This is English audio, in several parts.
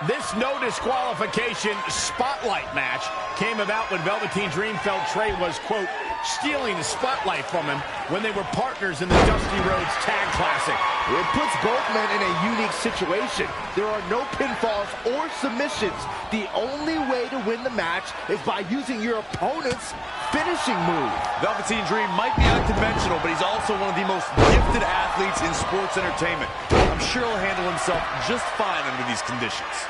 This no disqualification spotlight match came about when Velveteen Dream felt Trey was, quote, stealing the spotlight from him when they were partners in the Dusty Rhodes Tag Classic. It puts both men in a unique situation. There are no pinfalls or submissions. The only way to win the match is by using your opponent's finishing move. Velveteen Dream might be unconventional, but he's also one of the most gifted athletes in sports entertainment. I'm sure he'll handle himself just fine under these conditions.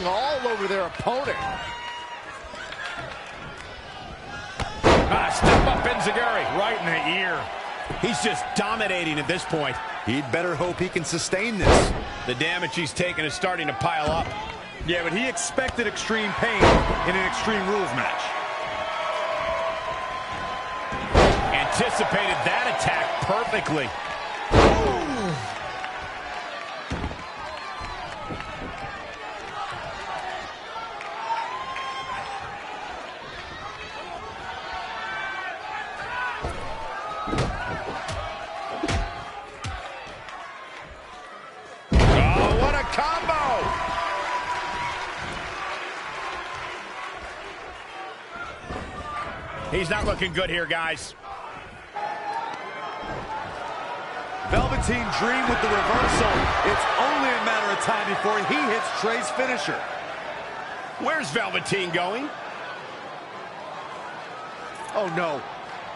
All over their opponent. Step up Enziguri, right in the ear. He's just dominating at this point. He'd better hope he can sustain this. The damage he's taken is starting to pile up. Yeah, but he expected extreme pain in an Extreme Rules match. Anticipated that attack perfectly. He's not looking good here, guys. Velveteen Dream with the reversal. It's only a matter of time before he hits Trey's finisher. Where's Velveteen going? Oh, no.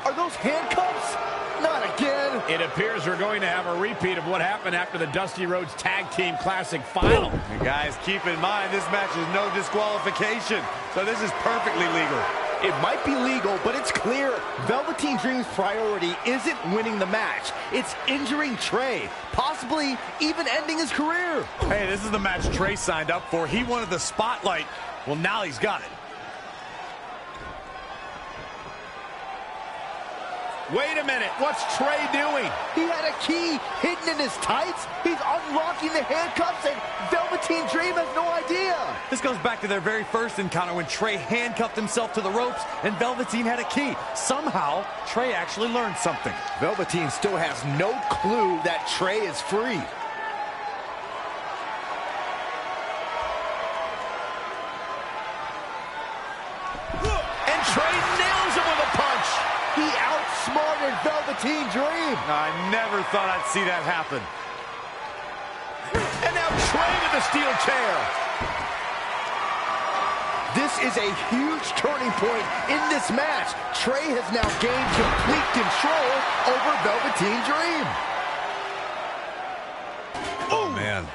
Are those handcuffs? Not again. It appears we're going to have a repeat of what happened after the Dusty Rhodes Tag Team Classic final. And guys, keep in mind, this match is no disqualification, so this is perfectly legal. It might be legal, but it's clear Velveteen Dream's priority isn't winning the match. It's injuring Trey, possibly even ending his career. Hey, this is the match Trey signed up for. He wanted the spotlight. Well, now he's got it. Wait a minute, what's Trey doing? He had a key hidden in his tights. He's unlocking the handcuffs, and Velveteen Dream has no idea. This goes back to their very first encounter when Trey handcuffed himself to the ropes and Velveteen had a key. Somehow, Trey actually learned something. Velveteen still has no clue that Trey is free. And Trey nails him with a punch. He outsmarted Velveteen Dream. I never thought I'd see that happen. And now Trey with the steel chair. This is a huge turning point in this match. Trey has now gained complete control over Velveteen Dream. Oh, man.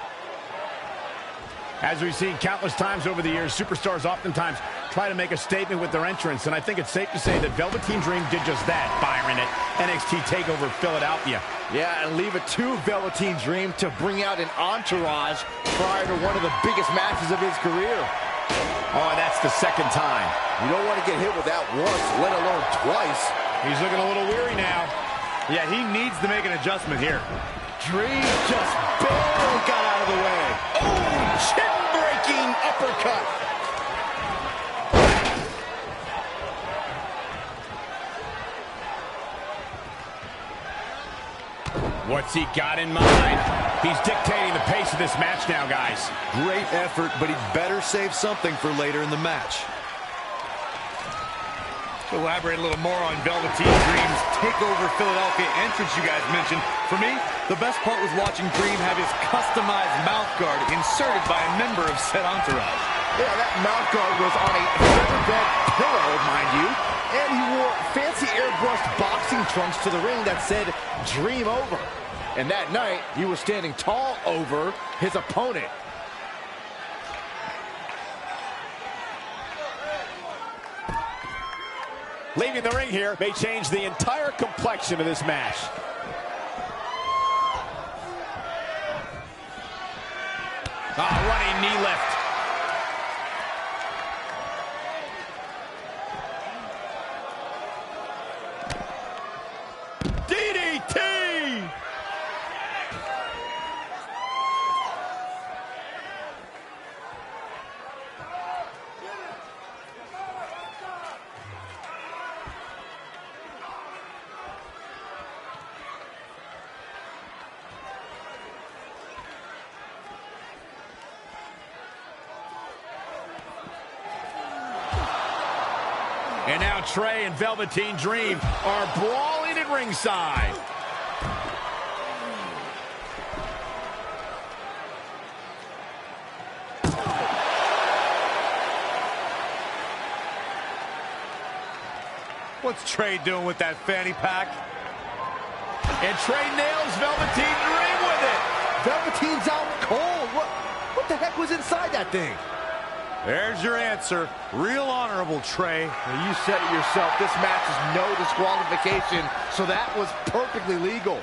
As we've seen countless times over the years, superstars oftentimes try to make a statement with their entrance, and I think it's safe to say that Velveteen Dream did just that, Byron, at NXT TakeOver Philadelphia. Yeah, and leave it to Velveteen Dream to bring out an entourage prior to one of the biggest matches of his career. Oh, and that's the second time. You don't want to get hit with that once, let alone twice. He's looking a little weary now. Yeah, he needs to make an adjustment here. Dream just barely got out of the way. Oh, chin-breaking uppercut. What's he got in mind? He's dictating the pace of this match now, guys. Great effort, but he'd better save something for later in the match. To elaborate a little more on Velveteen Dream's TakeOver Philadelphia entrance you guys mentioned. For me, the best part was watching Dream have his customized mouth guard inserted by a member of said entourage. Yeah, that mouth guard was on a featherbed pillow, mind you. And he wore fancy airbrushed boxing trunks to the ring that said, "Dream Over." And that night, he was standing tall over his opponent. Leaving the ring here may change the entire complexion of this match. Running knee lift. DDT! And now Trey and Velveteen Dream are brawling at ringside. What's Trey doing with that fanny pack? And Trey nails Velveteen Dream with it. Velveteen's out cold. What the heck was inside that thing? There's your answer. Real honorable, Trey. Well, you said it yourself. This match is no disqualification, so that was perfectly legal.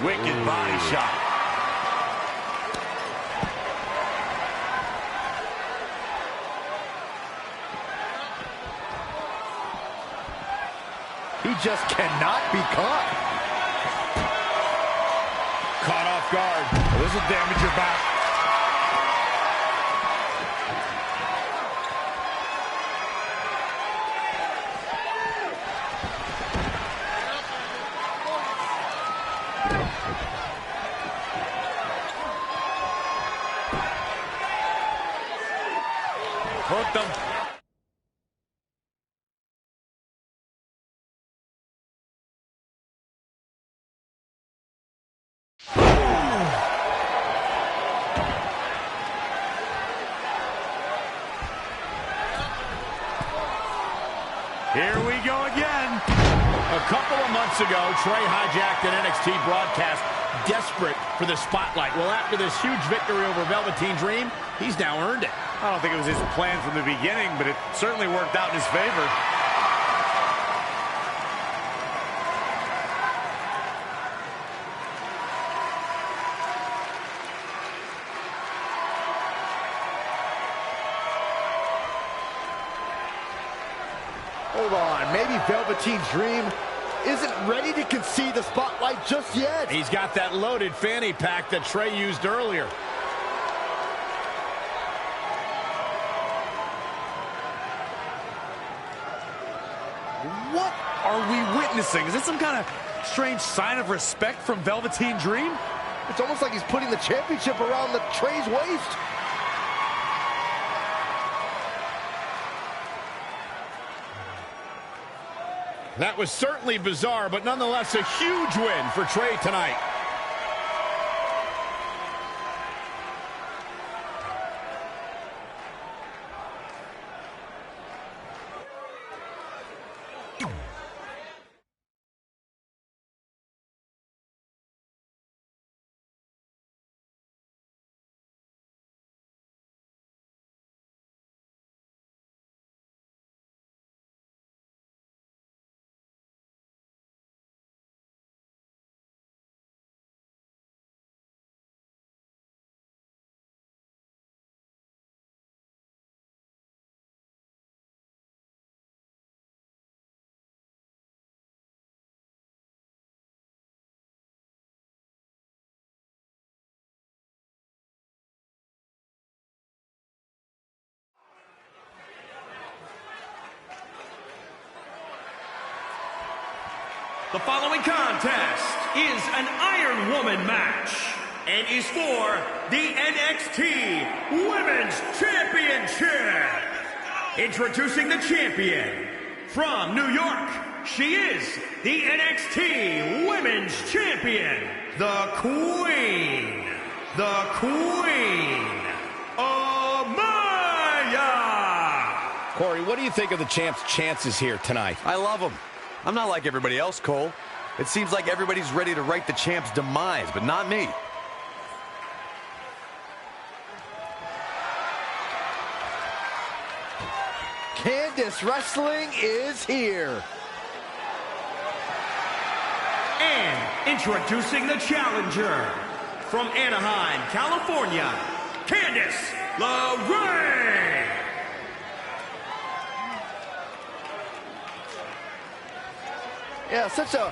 Wicked body shot. He just cannot be caught. Caught off guard. This will damage your back. Hooked him. Here we go again. A couple of months ago, Trey hijacked an NXT broadcast, desperate for the spotlight. Well, after this huge victory over Velveteen Dream, he's now earned it. I don't think it was his plan from the beginning, but it certainly worked out in his favor. Hold on, maybe Velveteen Dream isn't ready to concede the spotlight just yet. He's got that loaded fanny pack that Trey used earlier. What are we witnessing? Is this some kind of strange sign of respect from Velveteen Dream? It's almost like he's putting the championship around the Trey's waist. That was certainly bizarre, but nonetheless a huge win for Trey tonight. The following contest is an Iron Woman match and is for the NXT Women's Championship. Introducing the champion from New York, she is the NXT Women's Champion, the Queen Amaya. Corey, what do you think of the champ's chances here tonight? I love him. I'm not like everybody else, Cole. It seems like everybody's ready to write the champ's demise, but not me. Candice Wrestling is here. And introducing the challenger from Anaheim, California, Candice LeRae. Yeah, such a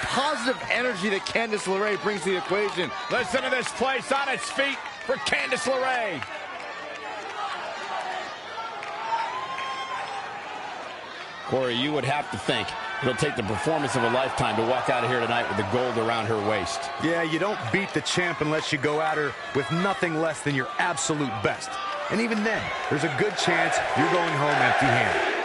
positive energy that Candice LeRae brings to the equation. Listen to this place on its feet for Candice LeRae. Corey, you would have to think it'll take the performance of a lifetime to walk out of here tonight with the gold around her waist. Yeah, you don't beat the champ unless you go at her with nothing less than your absolute best. And even then, there's a good chance you're going home empty-handed.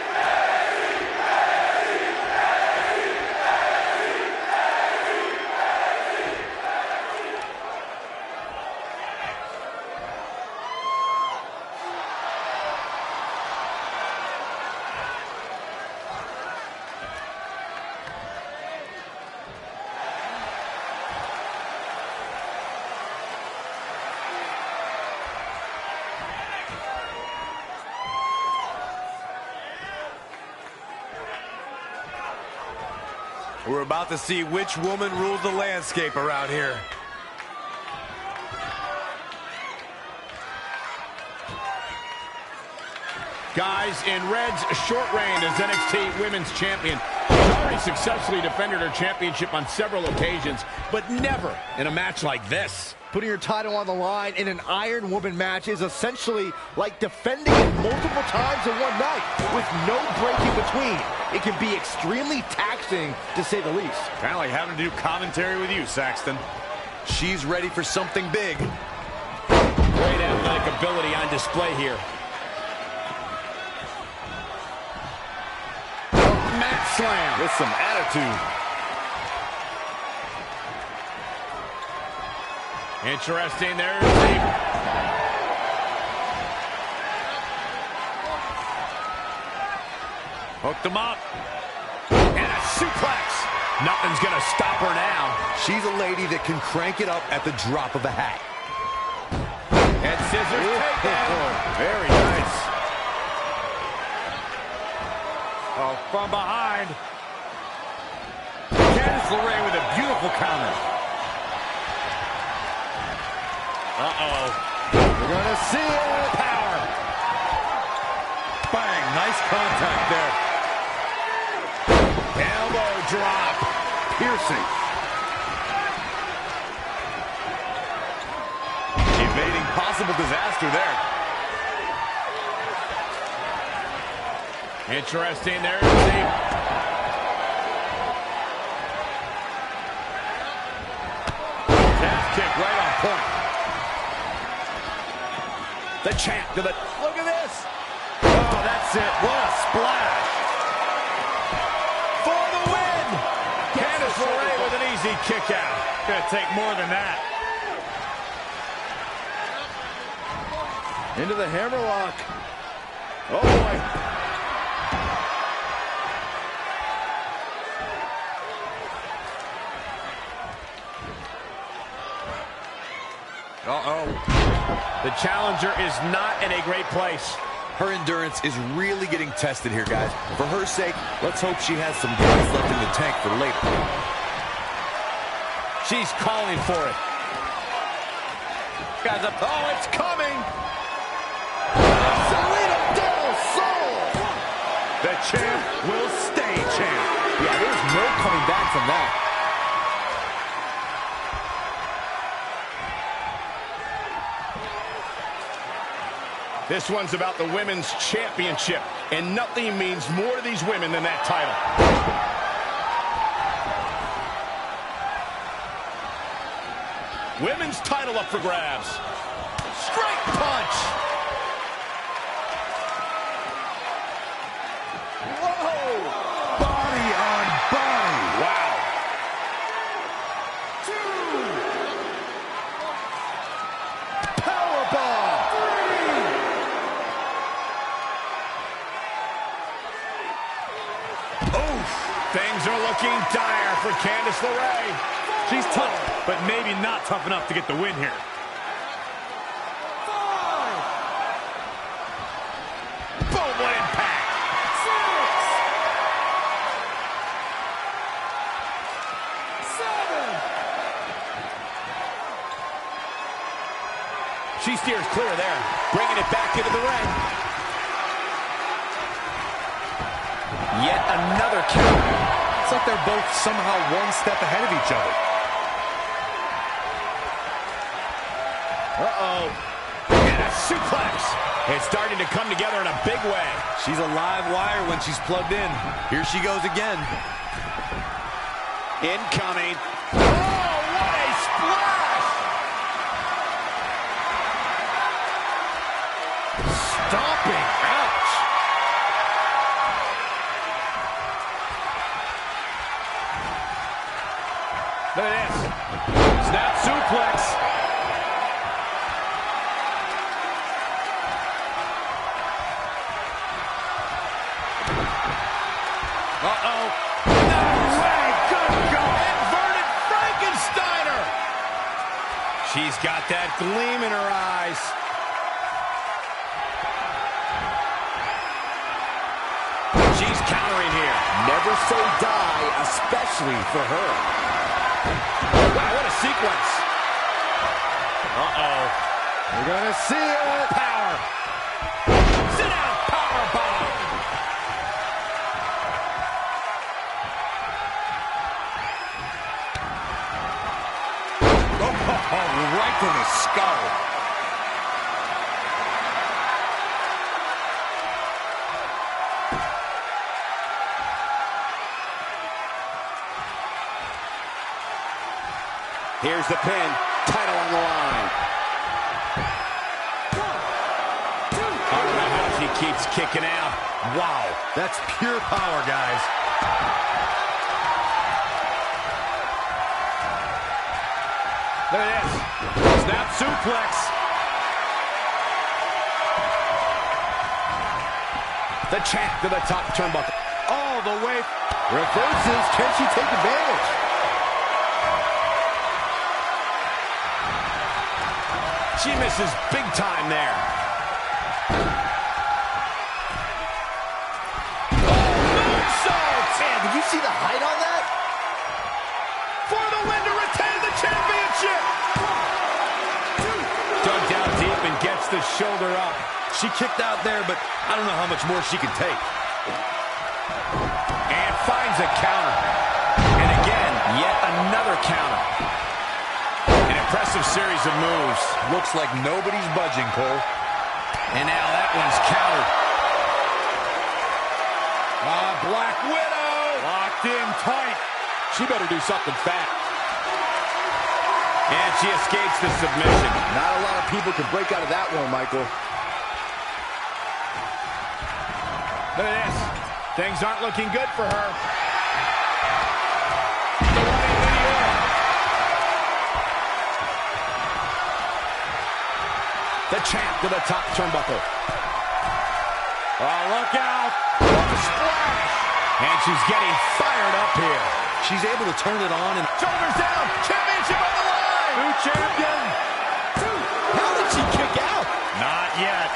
We're about to see which woman rules the landscape around here. Guys, in Red's short reign as NXT Women's Champion, she's already successfully defended her championship on several occasions, but never in a match like this. Putting your title on the line in an Iron Woman match is essentially like defending it multiple times in one night with no break in between. It can be extremely taxing, to say the least. Kind of like having to do commentary with you, Saxton. She's ready for something big. Great athletic ability on display here. Mat slam With some attitude. Interesting. There's the... Hooked him up. And a suplex. Nothing's going to stop her now. She's a lady that can crank it up at the drop of a hat. And scissors takedown. Very nice. Oh, from behind. Candice LeRae with a beautiful counter. Uh-oh. We're going to see it. Power. Bang, nice contact there. Elbow drop. Piercing. Evading possible disaster there. Interesting. There's the... Calf kick right on point. The champ to the... Look at this. Oh, that's it. What a splash. For the win. Candice LeRae with an easy kick out. Gonna take more than that. Into the hammerlock. Oh, boy. Uh-oh. The challenger is not in a great place. Her endurance is really getting tested here, guys. For her sake, let's hope she has some gas left in the tank for later. She's calling for it. Guys up. Oh, it's coming. Salida del Sol. The champ will stay champ. Yeah, there's no coming back from that. This one's about the women's championship, and nothing means more to these women than that title. Women's title up for grabs. Straight punch. Whoa! Body on body. Wow. 2. Powerbomb. 3. Oof. Things are looking dire for Candice LeRae. She's tough, but maybe not tough enough to get the win here. 5. Boom, what impact. 6. 7. She steers clear there, bringing it back into the ring. Yet another counter. It's like they're both somehow one step ahead of each other. Uh-oh. And a suplex. It's starting to come together in a big way. She's a live wire when she's plugged in. Here she goes again. Incoming. Oh, what a splash! Stomping. Ouch. Look at this. Snap suplex. Uh-oh. No way. Good God. Inverted Frankensteiner. She's got that gleam in her eyes. She's countering here. Never say die, especially for her. Wow, what a sequence. Uh-oh. We're gonna see it. Power. Sit down, power bomb. Oh, right to the skull. Here's the pin. Title on the line. I don't know how she keeps kicking out. Wow, that's pure power, guys. Look at this. Snap suplex. The champ to the top turnbuckle. All the way. Reverses. Can she take advantage? She misses big time there. Moonsault! Man, did you see the height on that? For the win to retain the championship! Dug down deep and gets the shoulder up. She kicked out there, but I don't know how much more she can take. And finds a counter. And again, yet another counter. An impressive series of moves. Looks like nobody's budging, Cole. And now that one's countered. Black Widow! Locked in tight. She better do something fat. And she escapes the submission. Not a lot of people can break out of that one, Michael. Look at this. Things aren't looking good for her. The champ to the top turnbuckle. Oh, look out. What a splash. And she's getting fired up here. She's able to turn it on and... Shoulders down. Championship on the line. New champion. How did she kick out? Not yet.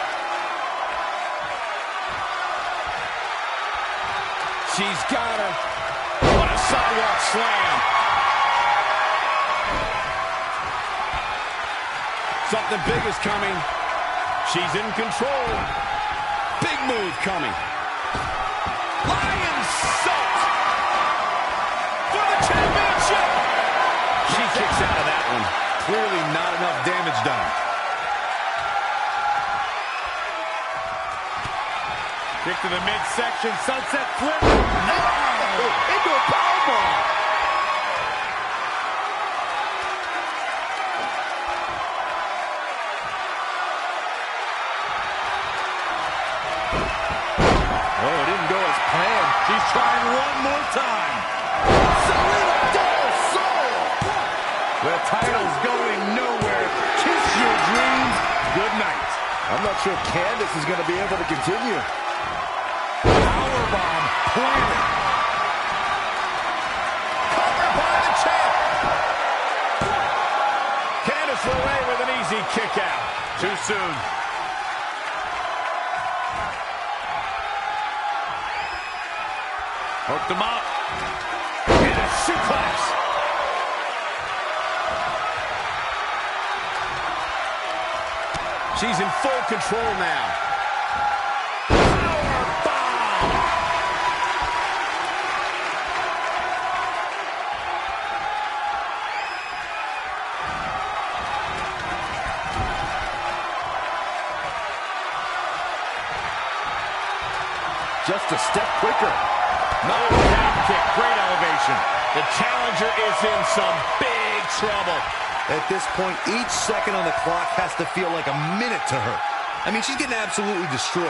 She's got her. What a sidewalk slam. Something big is coming. She's in control. Big move coming. Lion salt for the championship. She kicks out of that one. Clearly not enough damage done. Kick to the midsection, sunset flip. No! Into a powerbomb. trying one more time. Selena Del Sol. The title's going nowhere. Kiss your dreams. Good night. I'm not sure Candice is going to be able to continue. Powerbomb planted. Covered by the champ. Candice LeRae with an easy kick out. Too soon. Hooked him up. And a suplex. She's in full control now. Powerbomb. Just a step quicker. Another down kick. Great elevation. The challenger is in some big trouble. At this point, each second on the clock has to feel like a minute to her. I mean, she's getting absolutely destroyed.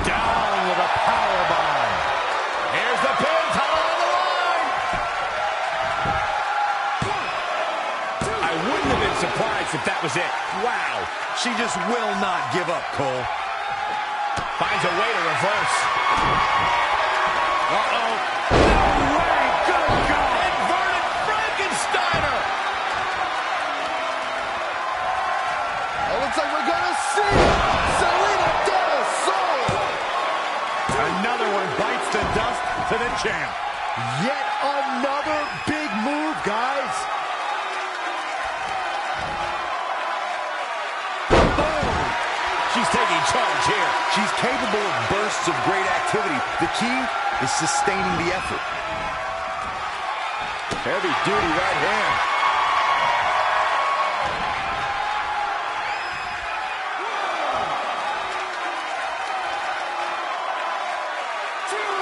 Down with a powerbomb. Here's the pin, title on the line. I wouldn't have been surprised if that was it. Wow. She just will not give up, Cole. Finds a way to reverse. Uh-oh. No way. Good God. Inverted Frankensteiner. It looks like we're going to see Selena Del Sol. Another one bites the dust to the champ. Yet another big move, guys. She's taking charge here. She's capable of bursts of great activity. The key is sustaining the effort. Heavy duty right hand.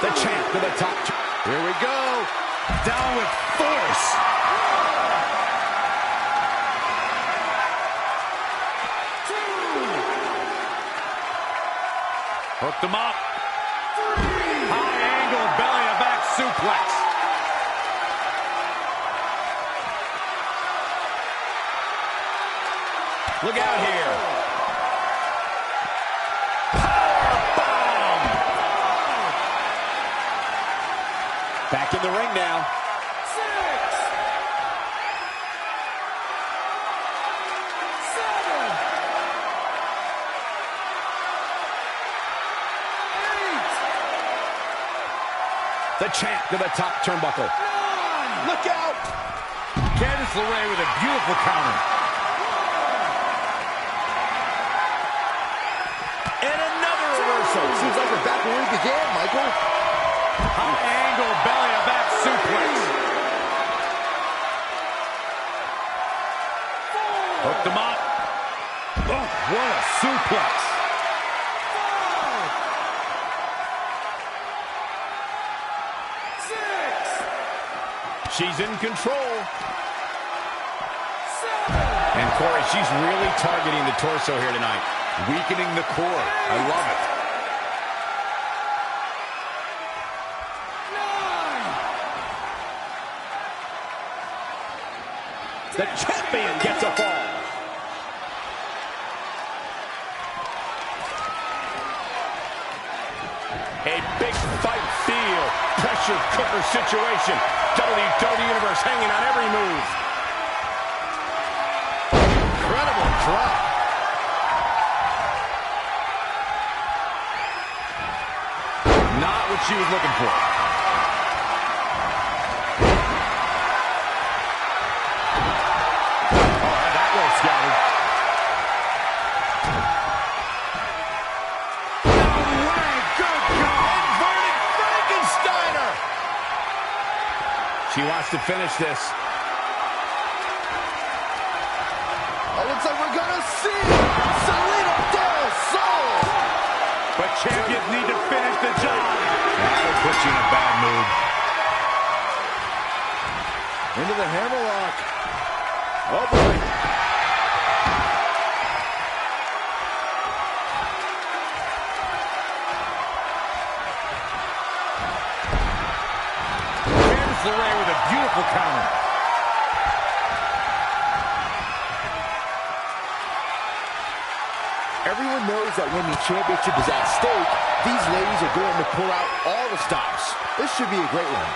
The champ to the top. Here we go. Down with force. Hooked him up. High angle belly to back suplex. Look out here. Powerbomb. Back in the ring now. 6, 7, 8. The champ to the top turnbuckle. 9. Look out. Candice LeRae with a beautiful counter. And another reversal. Seems like we're back where we began, Michael. High angle belly to back suplex. Hooked him up. Oh, what a suplex. 5, 6. She's in control. 7. And Corey, she's really targeting the torso here tonight. Weakening the core. I love it. 9. The champion gets a fall. A big fight feel. Pressure cooker situation. WWE Universe hanging on every move. Incredible drop. Not what she was looking for. Oh, that well scouted. No way! Good God! Inverted Frankensteiner. She wants to finish this. Oh, looks like we're going to see Selena Del Sol. But champions need to finish the job. That'll put you in a bad mood. Into the hammerlock. Oh, boy. Ray with a beautiful counter. Everyone knows that when the championship is at stake, these ladies are going to pull out all the stops. This should be a great one.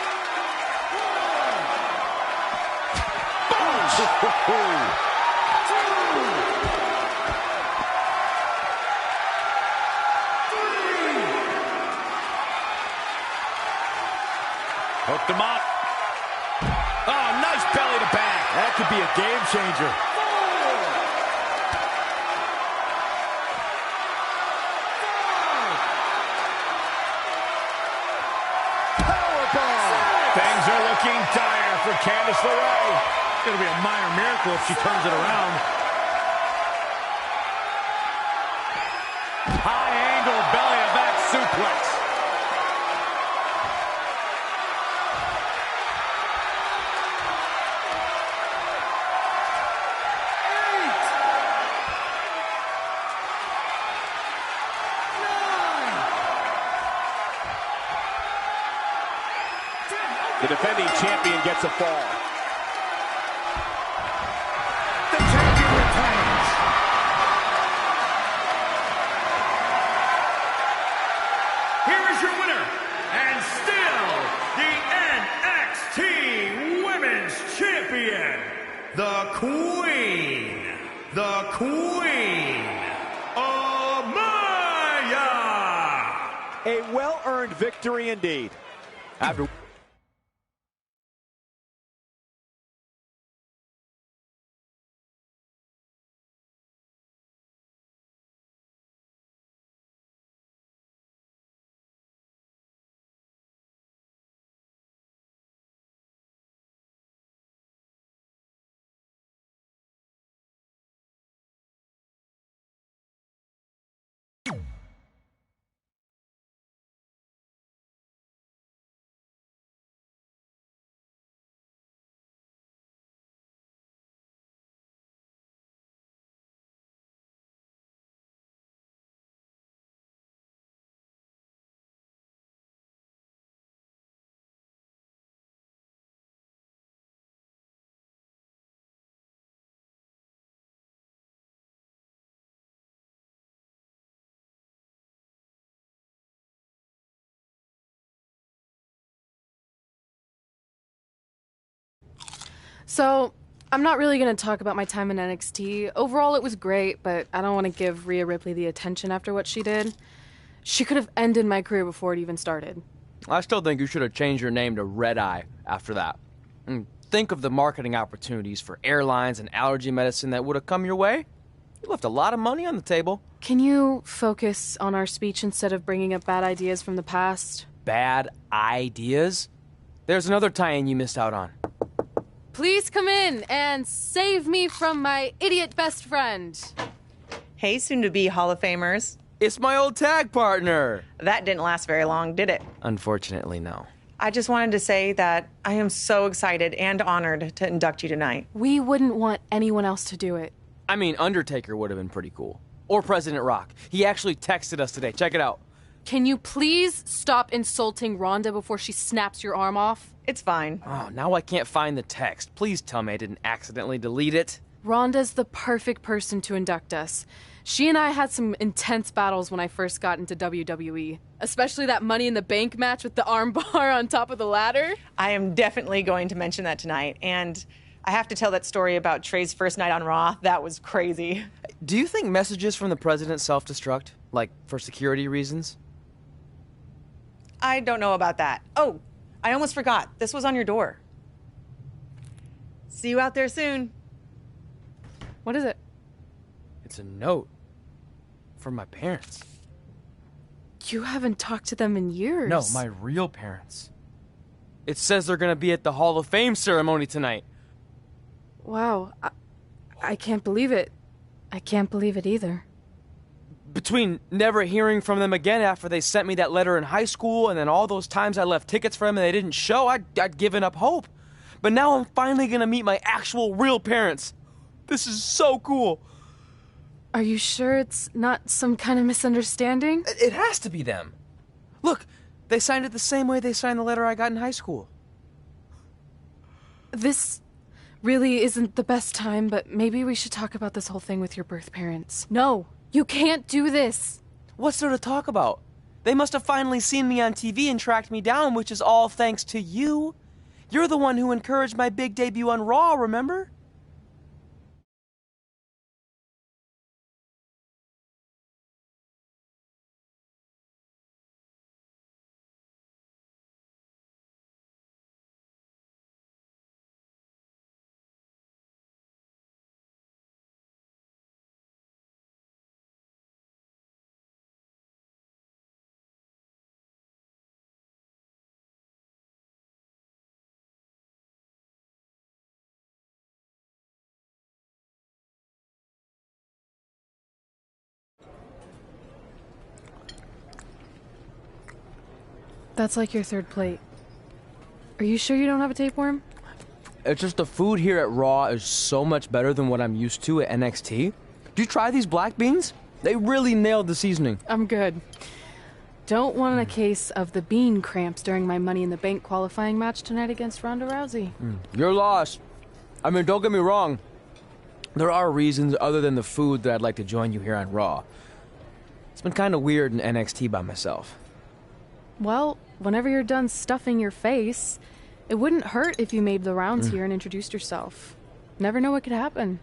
Hooked him up. Oh, nice belly to back. That could be a game changer. Things are looking dire for Candice LeRae. It's going to be a minor miracle if she turns it around. High angle belly to back suplex. The defending champion gets a fall. The champion retains. Here is your winner, and still the NXT Women's Champion, the Queen, Amaya. A well-earned victory indeed. After So, I'm not really going to talk about my time in NXT. Overall, it was great, but I don't want to give Rhea Ripley the attention after what she did. She could have ended my career before it even started. I still think you should have changed your name to Red Eye after that. And think of the marketing opportunities for airlines and allergy medicine that would have come your way. You left a lot of money on the table. Can you focus on our speech instead of bringing up bad ideas from the past? Bad ideas? There's another tie-in you missed out on. Please come in and save me from my idiot best friend. Hey, soon-to-be Hall of Famers. It's my old tag partner. That didn't last very long, did it? Unfortunately, no. I just wanted to say that I am so excited and honored to induct you tonight. We wouldn't want anyone else to do it. I mean, Undertaker would have been pretty cool. Or President Rock. He actually texted us today. Check it out. Can you please stop insulting Rhonda before she snaps your arm off? It's fine. Oh, now I can't find the text. Please tell me I didn't accidentally delete it. Rhonda's the perfect person to induct us. She and I had some intense battles when I first got into WWE. Especially that Money in the Bank match with the arm bar on top of the ladder. I am definitely going to mention that tonight. And I have to tell that story about Trey's first night on Raw. That was crazy. Do you think messages from the president self-destruct? Like, for security reasons? I don't know about that. Oh, I almost forgot. This was on your door. See you out there soon. What is it? It's a note. From my parents. You haven't talked to them in years. No, my real parents. It says they're gonna be at the Hall of Fame ceremony tonight. Wow. I can't believe it. I can't believe it either. Between never hearing from them again after they sent me that letter in high school and then all those times I left tickets for them and they didn't show, I'd given up hope. But now I'm finally gonna meet my actual real parents. This is so cool. Are you sure it's not some kind of misunderstanding? It has to be them. Look, they signed it the same way they signed the letter I got in high school. This really isn't the best time, but maybe we should talk about this whole thing with your birth parents. No, you can't do this. What's there to talk about? They must have finally seen me on TV and tracked me down, which is all thanks to you. You're the one who encouraged my big debut on Raw, remember? That's like your third plate. Are you sure you don't have a tapeworm? It's just the food here at Raw is so much better than what I'm used to at NXT. Did you try these black beans? They really nailed the seasoning. I'm good. Don't want a case of the bean cramps during my Money in the Bank qualifying match tonight against Ronda Rousey. You're lost. I mean, don't get me wrong. There are reasons other than the food that I'd like to join you here on Raw. It's been kind of weird in NXT by myself. Well, whenever you're done stuffing your face, it wouldn't hurt if you made the rounds here and introduced yourself. Never know what could happen.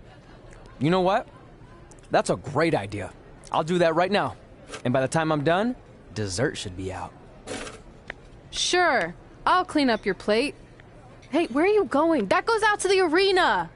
You know what? That's a great idea. I'll do that right now. And by the time I'm done, dessert should be out. Sure, I'll clean up your plate. Hey, where are you going? That goes out to the arena!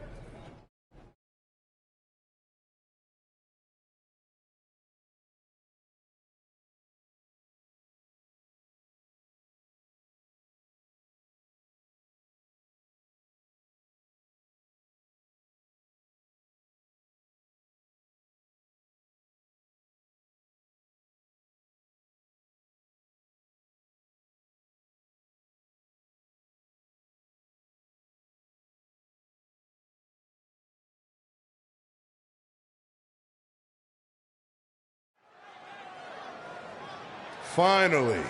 Finally,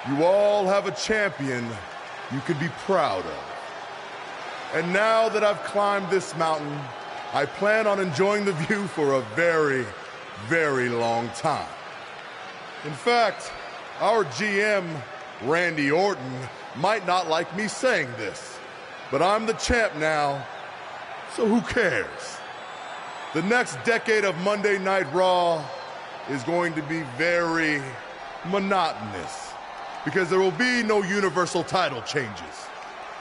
you all have a champion you can be proud of. And now that I've climbed this mountain, I plan on enjoying the view for a very, very long time. In fact, our GM, Randy Orton, might not like me saying this, but I'm the champ now, so who cares? The next decade of Monday Night Raw is going to be very monotonous because there will be no universal title changes.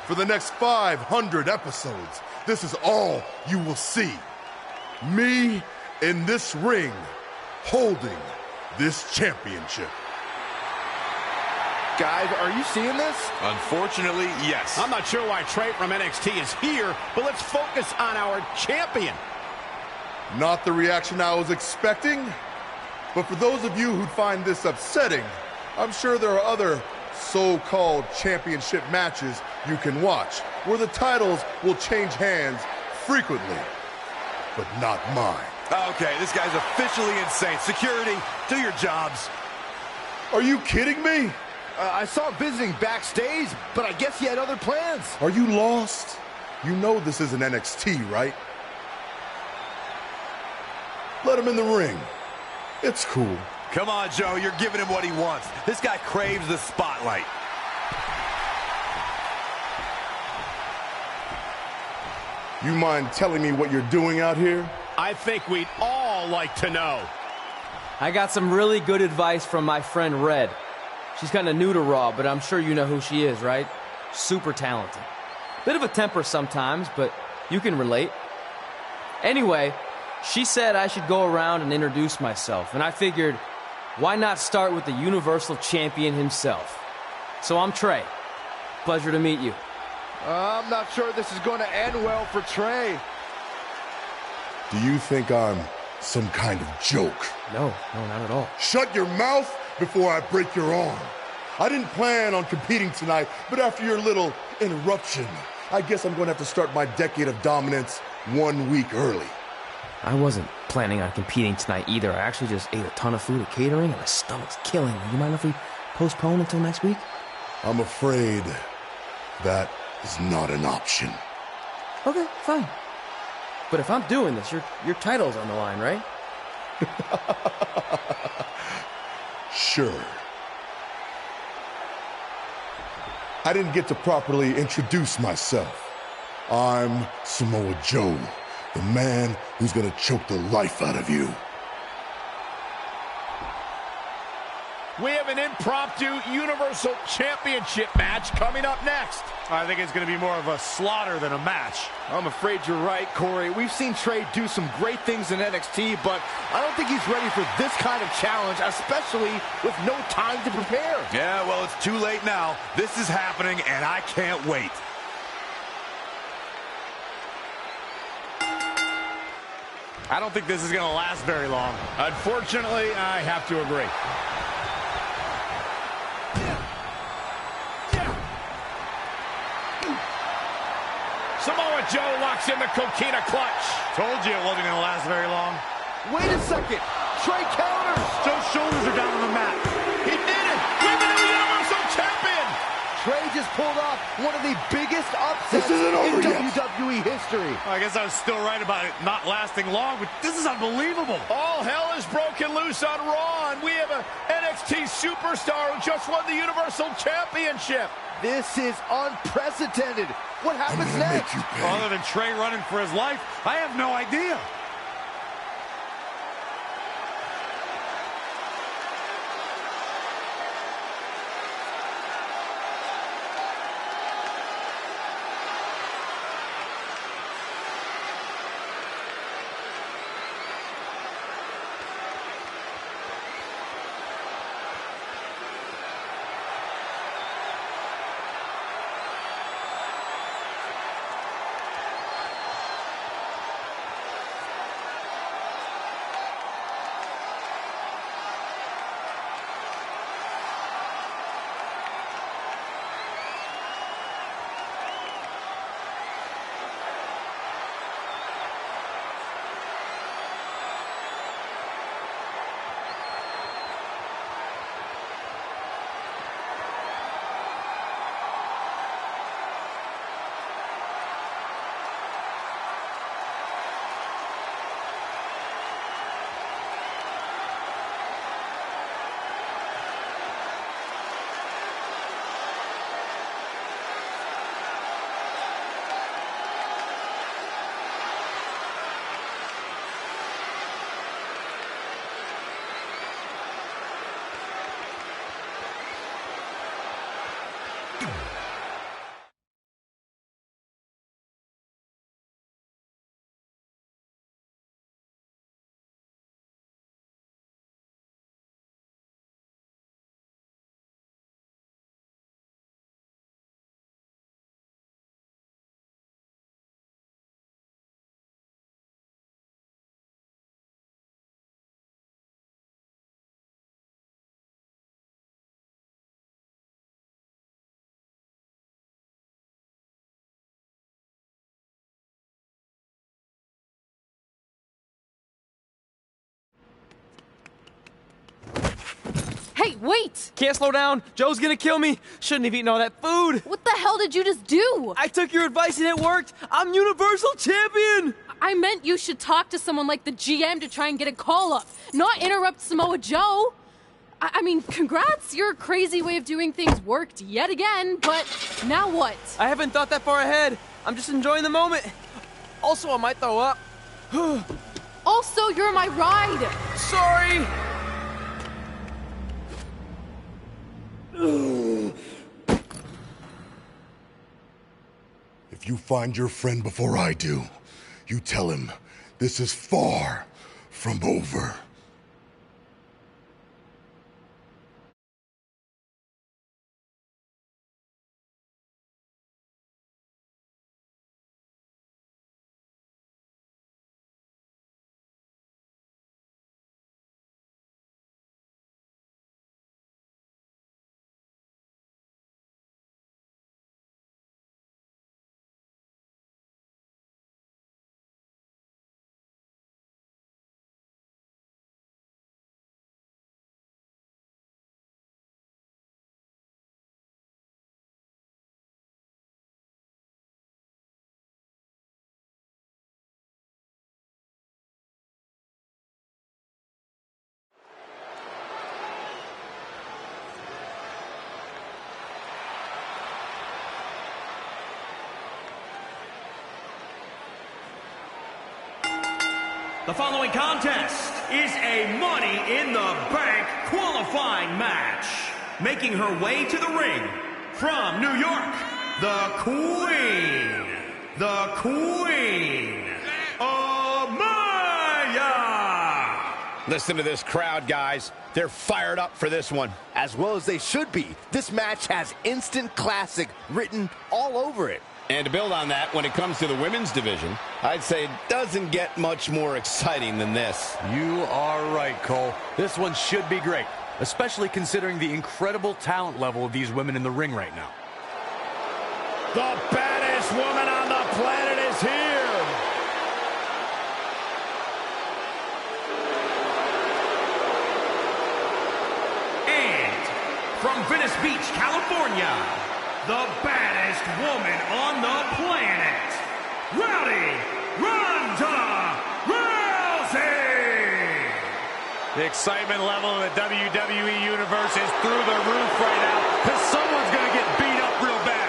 For the next 500 episodes, this is all you will see. Me in this ring holding this championship. Guys, are you seeing this? Unfortunately, yes. I'm not sure why Trey from NXT is here, but let's focus on our champion. Not the reaction I was expecting, but for those of you who'd find this upsetting, I'm sure there are other so-called championship matches you can watch where the titles will change hands frequently, but not mine. Okay, this guy's officially insane. Security, do your jobs. Are you kidding me? I saw him visiting backstage, but I guess he had other plans. Are you lost? You know this isn't NXT, right? Let him in the ring. It's cool. Come on, Joe, you're giving him what he wants. This guy craves the spotlight. You mind telling me what you're doing out here? I think we'd all like to know. I got some really good advice from my friend Red. She's kind of new to Raw, but I'm sure you know who she is, right? Super talented. Bit of a temper sometimes, but you can relate. Anyway, she said I should go around and introduce myself, and I figured, why not start with the Universal Champion himself? So I'm Trey. Pleasure to meet you. I'm not sure this is going to end well for Trey. Do you think I'm some kind of joke? No, not at all. Shut your mouth before I break your arm. I didn't plan on competing tonight, but after your little interruption, I guess I'm going to have to start my decade of dominance 1 week early. I wasn't planning on competing tonight either. I actually just ate a ton of food at catering and my stomach's killing me. You mind if we postpone until next week? I'm afraid that is not an option. Okay, fine. But if I'm doing this, your title's on the line, right? Sure. I didn't get to properly introduce myself. I'm Samoa Joe, the man who's gonna choke the life out of you. We have an impromptu Universal Championship match coming up next. I think it's going to be more of a slaughter than a match. I'm afraid you're right, Corey. We've seen Trey do some great things in NXT, but I don't think he's ready for this kind of challenge, especially with no time to prepare. Yeah, well, it's too late now. This is happening, and I can't wait. I don't think this is going to last very long. Unfortunately, I have to agree. Samoa Joe locks in the coquina clutch. Told you it wasn't going to last very long. Wait a second. Trey counters. Joe's shoulders are down on the mat. He did it. We're the new Universal Champion. Trey just pulled off one of the biggest upsets This isn't over in yet. WWE history. I guess I was still right about it not lasting long, but this is unbelievable. All hell is broken loose on Raw, and we have an NXT superstar who just won the Universal Championship. This is unprecedented. What I'm happens gonna next? make you pay. Other than Trey running for his life, I have no idea. Hey, wait! Can't slow down. Joe's gonna kill me. Shouldn't have eaten all that food. What the hell did you just do? I took your advice and it worked. I'm Universal Champion. I meant you should talk to someone like the GM to try and get a call up, not interrupt Samoa Joe. I mean, congrats. Your crazy way of doing things worked yet again, but now what? I haven't thought that far ahead. I'm just enjoying the moment. Also, I might throw up. Also, you're my ride. Sorry. If you find your friend before I do, you tell him this is far from over. The following contest is a Money in the Bank qualifying match. Making her way to the ring from New York, the Queen, Amaya. Listen to this crowd, guys. They're fired up for this one. As well as they should be. This match has instant classic written all over it. And to build on that, when it comes to the women's division, I'd say it doesn't get much more exciting than this. You are right, Cole. This one should be great, especially considering the incredible talent level of these women in the ring right now. The baddest woman on the planet is here. And from Venice Beach, California, the baddest woman on the planet, Rowdy Ronda Rousey! The excitement level of the WWE Universe is through the roof right now, because someone's going to get beat up real bad.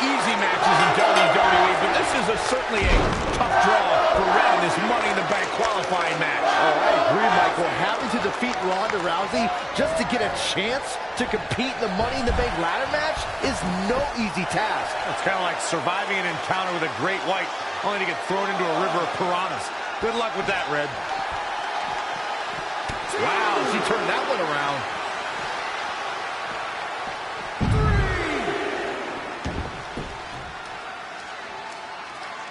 Easy matches in WWE, but this is certainly a tough draw for Red in this Money in the Bank qualifying match. Oh, I agree, Michael. Having to defeat Ronda Rousey just to get a chance to compete in the Money in the Bank ladder match is no easy task. It's kind of like surviving an encounter with a great white, only to get thrown into a river of piranhas. Good luck with that, Red. Wow, she turned that one around.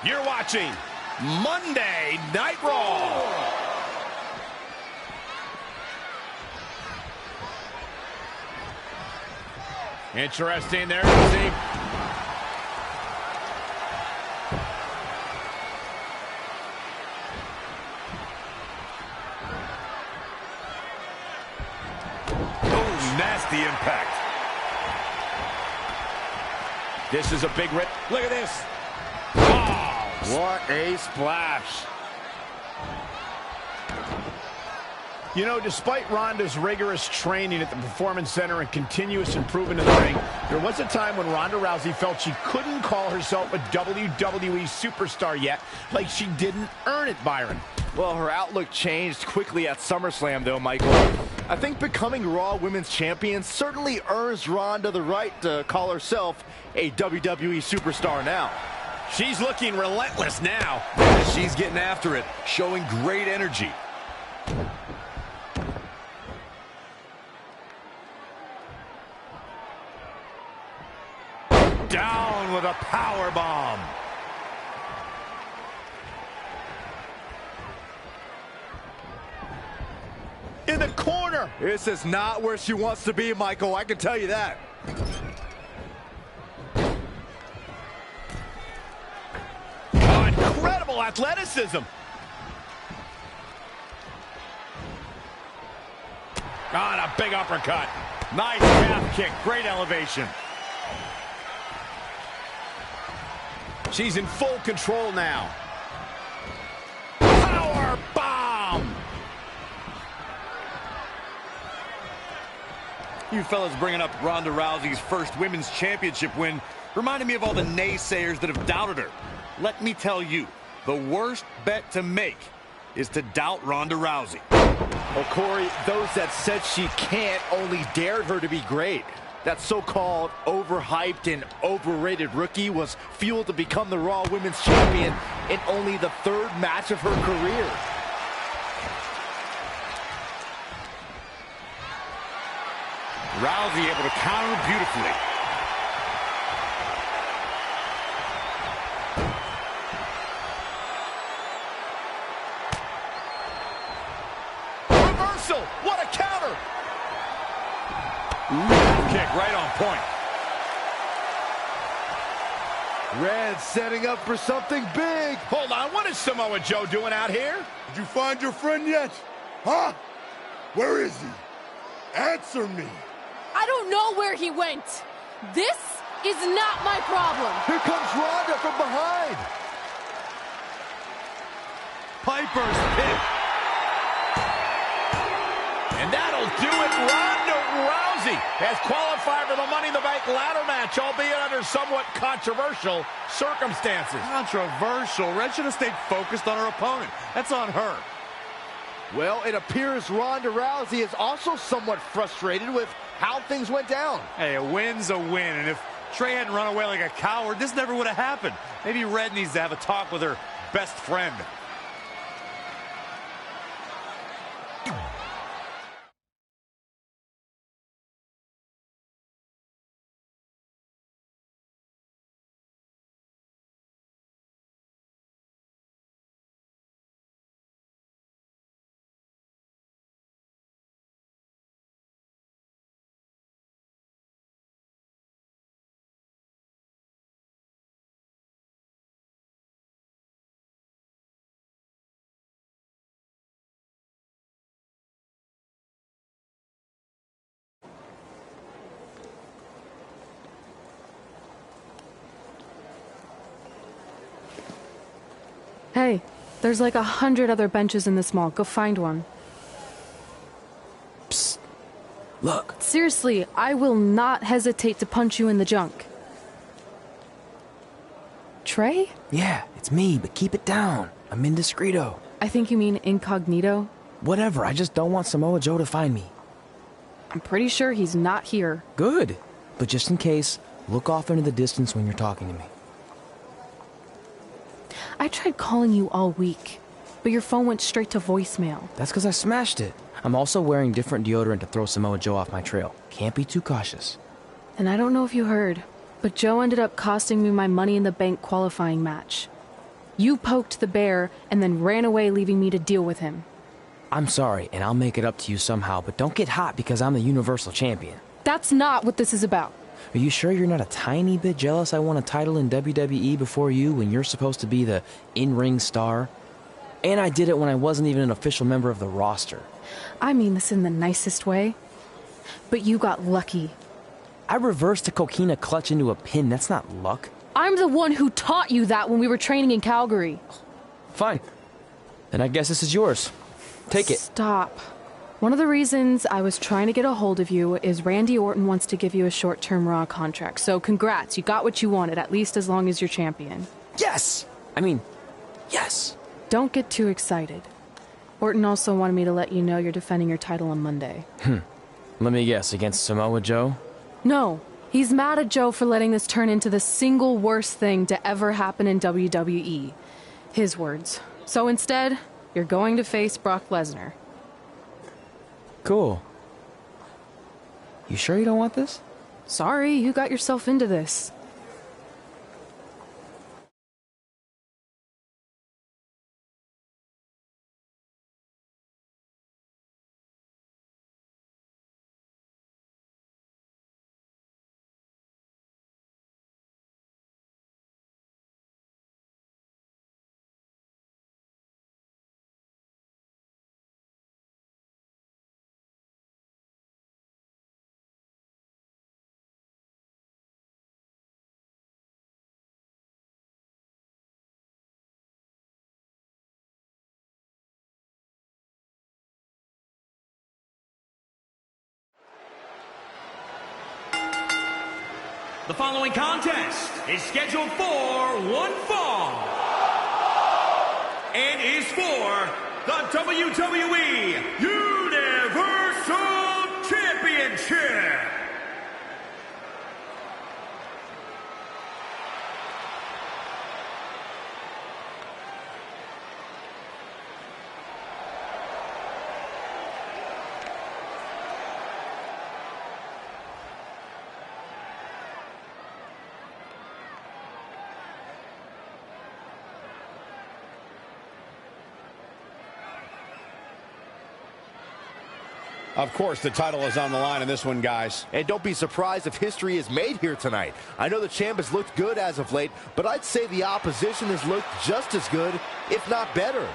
You're watching Monday Night Raw. Interesting there, you see. Oh, nasty impact. This is a big rip. Look at this. What a splash. You know, despite Ronda's rigorous training at the Performance Center and continuous improvement in the ring, there was a time when Ronda Rousey felt she couldn't call herself a WWE superstar yet, like she didn't earn it, Byron. Well, her outlook changed quickly at SummerSlam, though, Michael. I think becoming Raw Women's Champion certainly earns Ronda the right to call herself a WWE superstar now. She's looking relentless now. Yeah, she's getting after it, showing great energy. Down with a power bomb. In the corner. This is not where she wants to be, Michael. I can tell you that. Incredible athleticism. On a big uppercut. Nice calf kick, great elevation. She's in full control now. Power bomb. You fellas bringing up Ronda Rousey's first women's championship win reminded me of all the naysayers that have doubted her. Let me tell you, the worst bet to make is to doubt Ronda Rousey. Well, Corey, those that said she can't only dared her to be great. That so-called overhyped and overrated rookie was fueled to become the Raw Women's Champion in only the third match of her career. Rousey able to counter beautifully. Reversal! What a counter! Kick right on point. Red setting up for something big. Hold on, what is Samoa Joe doing out here? Did you find your friend yet? Huh? Where is he? Answer me. I don't know where he went. This is not my problem. Here comes Ronda from behind. Piper's pit. has qualified for the Money in the Bank ladder match, albeit under somewhat controversial circumstances. Controversial? Red should have stayed focused on her opponent. That's on her. Well, it appears Ronda Rousey is also somewhat frustrated with how things went down. Hey, a win's a win, and if Trey hadn't run away like a coward, this never would have happened. Maybe Red needs to have a talk with her best friend. Hey, there's like 100 other benches in this mall. Go find one. Psst. Look. Seriously, I will not hesitate to punch you in the junk. Trey? Yeah, it's me, but keep it down. I'm indiscreto. I think you mean incognito. Whatever, I just don't want Samoa Joe to find me. I'm pretty sure he's not here. Good. But just in case, look off into the distance when you're talking to me. I tried calling you all week, but your phone went straight to voicemail. That's because I smashed it. I'm also wearing different deodorant to throw Samoa Joe off my trail. Can't be too cautious. And I don't know if you heard, but Joe ended up costing me my Money in the Bank qualifying match. You poked the bear and then ran away, leaving me to deal with him. I'm sorry, and I'll make it up to you somehow, but don't get hot because I'm the Universal Champion. That's not what this is about. Are you sure you're not a tiny bit jealous I won a title in WWE before you when you're supposed to be the in-ring star? And I did it when I wasn't even an official member of the roster. I mean this in the nicest way. But you got lucky. I reversed a coquina clutch into a pin. That's not luck. I'm the one who taught you that when we were training in Calgary. Fine. Then I guess this is yours. Take it. Stop. One of the reasons I was trying to get a hold of you is Randy Orton wants to give you a short-term Raw contract. So congrats, you got what you wanted, at least as long as you're champion. Yes! I mean, yes. Don't get too excited. Orton also wanted me to let you know you're defending your title on Monday. Let me guess, against Samoa Joe? No, he's mad at Joe for letting this turn into the single worst thing to ever happen in WWE. His words. So instead, you're going to face Brock Lesnar. Cool. You sure you don't want this? Sorry, you got yourself into this. The following contest is scheduled for one fall and is for the WWE Universal Championship. Of course, the title is on the line in this one, guys. And don't be surprised if history is made here tonight. I know the champ has looked good as of late, but I'd say the opposition has looked just as good, if not better.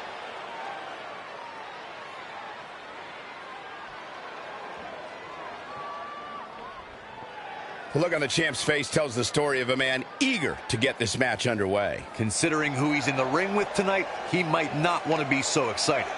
The look on the champ's face tells the story of a man eager to get this match underway. Considering who he's in the ring with tonight, he might not want to be so excited.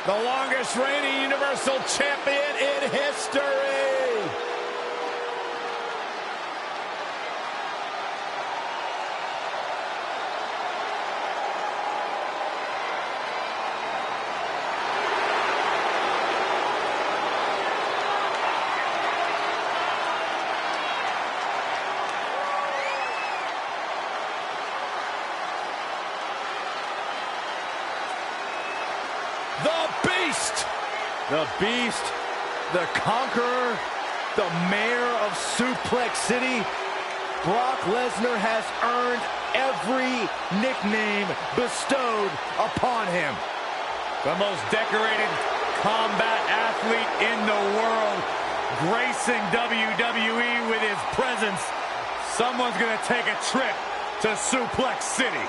The longest reigning Universal Champion in history. The Beast, the Conqueror, the Mayor of Suplex City. Brock Lesnar has earned every nickname bestowed upon him. The most decorated combat athlete in the world, gracing WWE with his presence. Someone's going to take a trip to Suplex City.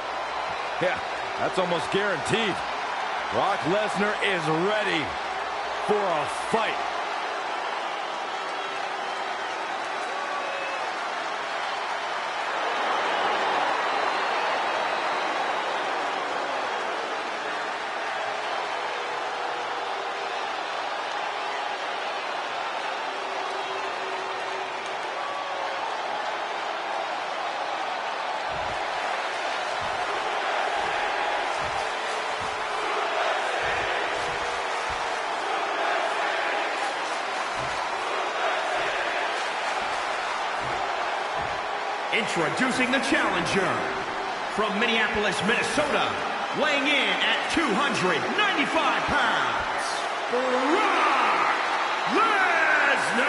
Yeah, that's almost guaranteed. Brock Lesnar is ready for a fight. Introducing the challenger from Minneapolis, Minnesota, weighing in at 295 pounds, Brock Lesnar.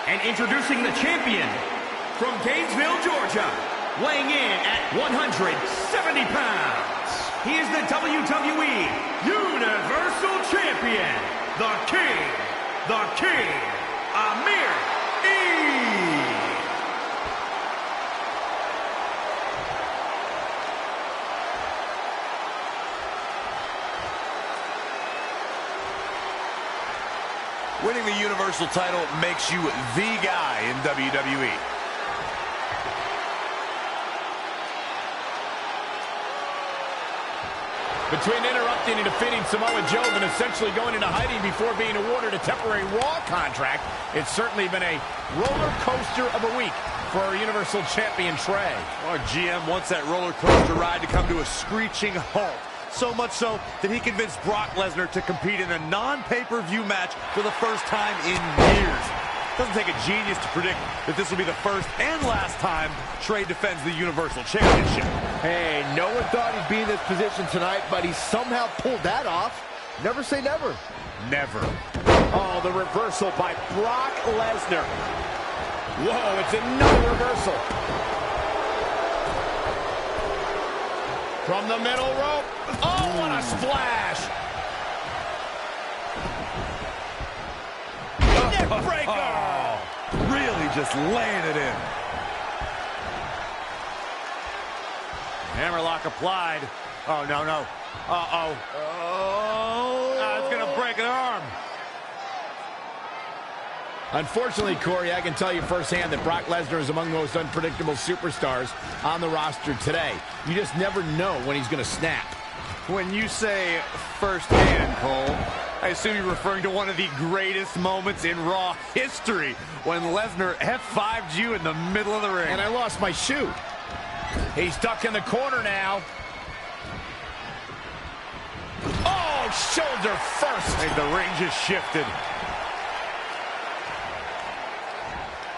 And introducing the champion from Gainesville, Georgia, weighing in at 170 pounds. He is the WWE Universal Champion. The King, Amir Winning the Universal title makes you the guy in WWE. Between interrupting and defeating Samoa Joe and essentially going into hiding before being awarded a temporary Raw contract, it's certainly been a roller coaster of a week for our Universal Champion Trey. Our GM wants that roller coaster ride to come to a screeching halt. So much so that he convinced Brock Lesnar to compete in a non-pay-per-view match for the first time in years. Doesn't take a genius to predict that this will be the first and last time Trey defends the Universal Championship. Hey, no one thought he'd be in this position tonight, but he somehow pulled that off. Never say never. Never. Oh, the reversal by Brock Lesnar. Whoa, it's another reversal. From the middle rope. Oh, what a splash. Neck breaker. Oh, really just laying it in. Hammerlock applied. Oh, no. Uh-oh. Oh. It's going to break an arm. Unfortunately, Corey, I can tell you firsthand that Brock Lesnar is among the most unpredictable superstars on the roster today. You just never know when he's going to snap. When you say firsthand, Cole, I assume you're referring to one of the greatest moments in Raw history when Lesnar F5'd you in the middle of the ring. And I lost my shoe. He's stuck in the corner now. Oh, shoulder first. And the ring just shifted.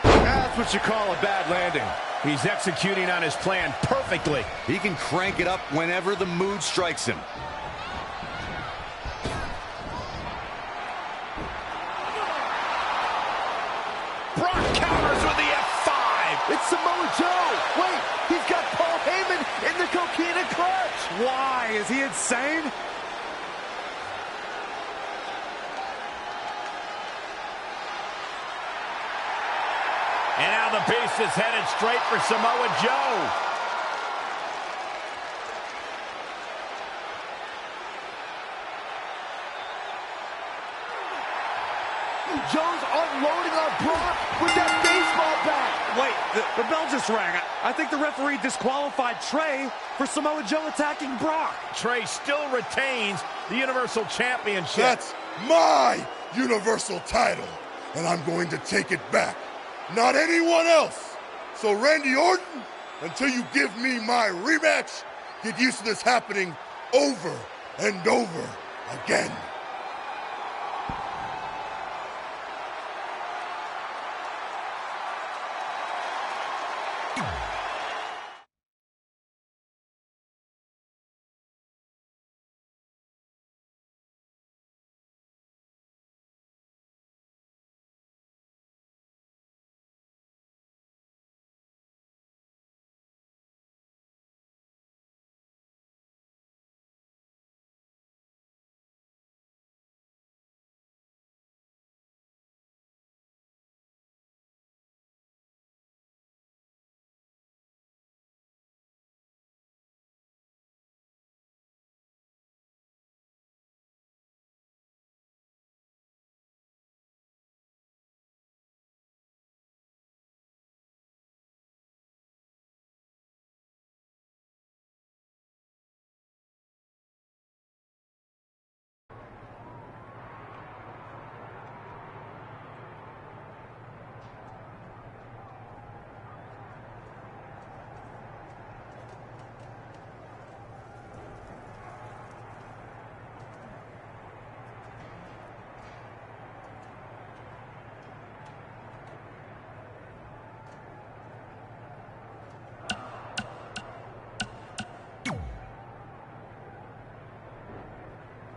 That's what you call a bad landing. He's executing on his plan perfectly. He can crank it up whenever the mood strikes him. Brock counters with the F5. It's Samoa Joe. Wait, he's got Paul Heyman in the Coquina clutch. Why? Is he insane? And now the Beast is headed straight for Samoa Joe. Joe's unloading on Brock with that baseball bat. Wait, The bell just rang. I think the referee disqualified Trey for Samoa Joe attacking Brock. Trey still retains the Universal Championship. That's my Universal title, and I'm going to take it back. Not anyone else. So Randy Orton, until you give me my rematch, get used to this happening over and over again.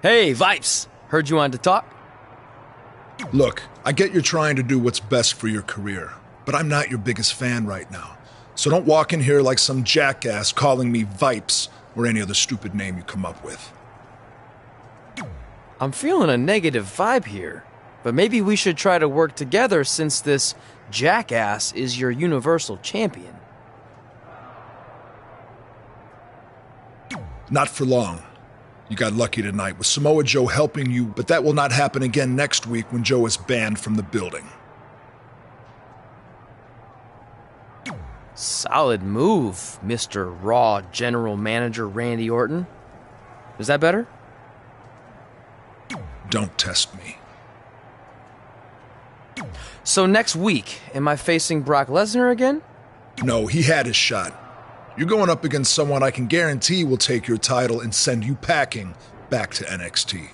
Hey, Vipes! Heard you wanted to talk? Look, I get you're trying to do what's best for your career, but I'm not your biggest fan right now. So don't walk in here like some jackass calling me Vipes or any other stupid name you come up with. I'm feeling a negative vibe here, but maybe we should try to work together since this jackass is your Universal Champion. Not for long. You got lucky tonight with Samoa Joe helping you, but that will not happen again next week when Joe is banned from the building. Solid move, Mr. Raw General Manager Randy Orton. Is that better? Don't test me. So next week, am I facing Brock Lesnar again? No, he had his shot. You're going up against someone I can guarantee will take your title and send you packing back to NXT.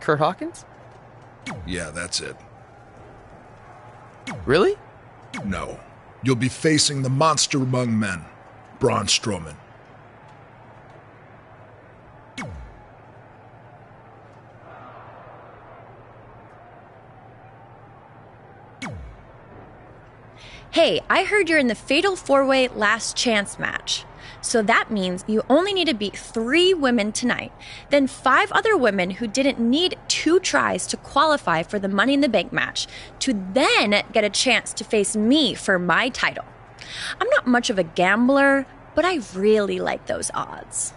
Kurt Hawkins? Yeah, that's it. Really? No. You'll be facing the monster among men, Braun Strowman. Hey, I heard you're in the Fatal 4-Way Last Chance match. So that means you only need to beat 3 women tonight, then 5 other women who didn't need 2 tries to qualify for the Money in the Bank match to then get a chance to face me for my title. I'm not much of a gambler, but I really like those odds.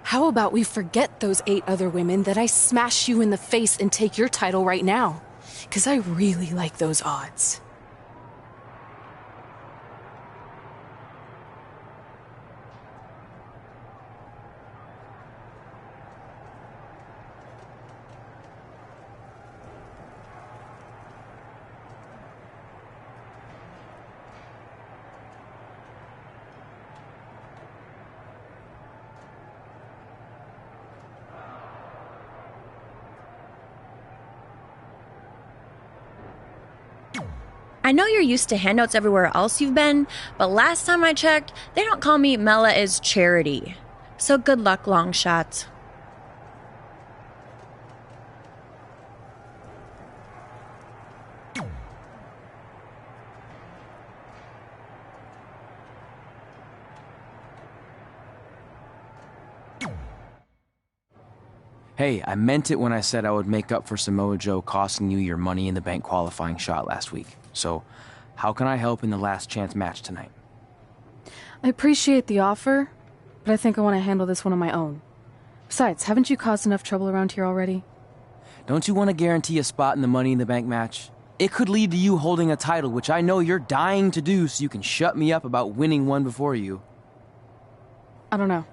How about we forget those 8 other women that I smash you in the face and take your title right now? Because I really like those odds. I know you're used to handouts everywhere else you've been, but last time I checked, they don't call me Mela is Charity. So good luck, long shots. Hey, I meant it when I said I would make up for Samoa Joe costing you your Money in the Bank qualifying shot last week. So, how can I help in the last chance match tonight? I appreciate the offer, but I think I want to handle this one on my own. Besides, haven't you caused enough trouble around here already? Don't you want to guarantee a spot in the Money in the Bank match? It could lead to you holding a title, which I know you're dying to do, so you can shut me up about winning one before you. I don't know.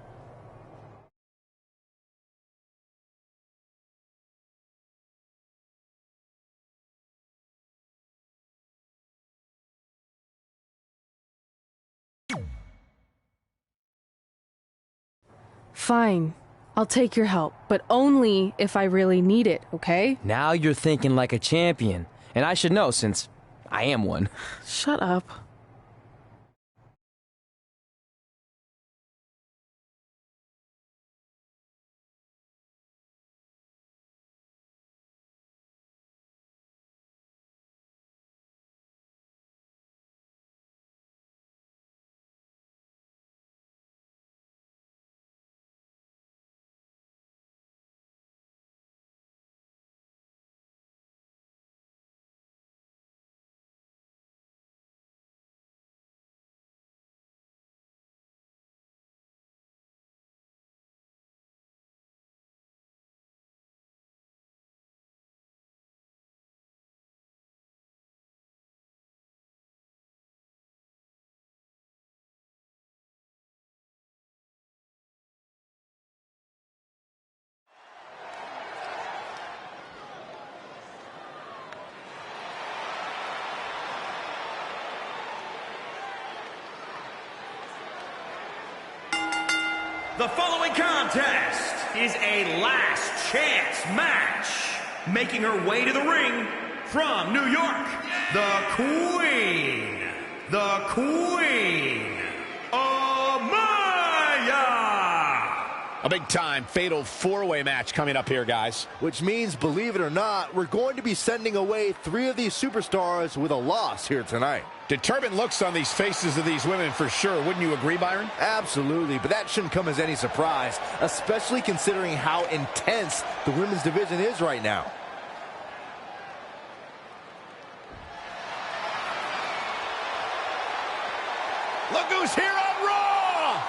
Fine. I'll take your help, but only if I really need it, okay? Now you're thinking like a champion, and I should know since I am one. Shut up. The following contest is a last chance match. Making her way to the ring from New York, the Queen, Amaya. A big-time fatal four-way match coming up here, guys. Which means, believe it or not, we're going to be sending away 3 of these superstars with a loss here tonight. Determined looks on these faces of these women for sure. Wouldn't you agree, Byron? Absolutely, but that shouldn't come as any surprise, especially considering how intense the women's division is right now. Look who's here on Raw!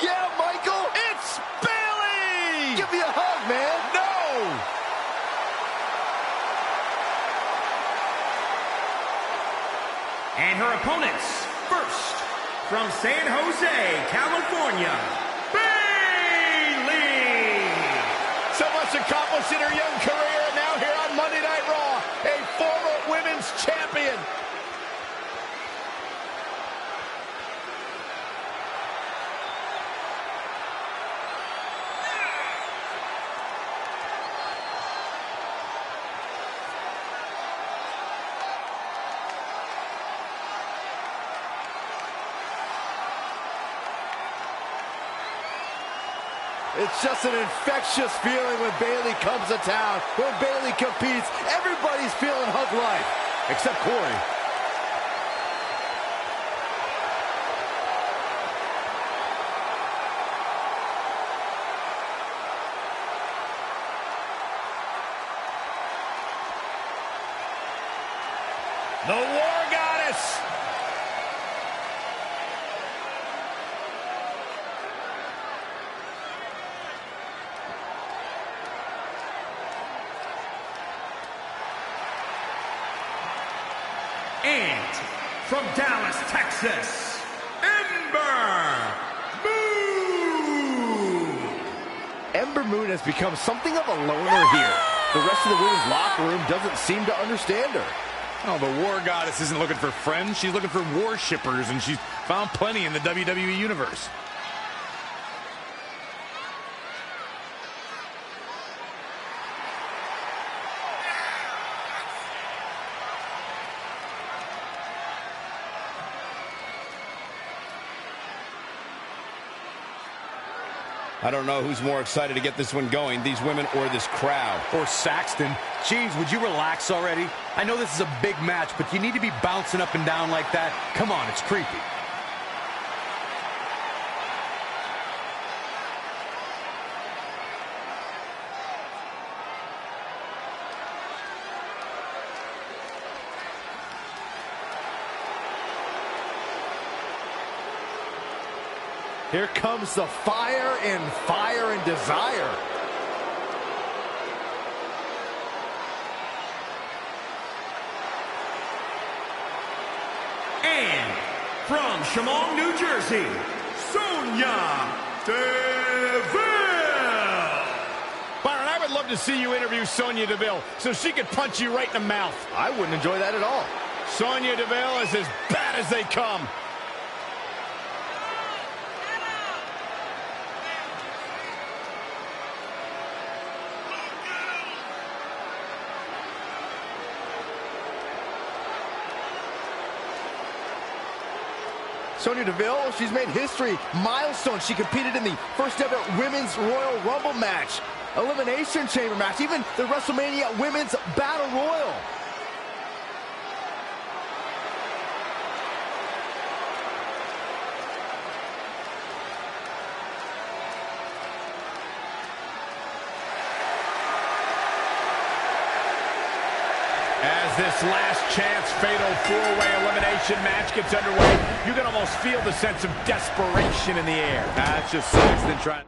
Yeah, Michael! It's Bayley! Give me a hug, man! No! And her opponents, first, from San Jose, California, Bayley! So much accomplished in her young career, and now here on Monday Night Raw, a former women's champion. It's just an infectious feeling when Bayley comes to town. When Bayley competes, everybody's feeling hug life, except Corey. The War Goddess! And from Dallas, Texas, Ember Moon! Ember Moon has become something of a loner here. The rest of the women's locker room doesn't seem to understand her. Oh, the War Goddess isn't looking for friends. She's looking for worshippers, and she's found plenty in the WWE Universe. I don't know who's more excited to get this one going, these women or this crowd. Or Saxton. Jeez, would you relax already? I know this is a big match, but you need to be bouncing up and down like that. Come on, it's creepy. Here comes the fire and desire. And from Chemung, New Jersey, Sonya Deville. Byron, I would love to see you interview Sonya Deville so she could punch you right in the mouth. I wouldn't enjoy that at all. Sonya Deville is as bad as they come. Sonya Deville, she's made history. Milestone. She competed in the first ever Women's Royal Rumble match, Elimination Chamber match, even the WrestleMania Women's Battle Royal. As this last chance fatal four-way elimination match gets underway, you can almost feel the sense of desperation in the air. That's just Saxton trying.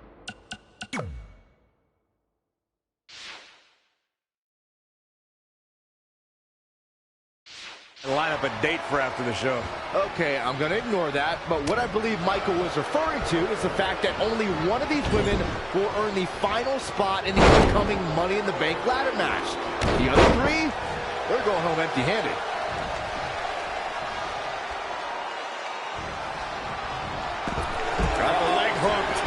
Line up a date for after the show. Okay, I'm going to ignore that, but what I believe Michael was referring to is the fact that only one of these women will earn the final spot in the upcoming Money in the Bank ladder match. The other three, they're going home empty-handed. Got a leg hooked.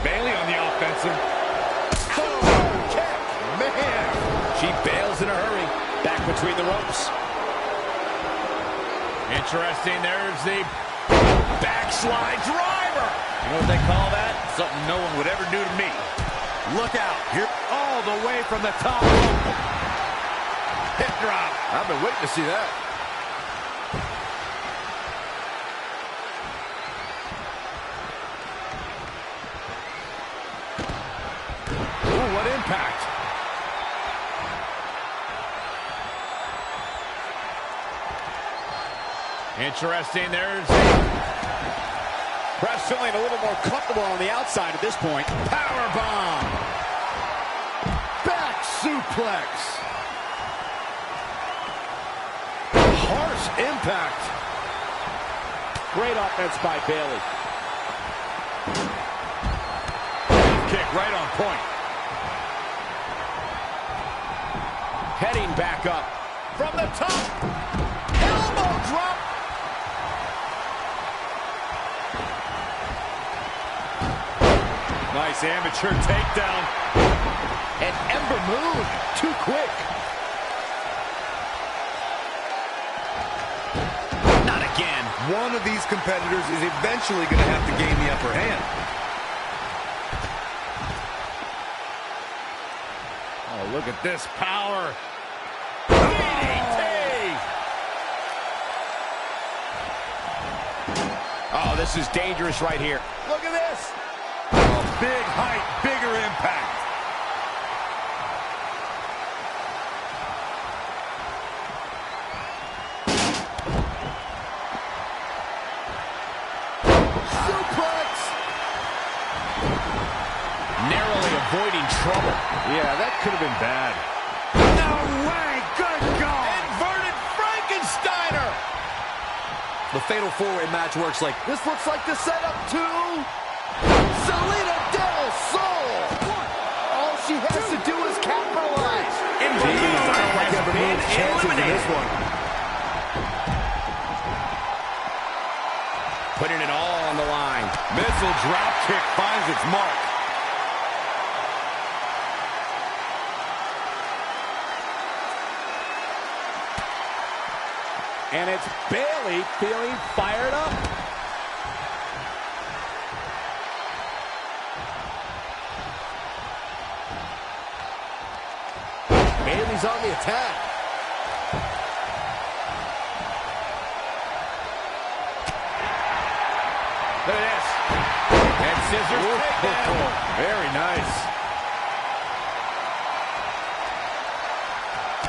Bayley on the offensive. Kick, man. She bails in a hurry. Back between the ropes. Interesting. There's the backslide driver. You know what they call that? Something no one would ever do to me. Look out. Here, all the way from the top rope. Hip drop. I've been waiting to see that. Ooh, what impact. Interesting. There's Press feeling a little more comfortable on the outside at this point. Power bomb. Back suplex. Harsh impact. Great offense by Bayley. Kick right on point. Heading back up. From the top. Elbow drop. Nice amateur takedown. And Ember Moon, too quick. Not again. One of these competitors is eventually going to have to gain the upper hand. Oh, look at this power. Oh, this is dangerous right here. Look at this. Oh, big height, bigger impact. Suplex. Narrowly avoiding trouble. Yeah, that could have been bad. No way. Good God. Inverted Frankensteiner. The fatal four-way match works like This looks like the setup to Selena Del Sol. All she has to do is capitalize. Ember Moon has been eliminated. Putting it all on the line. Missile drop kick finds its mark. And it's Bayley feeling fired up. Bayley's on the attack. Look at this. And scissors takedown. Very nice.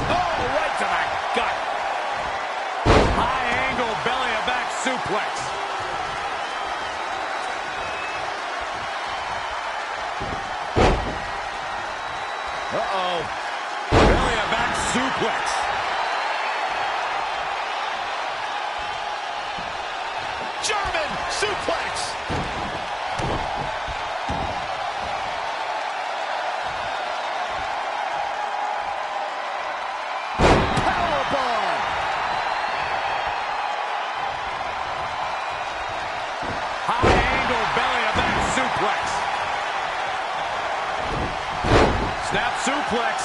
Oh, right to the Uh-oh. Belly to back suplex. German suplex. Powerbomb. High angle belly to back suplex. Snap suplex.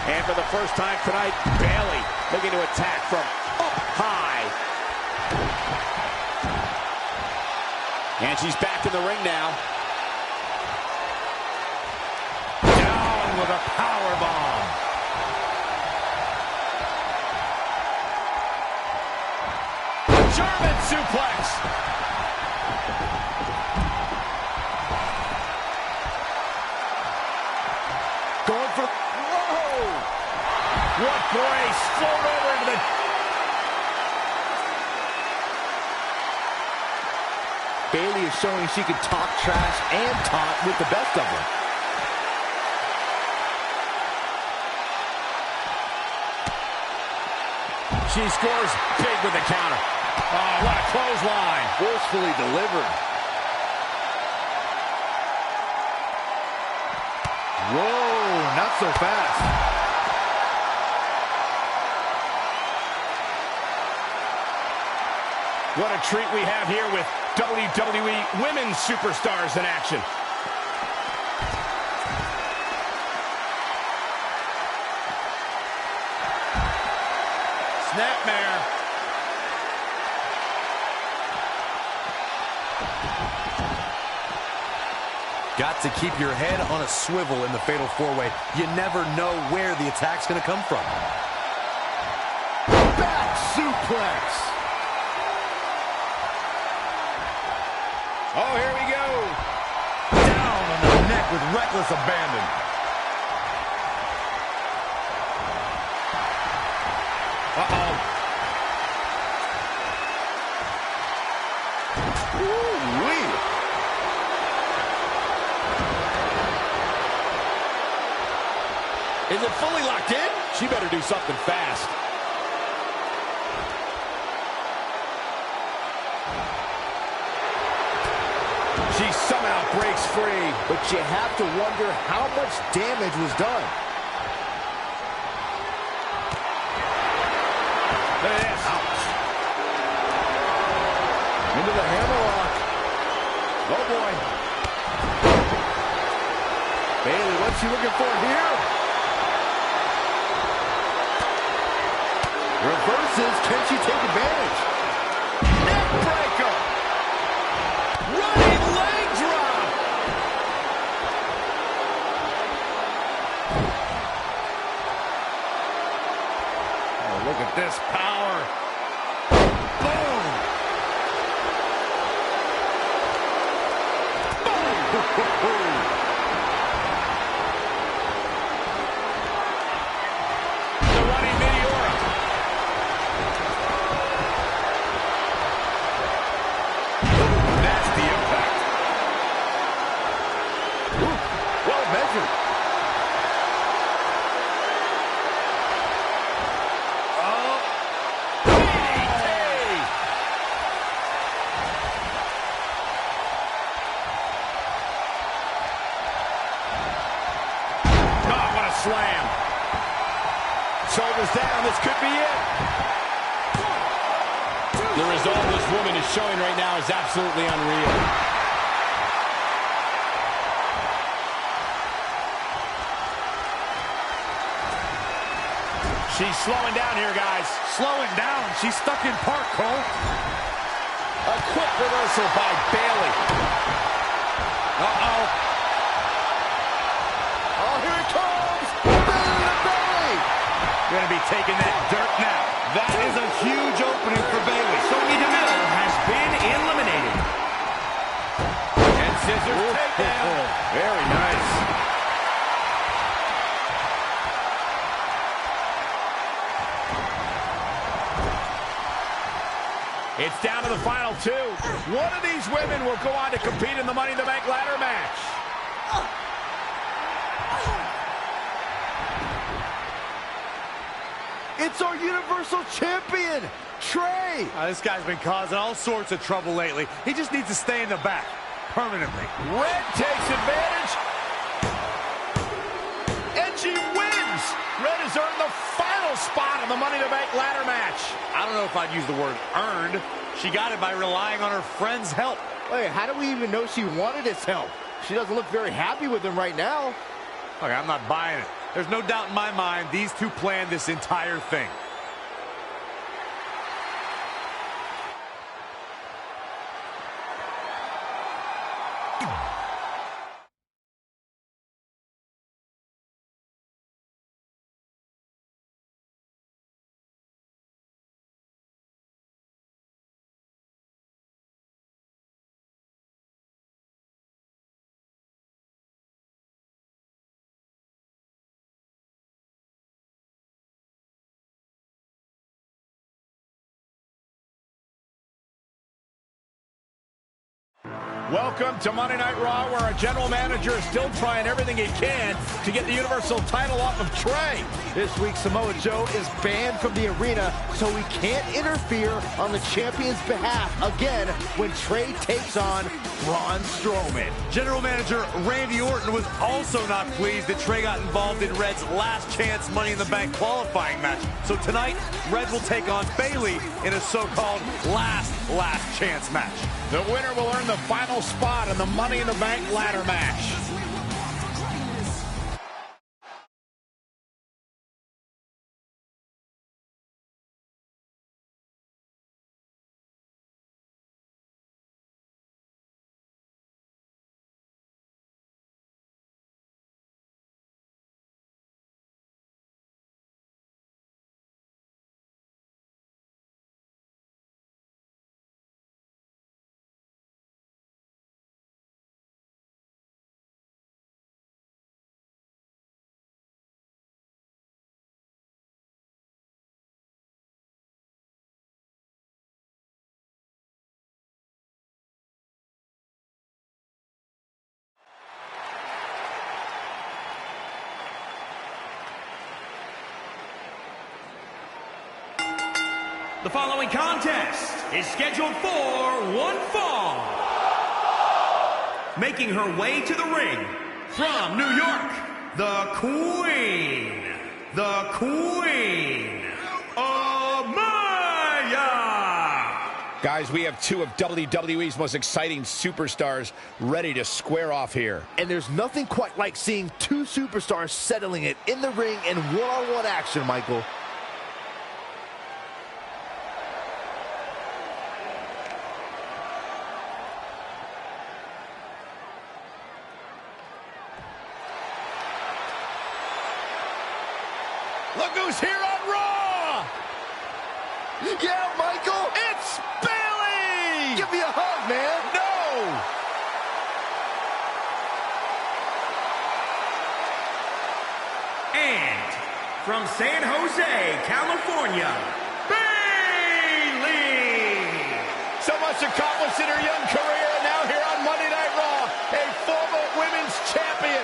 And for the first time tonight, Bayley looking to attack from up high. And she's back in the ring now. Down with a powerbomb. German suplex. Going for... Whoa! What brace! Float over into the... Bayley is showing she can talk trash and taunt with the best of them. She scores big with the counter. Oh, what a clothesline. Forcefully delivered. Whoa, not so fast. What a treat we have here with WWE Women's Superstars in action. Snapmare. Got to keep your head on a swivel in the Fatal 4-Way. You never know where the attack's going to come from. Back suplex. Oh, here we go. Down on the neck with reckless abandon. Uh-oh. Ooh-wee. Is it fully locked in? She better do something fast. She somehow breaks free. But you have to wonder how much damage was done. Look at this. Ouch. Into the hammerlock. Oh, boy. Bayley, what's she looking for here? Reverses. Can she take advantage? Neck breaker. Running leg drop. Oh, look at this power. Boom. The running Meteora. Nasty impact. Ooh, well measured. Slam. Shoulders down. This could be it. The resolve this woman is showing right now is absolutely unreal. She's slowing down here, guys. Slowing down. She's stuck in park, Cole. A quick reversal by Bayley. Uh-oh. Oh, here it comes! Belly to belly! Going to be taking that dirt now. That is a huge opening for Bayley. Sonya Deville has been eliminated. And scissors takedown. Very nice. It's It's down to the final two. One of these women will go on to compete in the Money in the Bank ladder match. It's our Universal Champion, Trey. This guy's been causing all sorts of trouble lately. He just needs to stay in the back permanently. Red takes advantage. And she wins. Red has earned the final spot in the Money in the Bank ladder match. I don't know if I'd use the word earned. She got it by relying on her friend's help. Wait, how do we even know she wanted his help? She doesn't look very happy with him right now. Okay, I'm not buying it. There's no doubt in my mind these two planned this entire thing. Welcome to Monday Night Raw, where our general manager is still trying everything he can to get the Universal title off of Trey. This week, Samoa Joe is banned from the arena, so he can't interfere on the champion's behalf again when Trey takes on Braun Strowman. General Manager Randy Orton was also not pleased that Trey got involved in Red's last chance Money in the Bank qualifying match. So tonight, Red will take on Bayley in a so-called last chance match. The winner will earn the final spot in the Money in the Bank ladder match. The following contest is scheduled for one fall. Making her way to the ring from New York, the Queen, Amaya. Guys, we have two of WWE's most exciting superstars ready to square off here. And there's nothing quite like seeing two superstars settling it in the ring in one-on-one action, Michael. Look who's here on Raw! Yeah, Michael! It's Bayley! Give me a hug, man! No! And from San Jose, California, Bayley! So much accomplished in her young career, and now here on Monday Night Raw, a former women's champion.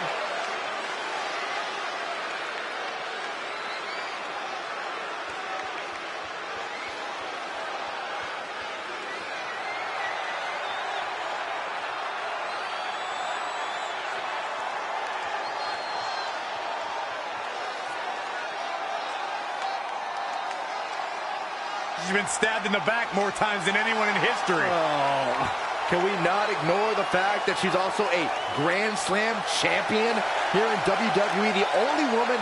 She's been stabbed in the back more times than anyone in history. Can we not ignore the fact that she's also a Grand Slam champion here in WWE, the only woman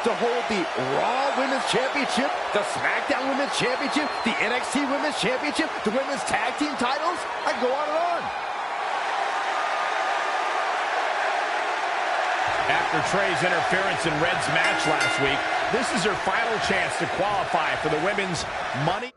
to hold the Raw Women's Championship, the SmackDown Women's Championship, the NXT Women's Championship, the Women's Tag Team titles? I can go on and on. After Trey's interference in Red's match last week, this is her final chance to qualify for the women's Money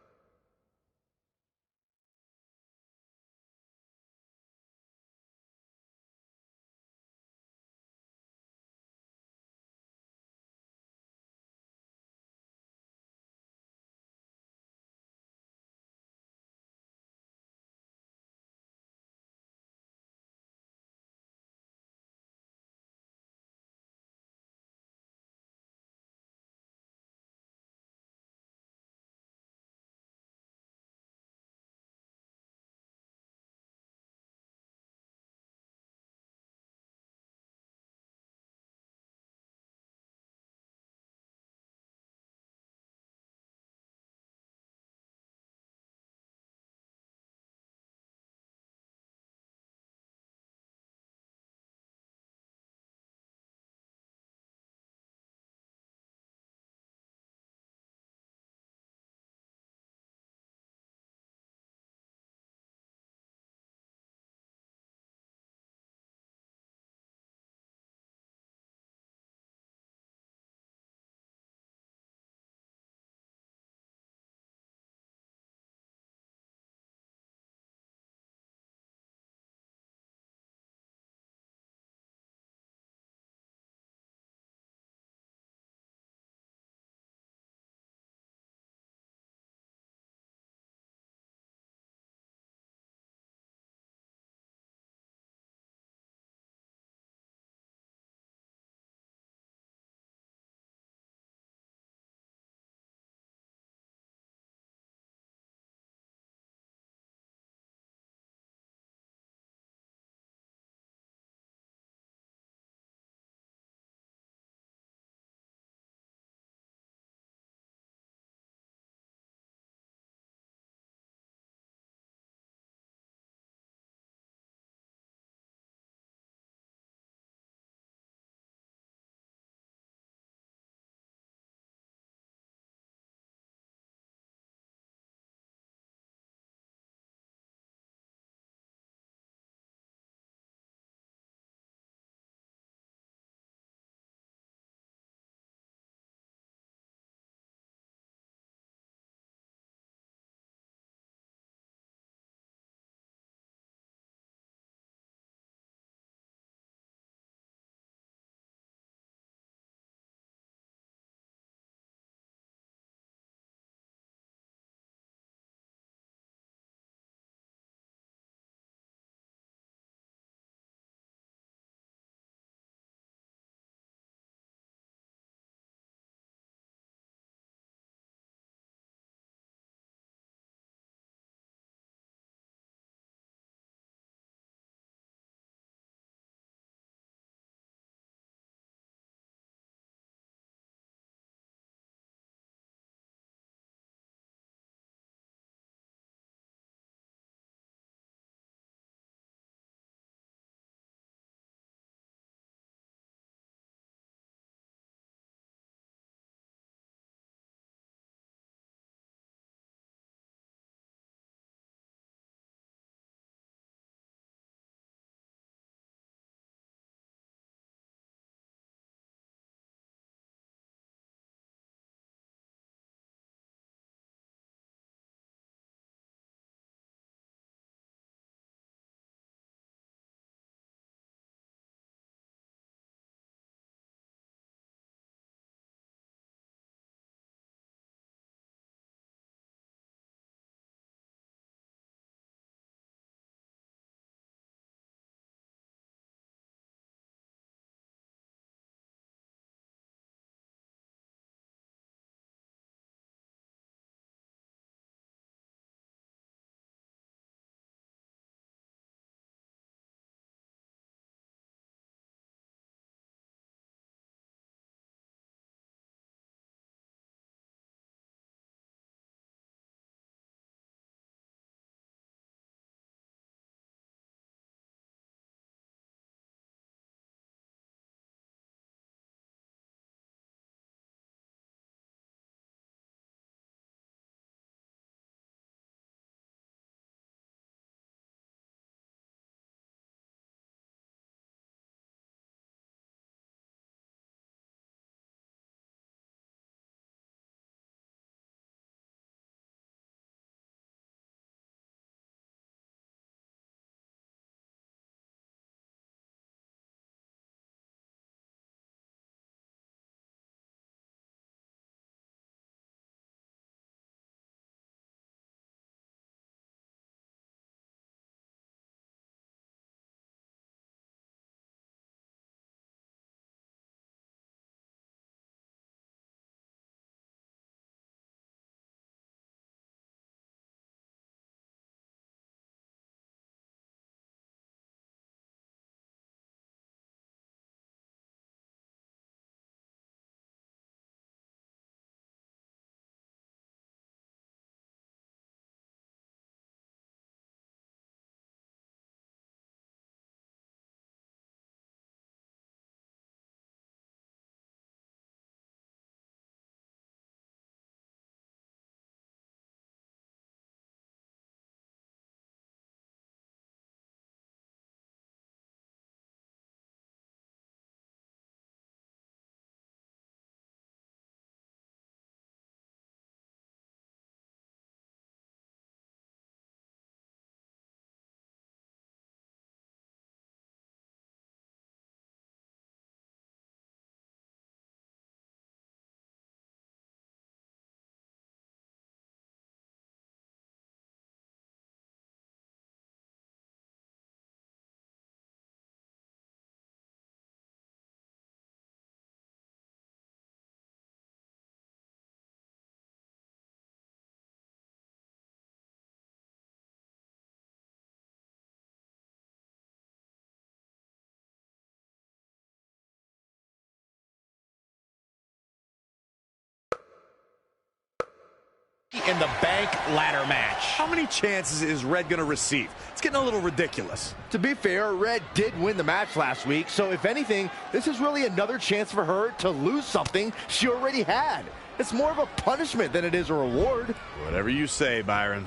in the Bank ladder match. How many chances is Red going to receive? It's getting a little ridiculous. To be fair, Red did win the match last week, so if anything, this is really another chance for her to lose something she already had. It's more of a punishment than it is a reward. Whatever you say, Byron.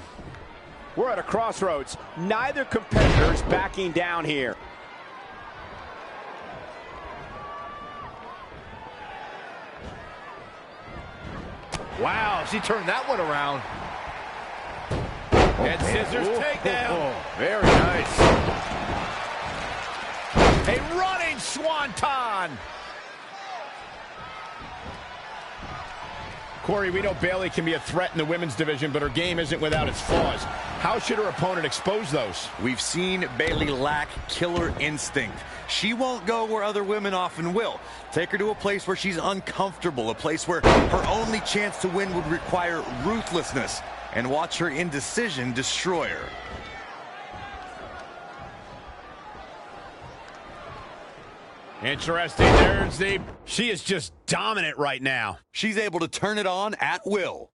We're at a crossroads. Neither competitor's backing down here. Wow, she turned that one around. And scissors takedown. Very nice. A running swanton. Corey, we know Bayley can be a threat in the women's division, but her game isn't without its flaws. How should her opponent expose those? We've seen Bayley lack killer instinct. She won't go where other women often will. Take her to a place where she's uncomfortable, a place where her only chance to win would require ruthlessness, and watch her indecision destroy her. Interesting. She is just dominant right now. She's able to turn it on at will.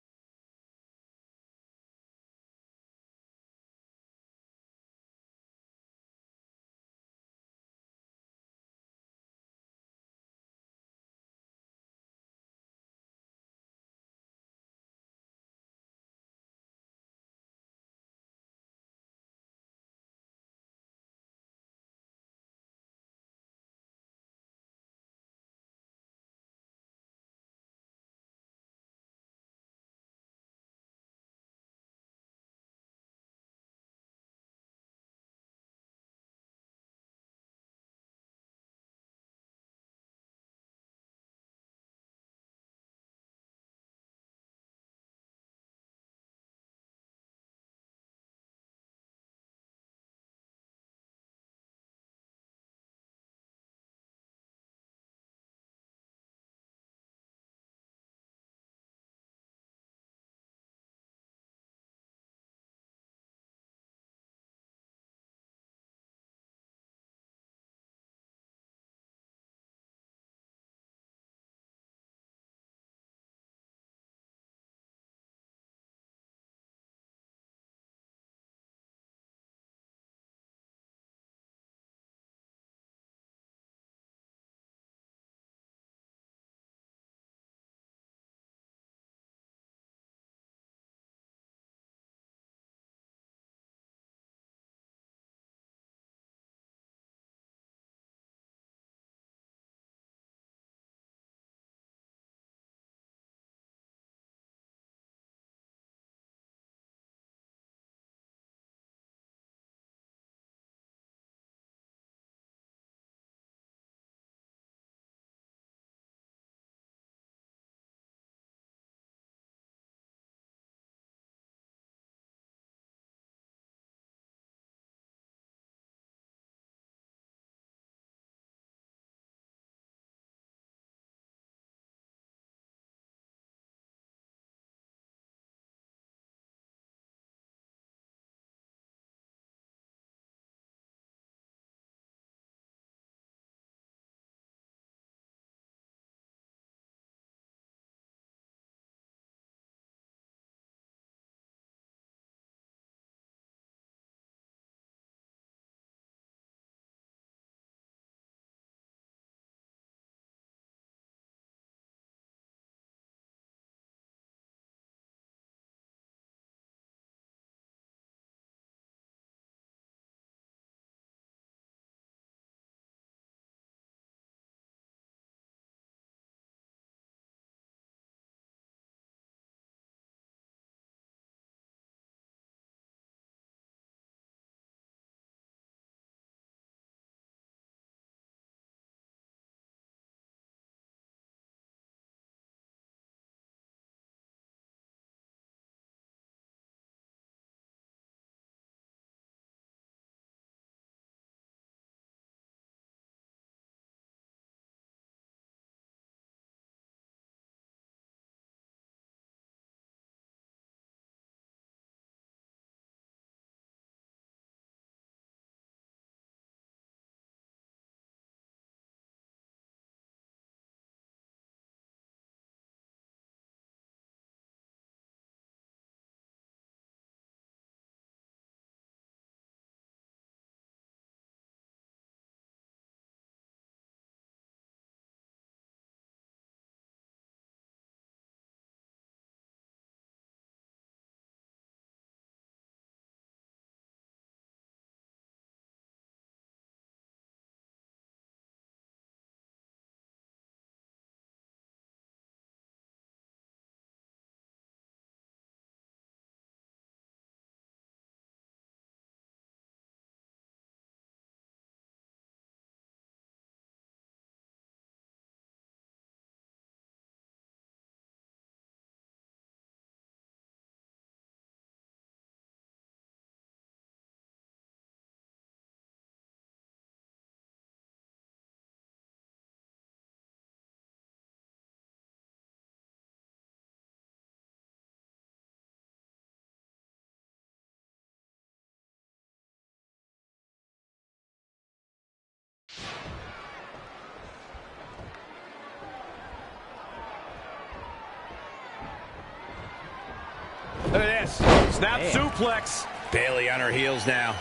Snap suplex. Bayley on her heels now.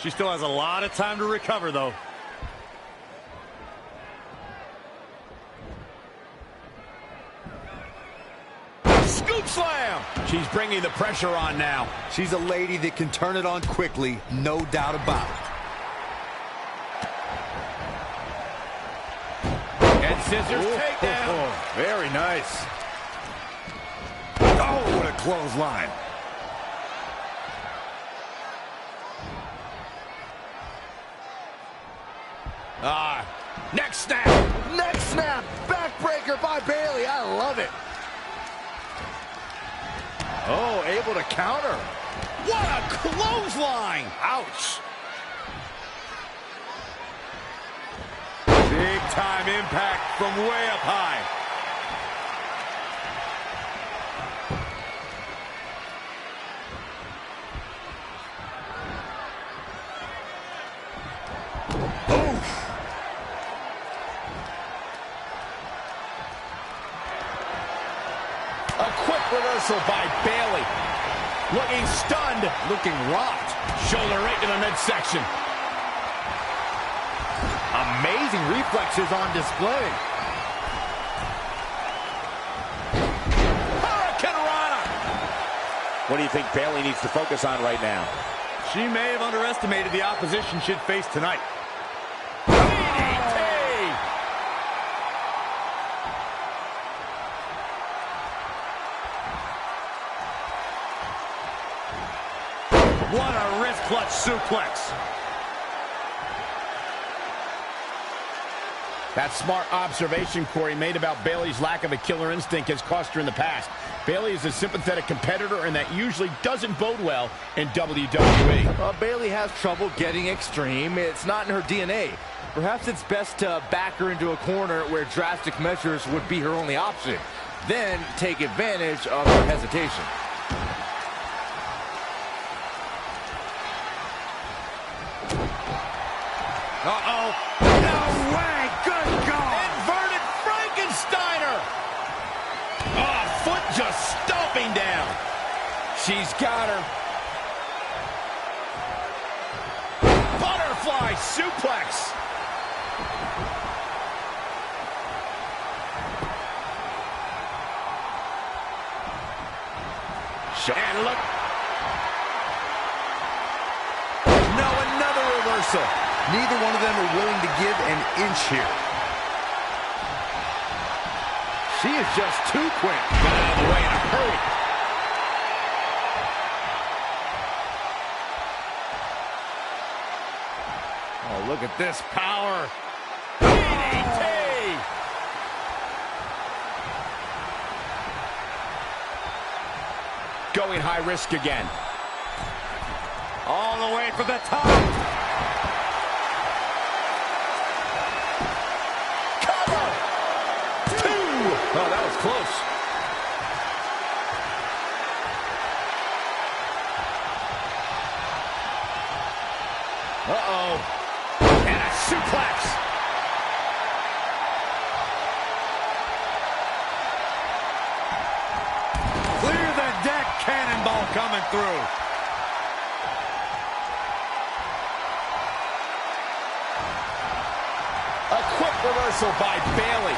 She still has a lot of time to recover, though. Scoop slam! She's bringing the pressure on now. She's a lady that can turn it on quickly, no doubt about it. And scissors takedown. Very nice. Oh, what a clothesline. Neck snap. Neck snap. Backbreaker by Bayley. I love it. Oh, able to counter. What a clothesline. Ouch. Big time impact from way up high. A quick reversal by Bayley. Looking stunned. Looking rocked. Shoulder right to the midsection. Amazing reflexes on display. Hurricane Rana. What do you think Bayley needs to focus on right now? She may have underestimated the opposition she'd face tonight. What a wrist clutch suplex. That smart observation Corey made about Bayley's lack of a killer instinct has cost her in the past. Bayley is a sympathetic competitor, and that usually doesn't bode well in WWE. Bayley has trouble getting extreme. It's not in her DNA. Perhaps it's best to back her into a corner where drastic measures would be her only option. Then take advantage of her hesitation. Uh-oh. No way. Good God. Inverted Frankensteiner. Oh, foot just stomping down. She's got her. Butterfly suplex. And look. No, another reversal. Neither one of them are willing to give an inch here. She is just too quick. Get out of the way in a hurry. Oh, look at this power. DDT. Going high risk again. All the way for the top. Oh, that was close. Uh-oh. And a suplex. Clear the deck. Cannonball coming through. A quick reversal by Bayley.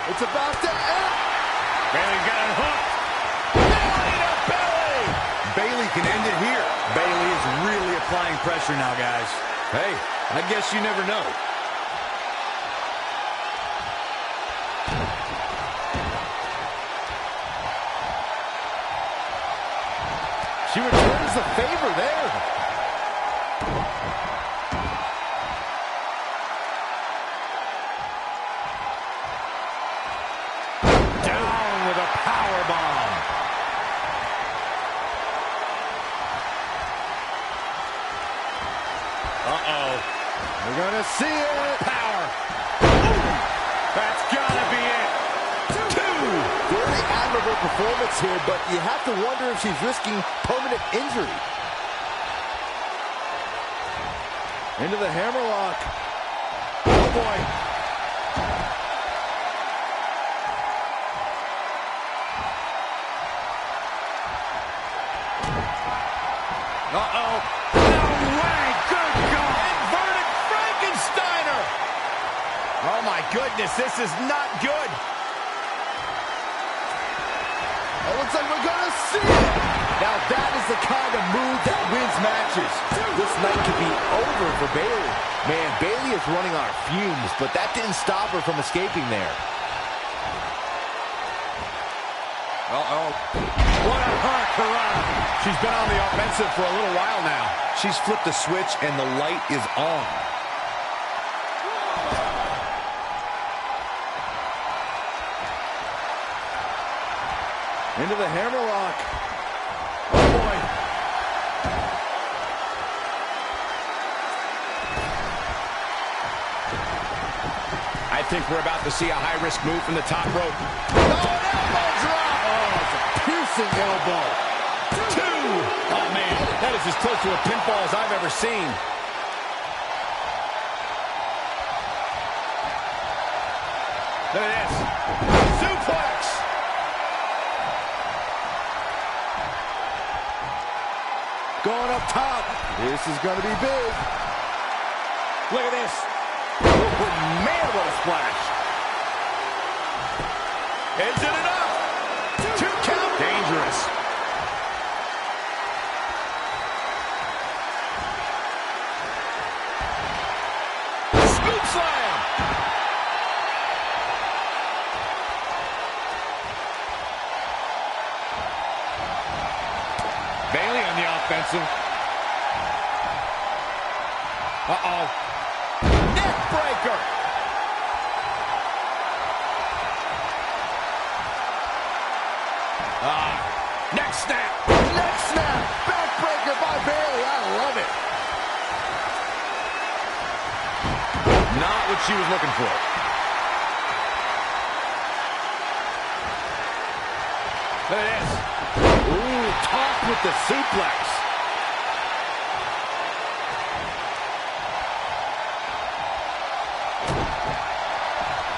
It's about to end. Bayley's got it hooked. Belly to belly. Bayley can end it here. Bayley is really applying pressure now, guys. Hey, I guess you never know. She returns the favor there. Down with a powerbomb. Uh-oh. We're going to see it. Power. That's gotta be it. Very admirable performance here, but you have to wonder if she's risking permanent injury. Into the hammerlock. Oh, boy. Uh-oh. No way. Good God. Inverted Frankensteiner. Oh, my goodness. This is not good. It looks like we're going to see it. Now, that is the kind of move that wins matches. This night could be over for Bayley. Man, Bayley is running on fumes, but that didn't stop her from escaping there. Uh-oh. What a hurrah. She's been on the offensive for a little while now. She's flipped the switch and the light is on. Into the hammerlock. Oh, boy. I think we're about to see a high-risk move from the top rope. Oh, an elbow drop. Oh, it's a piercing elbow. 2. Oh, man, that is as close to a pinfall as I've ever seen. Look at this. Suplex. Going up top. This is going to be big. Look at this. Oh, Man, what a splash. Is it enough? 2 count. Dangerous. Scoop slam. Bayley on the offensive. Uh-oh. Neck breaker. Neck snap. Neck snap. Backbreaker by Bayley. I love it. Not what she was looking for. Look at this. Ooh, tossed with the suplex.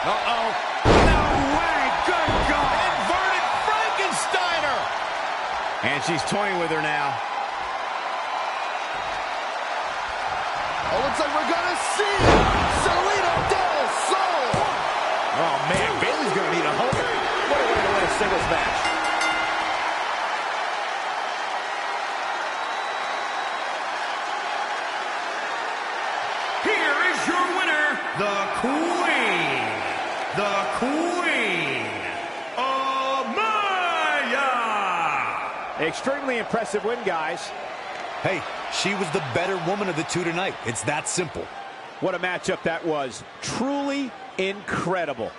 Uh-oh. No way. Good God. Inverted Frankensteiner. And she's toying with her now. Oh, looks like we're going to see it. Salida del Sol. Oh, man, Bayley's going to need a home. What a way to win a singles match. Here is your winner, the Queen Amaya. Extremely impressive win, guys. Hey, she was the better woman of the two tonight. It's that simple. What a matchup that was. Truly incredible.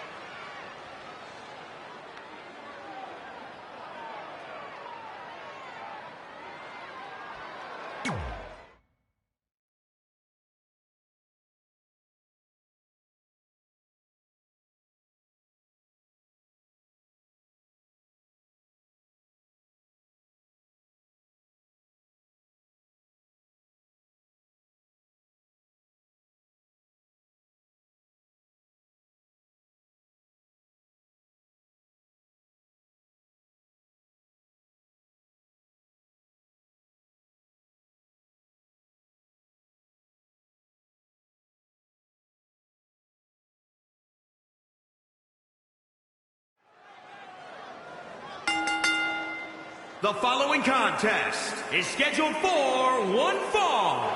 The following contest is scheduled for one fall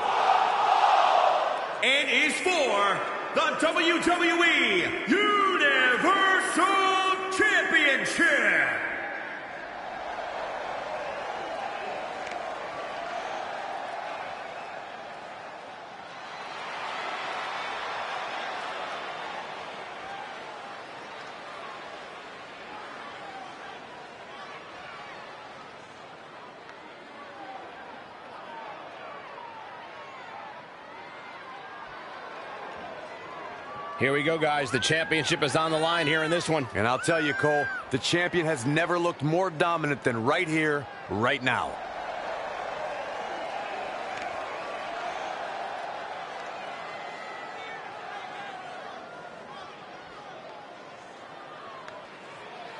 and is for the WWE Universal Championship. Here we go, guys. The championship is on the line here in this one. And I'll tell you, Cole, the champion has never looked more dominant than right here, right now.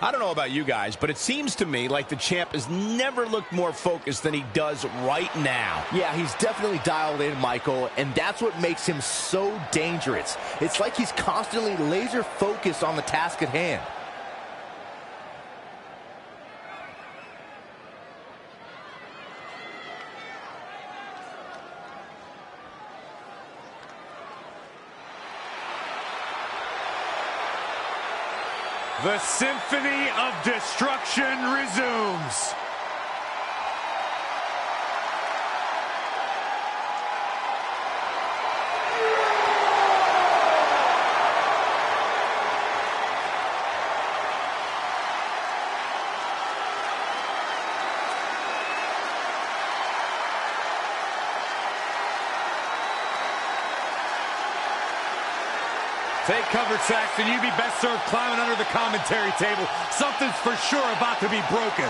I don't know about you guys, but it seems to me like the champ has never looked more focused than he does right now. Yeah, he's definitely dialed in, Michael, and that's what makes him so dangerous. It's like he's constantly laser focused on the task at hand. The Symphony of Destruction resumes. Take cover, Saxton. You'd be best served climbing under the commentary table. Something's for sure about to be broken.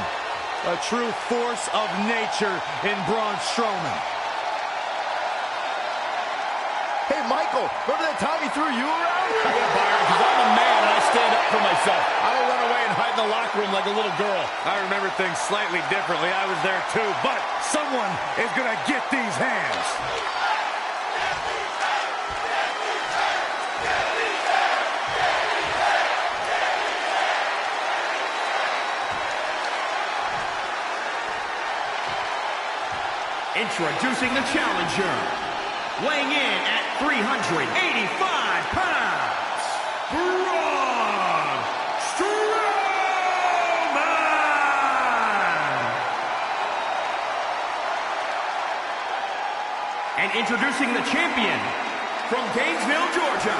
A true force of nature in Braun Strowman. Hey, Michael, remember that time he threw you around? Yeah, Byron, because I'm a man and I stand up for myself. I don't run away and hide in the locker room like a little girl. I remember things slightly differently. I was there too, but someone is going to get these hands. Introducing the challenger, weighing in at 385 pounds, Braun Strowman! And introducing the champion, from Gainesville, Georgia,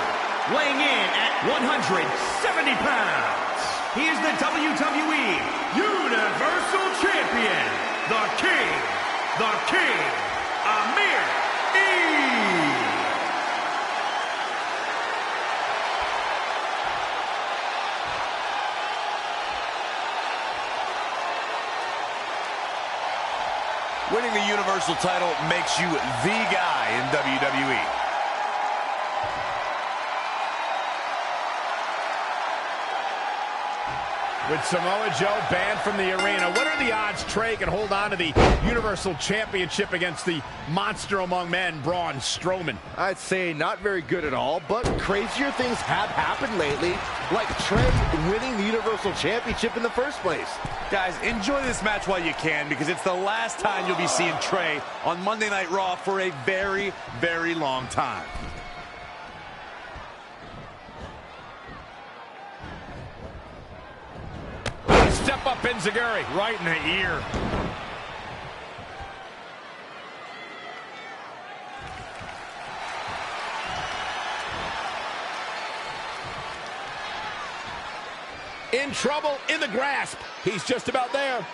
weighing in at 170 pounds, he is the WWE Universal Champion, the King, Amir Winning the Universal title makes you the guy in WWE. With Samoa Joe banned from the arena, what are the odds Trey can hold on to the Universal Championship against the monster among men, Braun Strowman? I'd say not very good at all, but crazier things have happened lately, like Trey winning the Universal Championship in the first place. Guys, enjoy this match while you can, because it's the last time you'll be seeing Trey on Monday Night Raw for a very, very long time. Step up Enziguri, right in the ear. In trouble, in the grasp. He's just about there.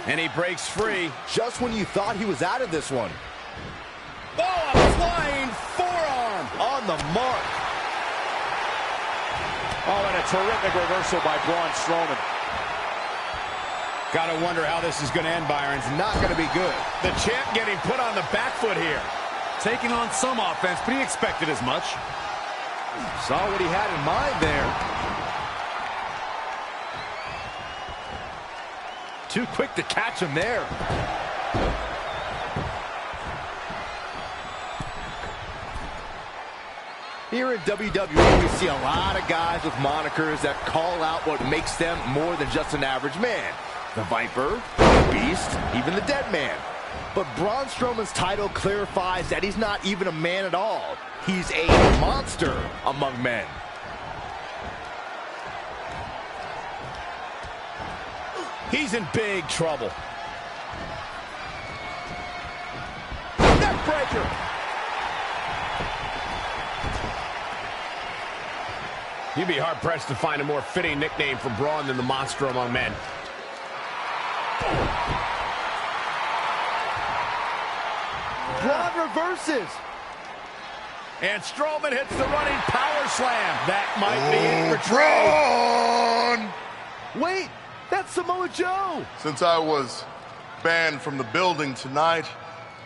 And he breaks free. Just when you thought he was out of this one. Oh, a flying forearm On the mark. Oh, and a terrific reversal by Braun Strowman. Gotta wonder how this is gonna end, Byron. It's not gonna be good. The champ getting put on the back foot here. Taking on some offense, but he expected as much. Saw what he had in mind there. Too quick to catch him there. Here in WWE, we see a lot of guys with monikers that call out what makes them more than just an average man. The Viper, the Beast, even the Dead Man. But Braun Strowman's title clarifies that he's not even a man at all. He's a monster among men. He's in big trouble. Neckbreaker. You'd be hard-pressed to find a more fitting nickname for Braun than the monster among men. Braun reverses. And Strowman hits the running power slam. That might be it for Trey. Braun! Wait, that's Samoa Joe. Since I was banned from the building tonight,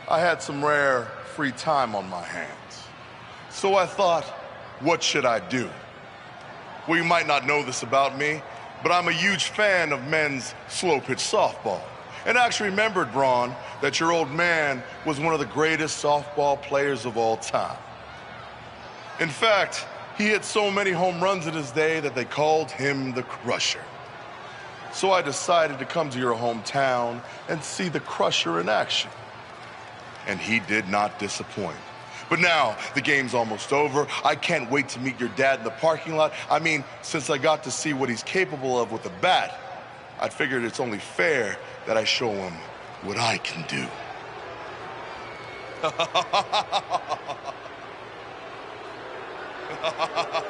I had some rare free time on my hands. So I thought, what should I do? Well, you might not know this about me, but I'm a huge fan of men's slow-pitch softball. And I actually remembered, Braun, that your old man was one of the greatest softball players of all time. In fact, he hit so many home runs in his day that they called him the Crusher. So I decided to come to your hometown and see the Crusher in action. And he did not disappoint. But now, the game's almost over. I can't wait to meet your dad in the parking lot. I mean, since I got to see what he's capable of with a bat, I figured it's only fair that I show him what I can do.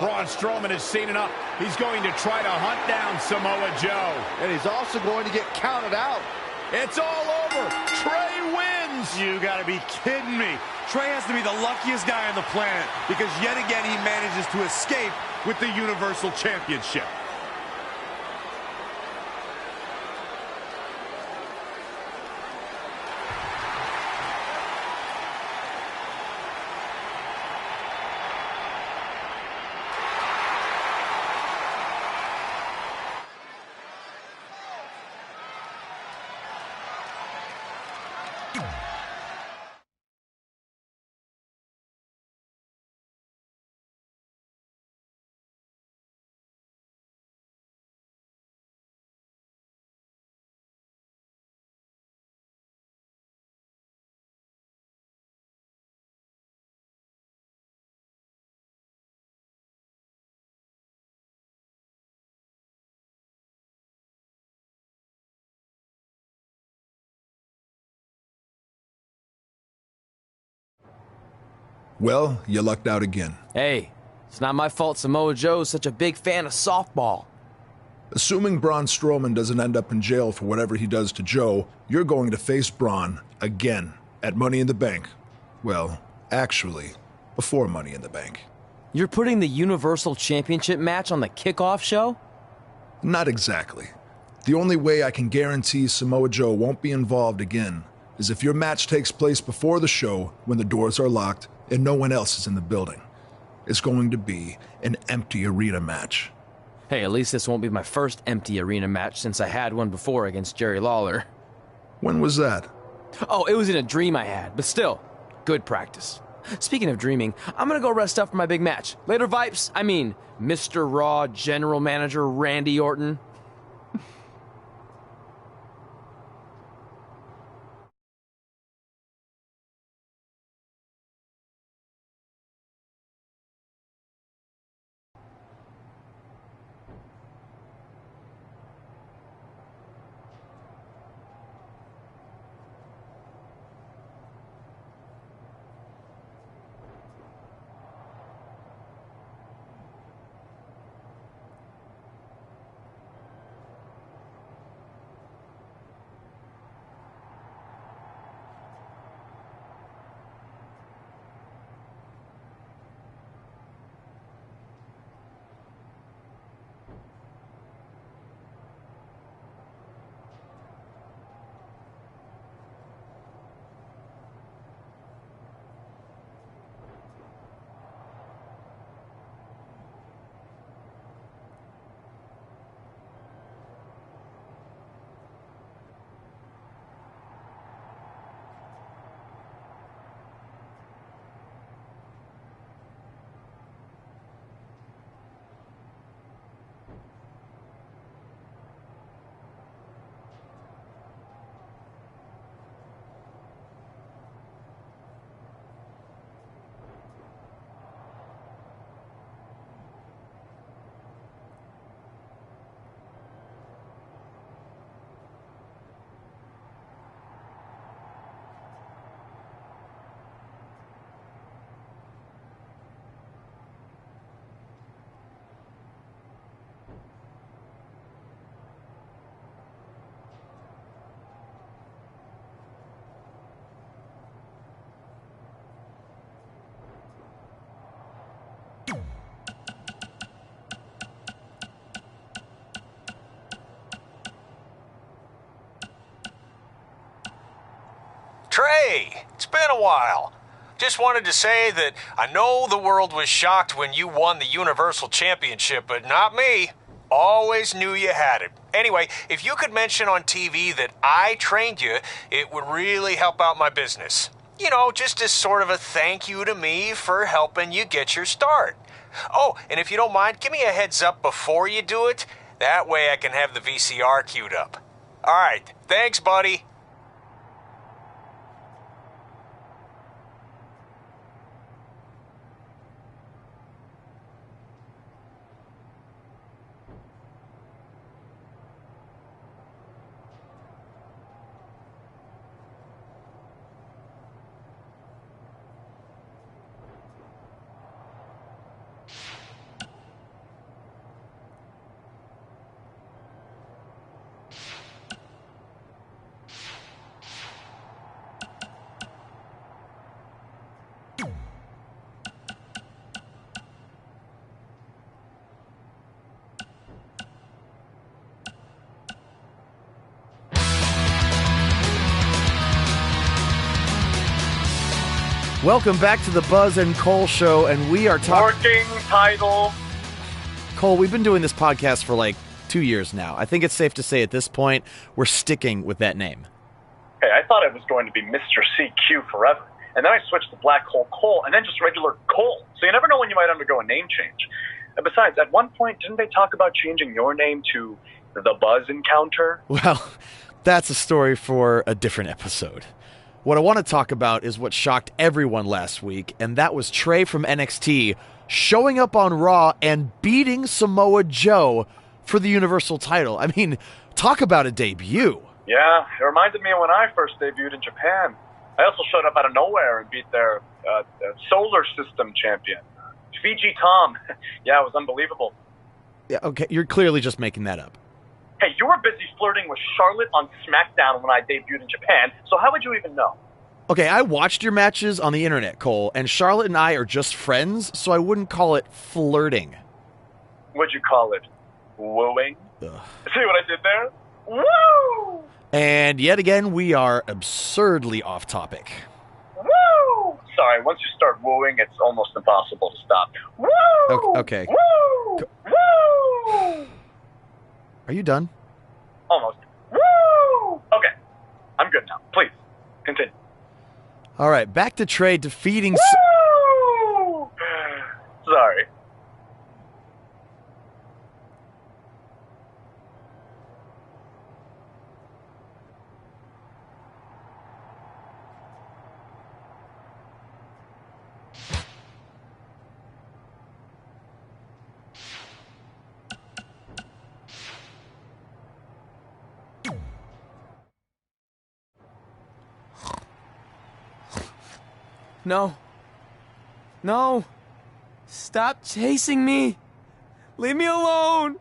Braun Strowman has seen enough. He's going to try to hunt down Samoa Joe. And he's also going to get counted out. It's all over. Trey wins. You gotta be kidding me. Trey has to be the luckiest guy on the planet because yet again he manages to escape with the Universal Championship. Well, you lucked out again. Hey, it's not my fault Samoa Joe's such a big fan of softball. Assuming Braun Strowman doesn't end up in jail for whatever he does to Joe, you're going to face Braun again at Money in the Bank. Well, actually, before Money in the Bank. You're putting the Universal Championship match on the kickoff show? Not exactly. The only way I can guarantee Samoa Joe won't be involved again is if your match takes place before the show when the doors are locked and no one else is in the building. It's going to be an empty arena match. Hey, at least this won't be my first empty arena match since I had one before against Jerry Lawler. When was that? Oh, it was in a dream I had, but still, good practice. Speaking of dreaming, I'm gonna go rest up for my big match. Later, Vipes. I mean, Mr. Raw General Manager Randy Orton. Trey, it's been a while. Just wanted to say that I know the world was shocked when you won the Universal Championship, but not me. Always knew you had it. Anyway, if you could mention on TV that I trained you, it would really help out my business. You know, just as sort of a thank you to me for helping you get your start. Oh, and if you don't mind, give me a heads up before you do it. That way I can have the VCR queued up. All right, thanks, buddy. Welcome back to the Buzz and Cole Show, and we are talking... Working title. Cole, we've been doing this podcast for like 2 years now. I think it's safe to say at this point, we're sticking with that name. Hey, I thought it was going to be Mr. CQ forever. And then I switched to Black Hole Cole, and then just regular Cole. So you never know when you might undergo a name change. And besides, at one point, didn't they talk about changing your name to The Buzz Encounter? Well, that's a story for a different episode. What I want to talk about is what shocked everyone last week, and that was Trey from NXT showing up on Raw and beating Samoa Joe for the Universal title. I mean, talk about a debut. Yeah, it reminded me of when I first debuted in Japan. I also showed up out of nowhere and beat their solar system champion, Fiji Tom. Yeah, it was unbelievable. Yeah, okay, you're clearly just making that up. Hey, you were busy flirting with Charlotte on SmackDown when I debuted in Japan, so how would you even know? Okay, I watched your matches on the internet, Cole, and Charlotte and I are just friends, so I wouldn't call it flirting. What'd you call it? Wooing? Ugh. See what I did there? Woo! And yet again, we are absurdly off topic. Woo! Sorry, once you start wooing, it's almost impossible to stop. Woo! Okay. Woo! Woo! Are you done? Almost. Woo! Okay, I'm good now. Please, continue. All right, back to Trey defeating... Woo! Sorry. No. No. Stop chasing me. Leave me alone.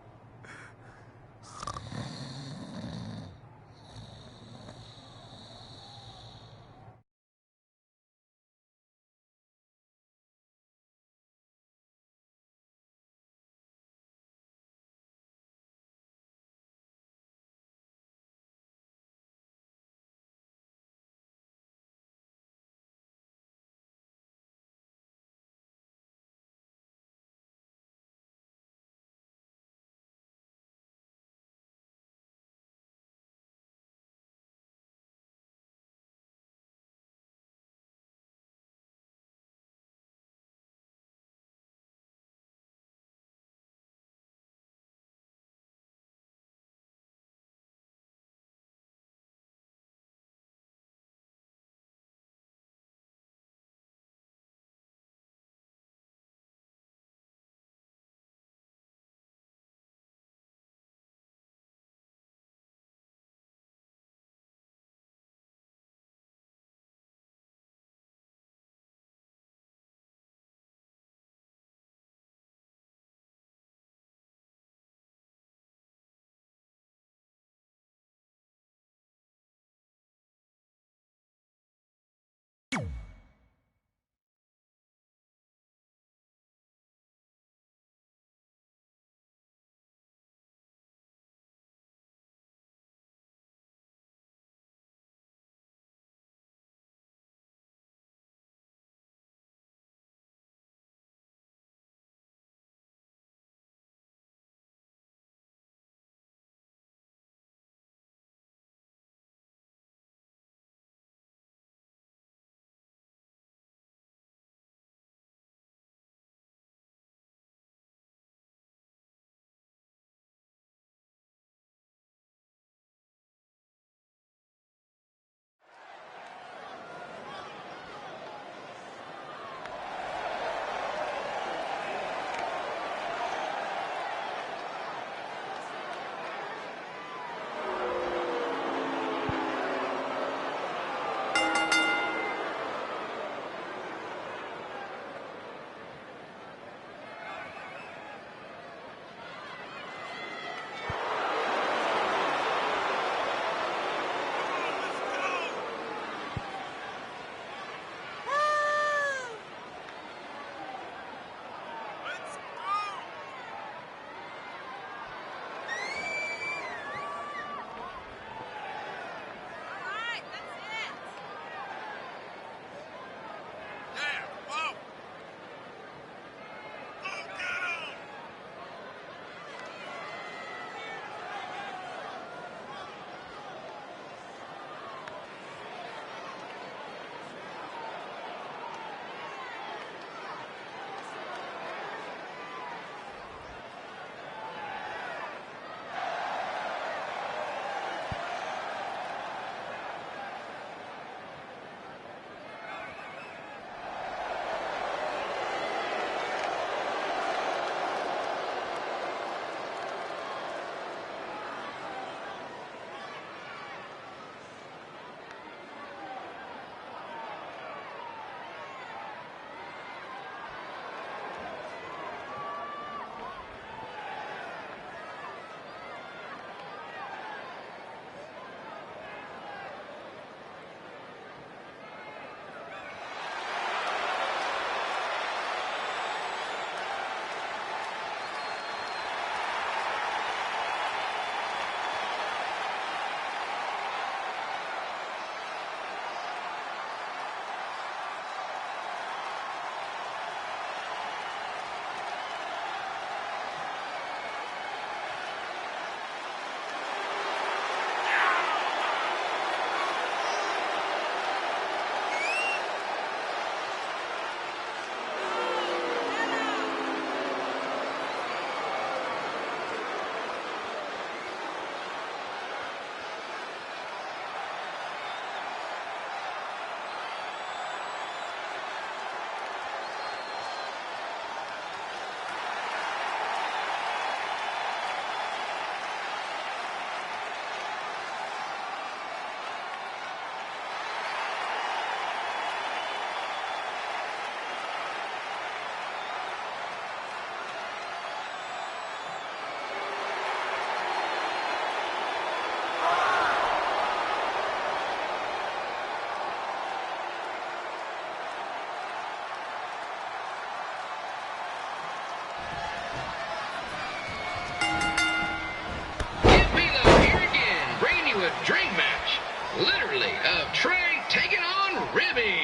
a dream match, literally, of Trey taking on Ribby.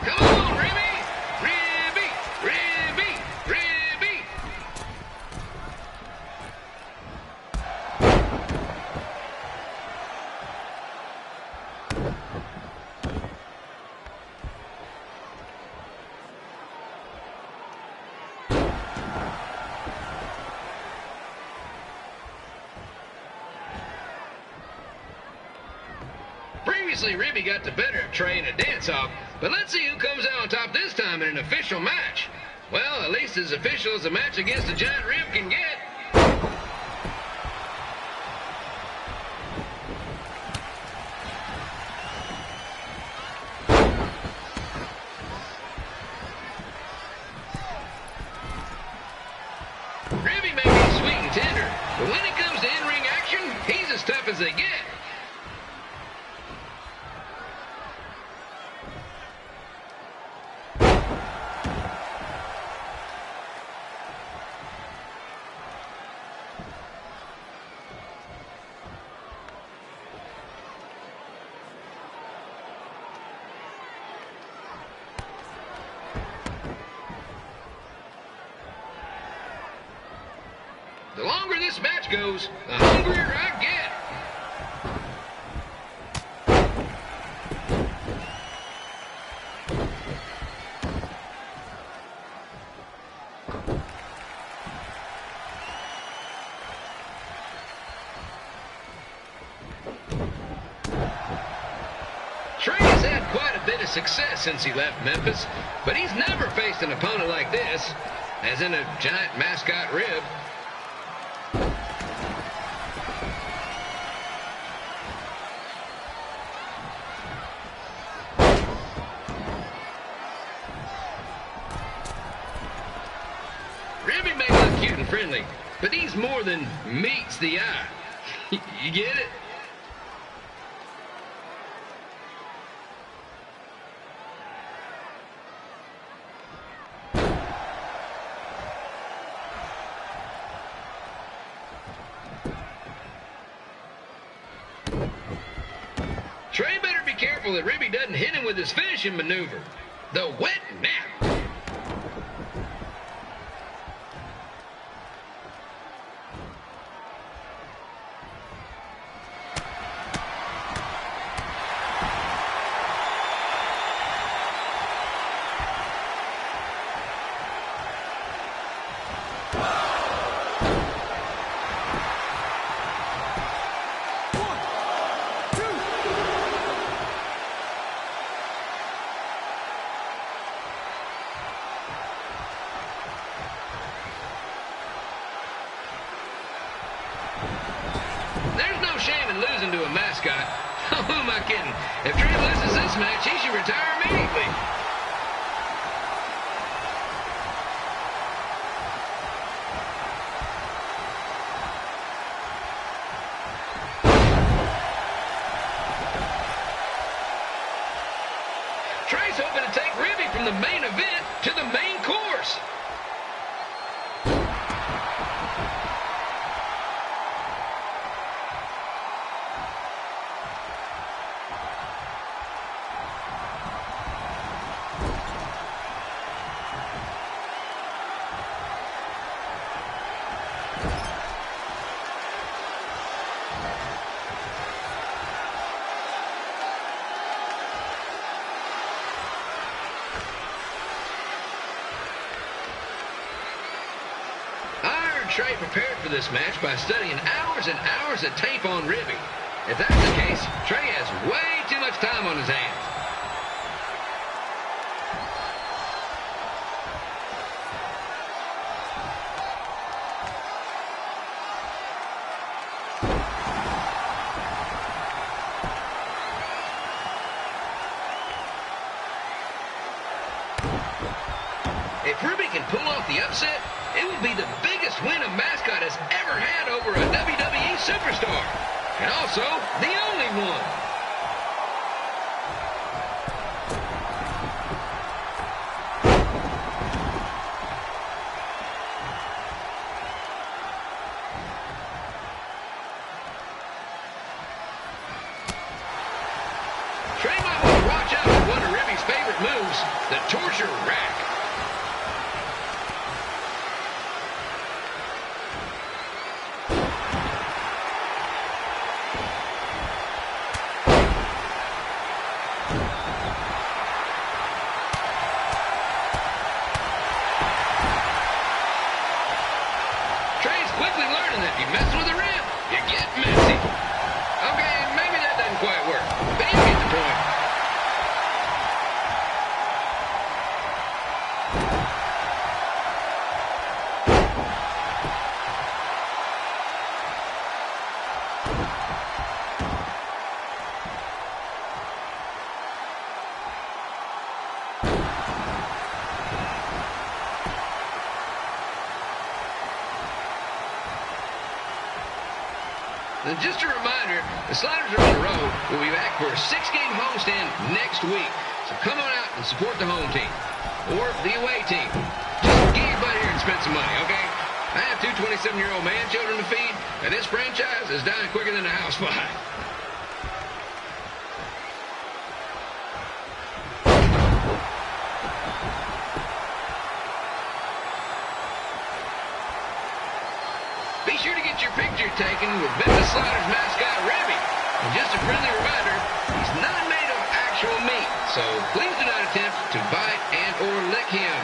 Come on, Ribby! Ribby! Ribby! Ribby! Previously, Ribby got the better of Trey in a dance-off, but let's see who comes out on top this time in an official match. Well, at least as official as a match against a giant Rib can get. Ribby may be sweet and tender, but when it comes to in-ring action, he's as tough as they get. The longer this match goes, the hungrier I get. Trey has had quite a bit of success since he left Memphis, but he's never faced an opponent like this, as in a giant mascot Rib. Ribby may look cute and friendly, but he's more than meets the eye. You get it? Trey better be careful that Ribby doesn't hit him with his finishing maneuver, the wet nap. There's no shame in losing to a mascot. Oh, who am I kidding? If Trey loses this match, he should retire immediately. Trey's hoping to take Ribby from the main event to the main course. Trey prepared for this match by studying hours and hours of tape on Ribby. If that's the case, Trey has way too much time on his hands. If Ribby can pull off the upset, it will be the biggest win a mascot has ever had over a WWE superstar. And also, the only one. the torture rack. Trey's quickly learning that if you mess with the rim, you get messy. Okay, maybe that doesn't quite work, but you get the point. And just a reminder, the Sliders are on the road. We'll be back for a 6-game homestand next week. So come on out and support the home team. Or the away team. Just get your butt here and spend some money, okay? I have 2 27-year-old man children to feed, and this franchise is dying quicker than a house fire. Be sure to get your picture taken with Memphis Sliders mascot, Remy. And just a friendly reminder, he's not made of actual meat, so please do not attempt to bite and or lick him.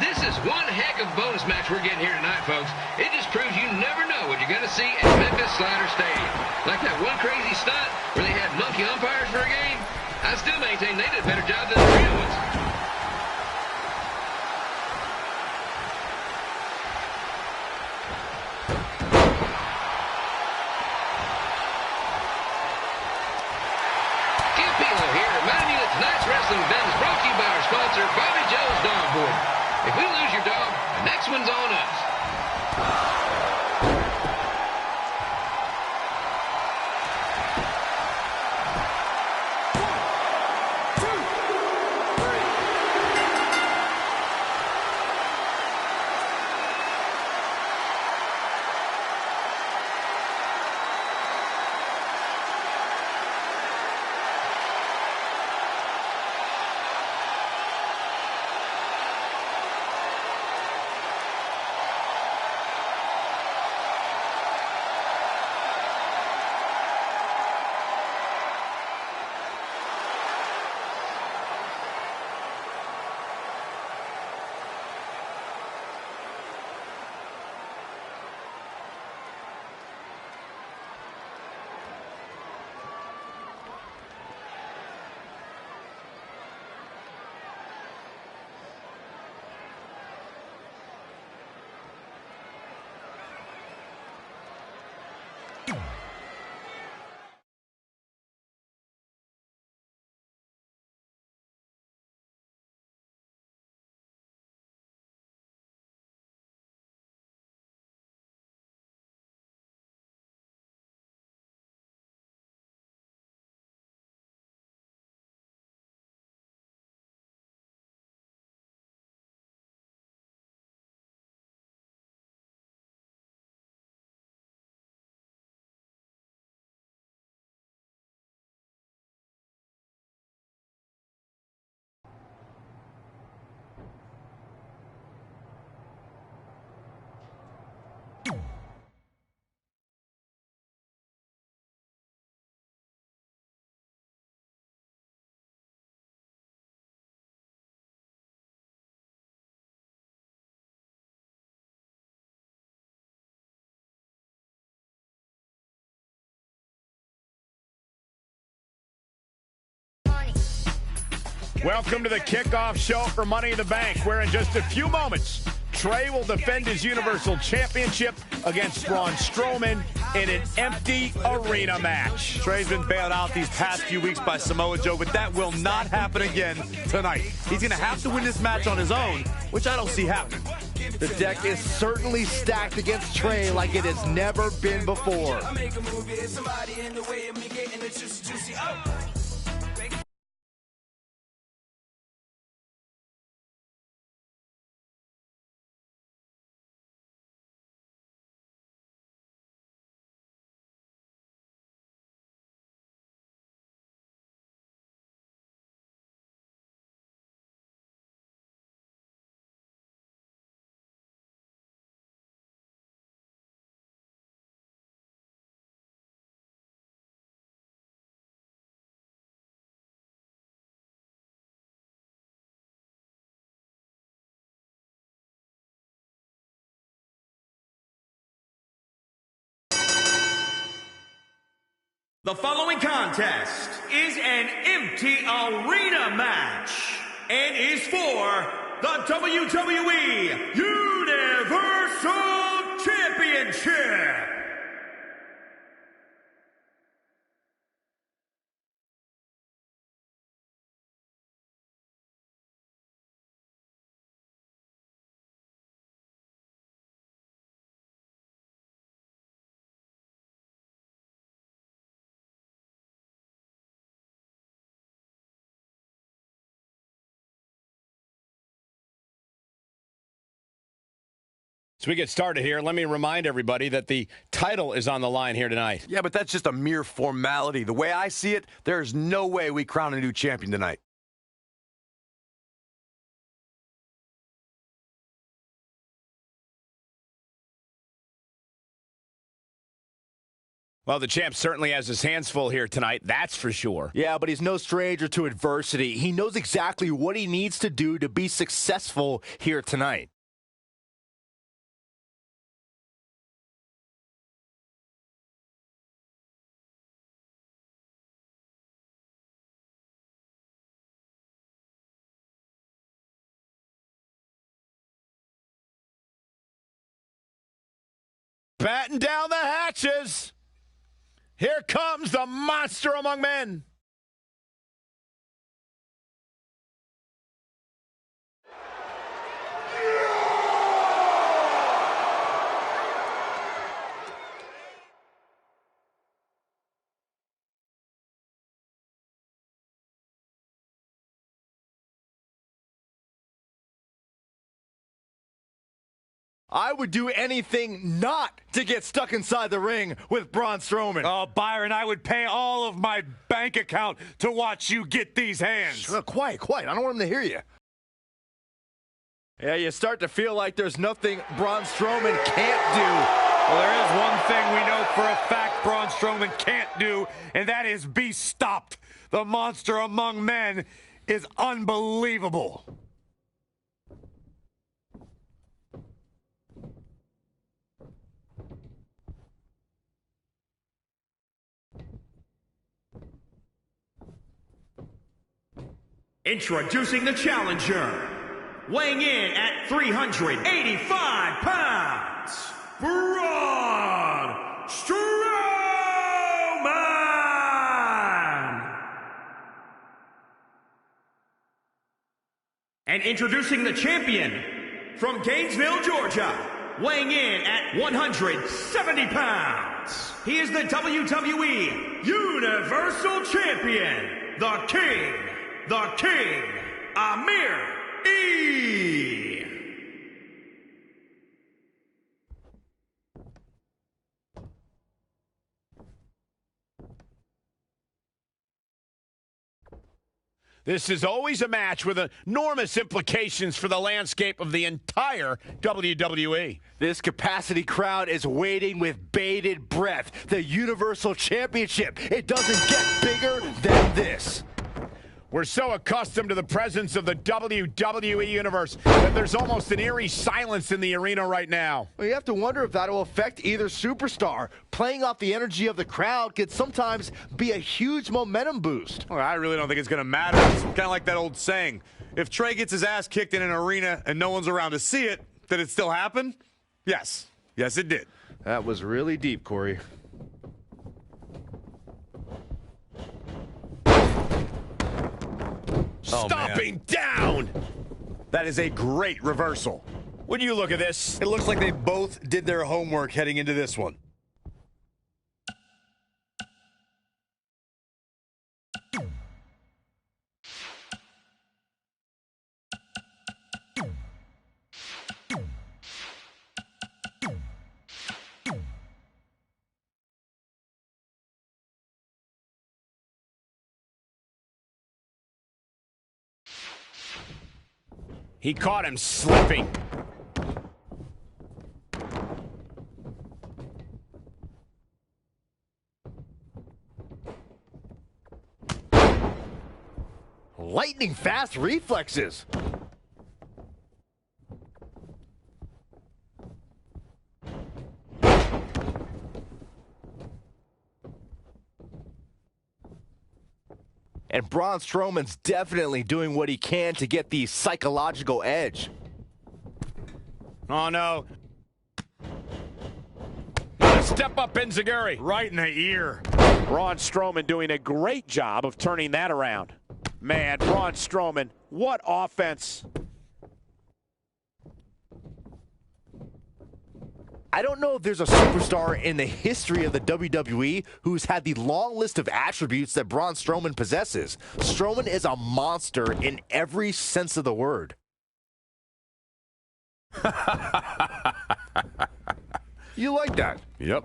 This is one heck of a bonus match we're getting here tonight, folks. It just proves you never know what you're going to see at Memphis Slider Stadium. Like that one crazy stunt where they had monkey umpires for a game. I still maintain they did a better job than the real ones. Kim Pilo here, reminding you that tonight's wrestling event is brought to you by our sponsor, Bobby Joe's Dog Board. If we lose your dog, the next one's on us. Welcome to the kickoff show for Money in the Bank, where in just a few moments, Trey will defend his Universal Championship against Braun Strowman in an empty arena match. Trey's been bailed out these past few weeks by Samoa Joe, but that will not happen again tonight. He's going to have to win this match on his own, which I don't see happening. The deck is certainly stacked against Trey like it has never been before. The following contest is an empty arena match and is for the WWE Universal Championship. As we get started here, let me remind everybody that the title is on the line here tonight. Yeah, but that's just a mere formality. The way I see it, there's no way we crown a new champion tonight. Well, the champ certainly has his hands full here tonight, that's for sure. Yeah, but he's no stranger to adversity. He knows exactly what he needs to do to be successful here tonight. Batten down the hatches. Here comes the monster among men. I would do anything not to get stuck inside the ring with Braun Strowman. Oh, Byron, I would pay all of my bank account to watch you get these hands. Quiet. I don't want him to hear you. Yeah, you start to feel like there's nothing Braun Strowman can't do. Well, there is one thing we know for a fact Braun Strowman can't do, and that is be stopped. The monster among men is unbelievable. Introducing the challenger, weighing in at 385 pounds, Braun Strowman! And introducing the champion, from Gainesville, Georgia, weighing in at 170 pounds, he is the WWE Universal Champion, the King, Amir E. This is always a match with enormous implications for the landscape of the entire WWE. This capacity crowd is waiting with bated breath. The Universal Championship. It doesn't get bigger than this. We're so accustomed to the presence of the WWE Universe that there's almost an eerie silence in the arena right now. Well, you have to wonder if that will affect either superstar. Playing off the energy of the crowd could sometimes be a huge momentum boost. Well, I really don't think it's going to matter. It's kind of like that old saying. If Trey gets his ass kicked in an arena and no one's around to see it, did it still happen? Yes. Yes, it did. That was really deep, Corey. Stomping down! That is a great reversal. Would you look at this? It looks like they both did their homework heading into this one. He caught him slipping. Lightning fast reflexes. And Braun Strowman's definitely doing what he can to get the psychological edge. Oh, no. Step up, Enziguri. Right in the ear. Braun Strowman doing a great job of turning that around. Man, Braun Strowman, what offense. I don't know if there's a superstar in the history of the WWE who's had the long list of attributes that Braun Strowman possesses. Strowman is a monster in every sense of the word. You like that? Yep.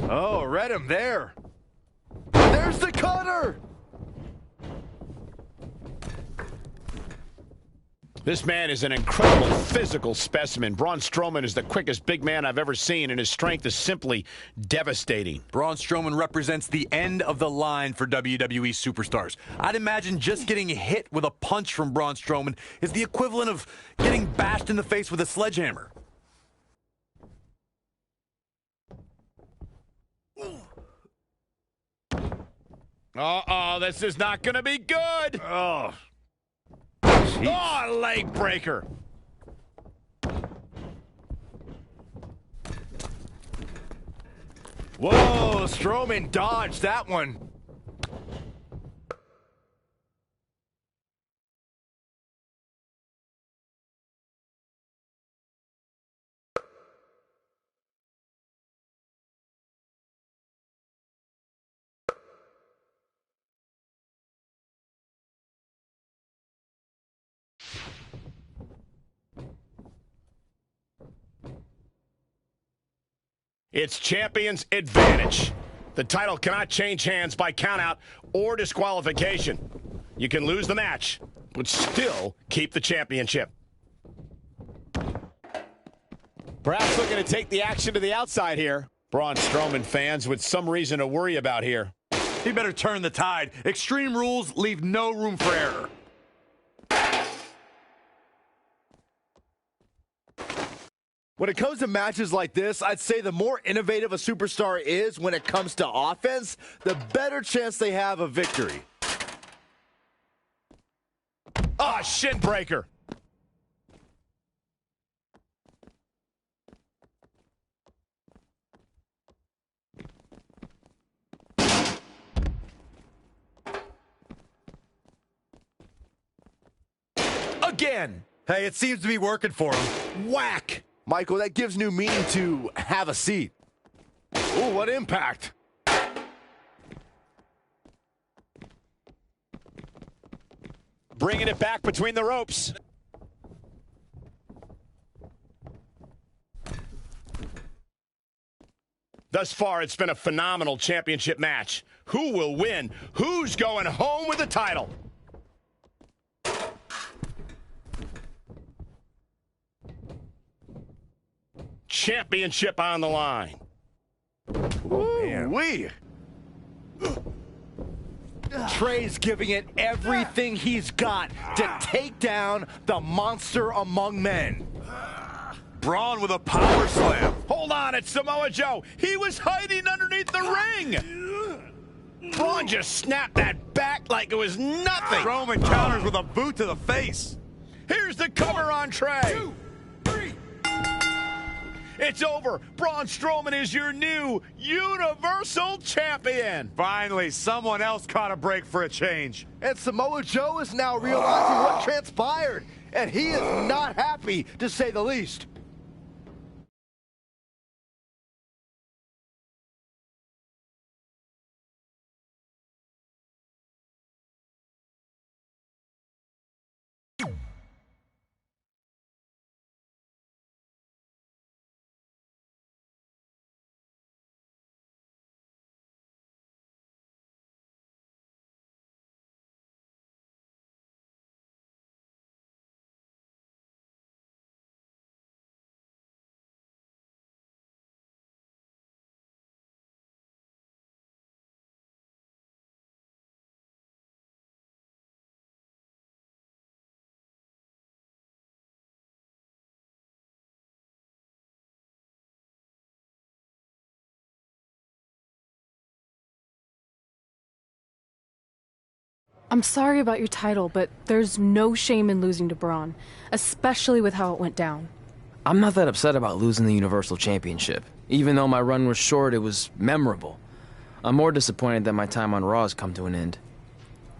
Oh, read him there. There's the cutter. This man is an incredible physical specimen. Braun Strowman is the quickest big man I've ever seen, and his strength is simply devastating. Braun Strowman represents the end of the line for WWE superstars. I'd imagine just getting hit with a punch from Braun Strowman is the equivalent of getting bashed in the face with a sledgehammer. Uh-oh, this is not going to be good. Oh. Oh, leg breaker. Whoa, Strowman dodged that one. It's champion's advantage. The title cannot change hands by countout or disqualification. You can lose the match, but still keep the championship. Perhaps looking to take the action to the outside here. Braun Strowman fans with some reason to worry about here. He better turn the tide. Extreme rules leave no room for error. When it comes to matches like this, I'd say the more innovative a superstar is when it comes to offense, the better chance they have of victory. Ah, shin breaker. Again. Hey, it seems to be working for him. Whack. Michael, that gives new meaning to have a seat. Ooh, what impact. Bringing it back between the ropes. Thus far, it's been a phenomenal championship match. Who will win? Who's going home with the title? Championship on the line. Oh, man. Trey's giving it everything he's got to take down the monster among men. Braun with a power slam. Hold on, it's Samoa Joe. He was hiding underneath the ring. Braun just snapped that back like it was nothing. Strowman counters with a boot to the face. Here's the cover on Trey. 2, 3. It's over. Braun Strowman is your new Universal Champion. Finally, someone else caught a break for a change. And Samoa Joe is now realizing what transpired, and he is not happy, to say the least. I'm sorry about your title, but there's no shame in losing to Braun, especially with how it went down. I'm not that upset about losing the Universal Championship. Even though my run was short, it was memorable. I'm more disappointed that my time on Raw has come to an end.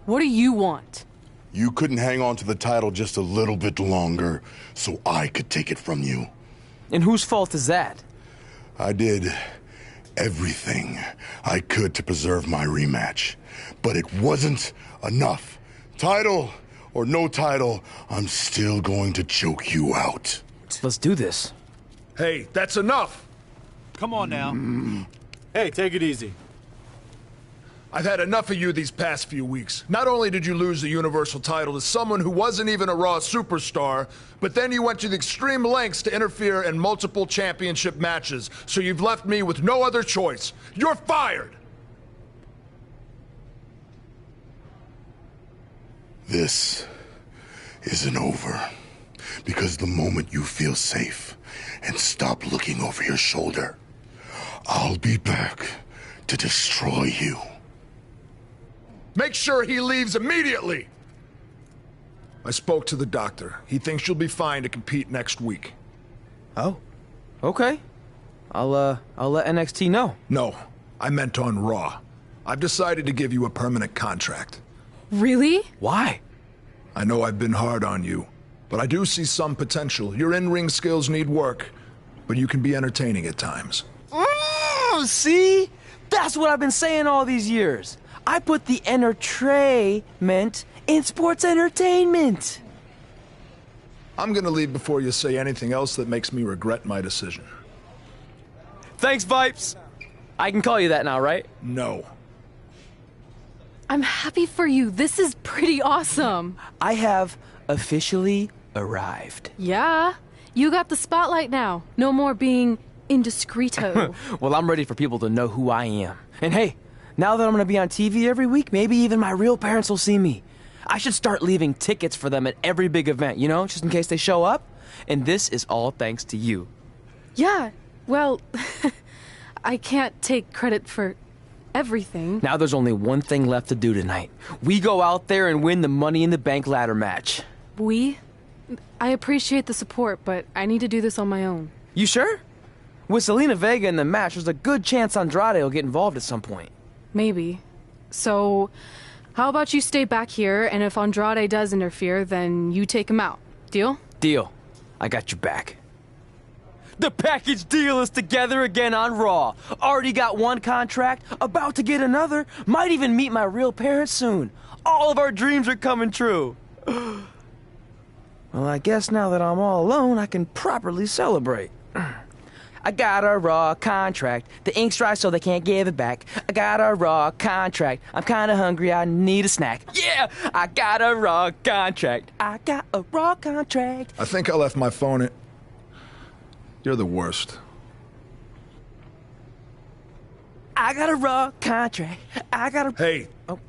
What do you want? You couldn't hang on to the title just a little bit longer so I could take it from you. And whose fault is that? I did everything I could to preserve my rematch, but it wasn't enough. Title or no title, I'm still going to choke you out. Let's do this. Hey, that's enough! Come on now. Hey, take it easy. I've had enough of you these past few weeks. Not only did you lose the Universal title to someone who wasn't even a Raw superstar, but then you went to the extreme lengths to interfere in multiple championship matches, so you've left me with no other choice. You're fired! This isn't over, because the moment you feel safe and stop looking over your shoulder, I'll be back to destroy you. Make sure he leaves immediately! I spoke to the doctor. He thinks you'll be fine to compete next week. Oh, okay. I'll let NXT know. No, I meant on Raw. I've decided to give you a permanent contract. Really? Why? I know I've been hard on you, but I do see some potential. Your in-ring skills need work, but you can be entertaining at times. See? That's what I've been saying all these years. I put the entertainment in sports entertainment. I'm gonna leave before you say anything else that makes me regret my decision. Thanks, Vipes. I can call you that now, right? No. I'm happy for you. This is pretty awesome. I have officially arrived. Yeah, you got the spotlight now. No more being indiscreto. Well, I'm ready for people to know who I am. And hey, now that I'm gonna be on TV every week, maybe even my real parents will see me. I should start leaving tickets for them at every big event, you know, just in case they show up. And this is all thanks to you. Yeah, well, I can't take credit for everything. Now there's only one thing left to do tonight. We go out there and win the Money in the Bank ladder match. I appreciate the support, but I need to do this on my own. You sure? With Selena Vega in the match, there's a good chance Andrade will get involved at some point. Maybe. So, how about you stay back here, and if Andrade does interfere, then you take him out. Deal? Deal. I got your back. The package deal is together again on Raw. Already got one contract, about to get another, might even meet my real parents soon. All of our dreams are coming true. Well, I guess now that I'm all alone, I can properly celebrate. I got a Raw contract. The ink's dry so they can't give it back. I got a Raw contract. I'm kinda hungry, I need a snack. Yeah! I got a Raw contract. I got a Raw contract. I think I left my phone in... You're the worst. I got a Raw contract. I got a... Hey, Oh.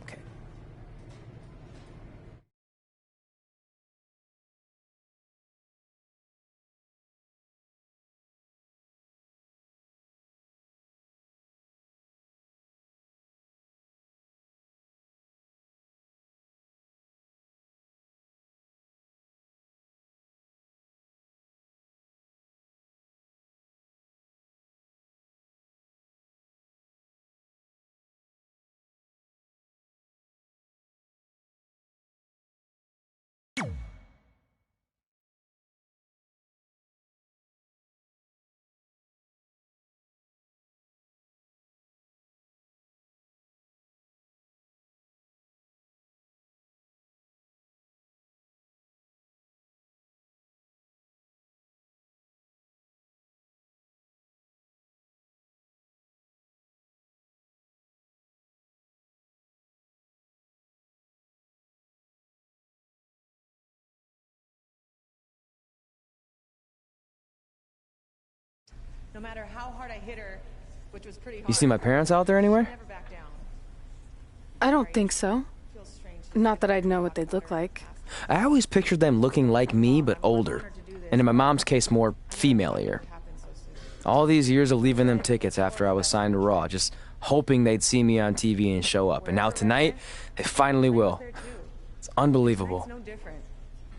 No matter how hard I hit her, which was pretty hard. You see my parents out there anywhere? Never back down. I don't think so. Not that I'd know what they'd look like. I always pictured them looking like me, but older. And in my mom's case, more female-ier. All these years of leaving them tickets after I was signed to Raw, just hoping they'd see me on TV and show up. And now tonight, they finally will. It's unbelievable.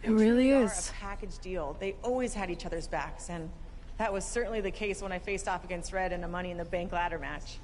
It really is. A package deal. They always had each other's backs, and that was certainly the case when I faced off against Red in a Money in the Bank ladder match.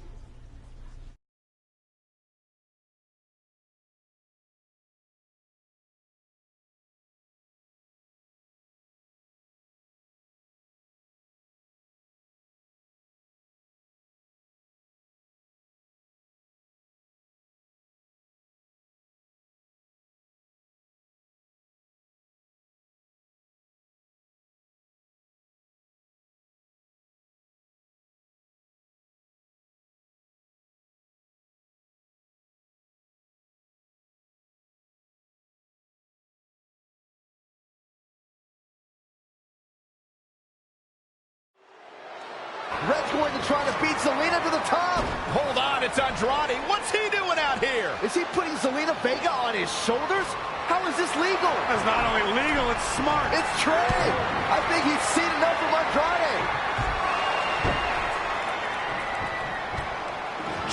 Red's going to try to beat Zelina to the top. Hold on, it's Andrade. What's he doing out here? Is he putting Zelina Vega on his shoulders? How is this legal? It's not only legal, it's smart. It's Trey. I think he's seen enough from Andrade.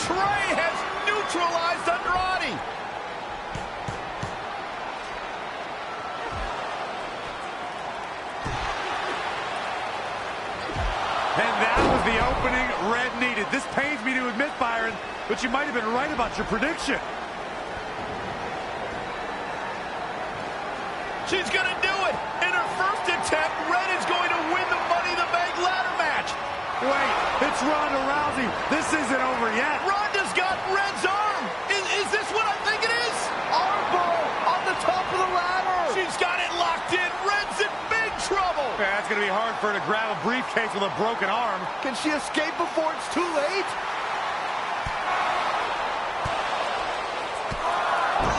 Trey has neutralized Andrade. And that was the opening Red needed. This pains me to admit, Byron, but you might have been right about your prediction. She's going to do it. In her first attempt, Red is going to win the Money in the Bank ladder match. Wait, it's Ronda Rousey. This isn't over yet. Ronda's got Red's arm. Is this what I think it is? Armbar on the top of the ladder. She's got it locked in. Red's in big trouble. Yeah, that's going to be hard for her to grab a briefcase with a broken arm. Can she escape before it's too late?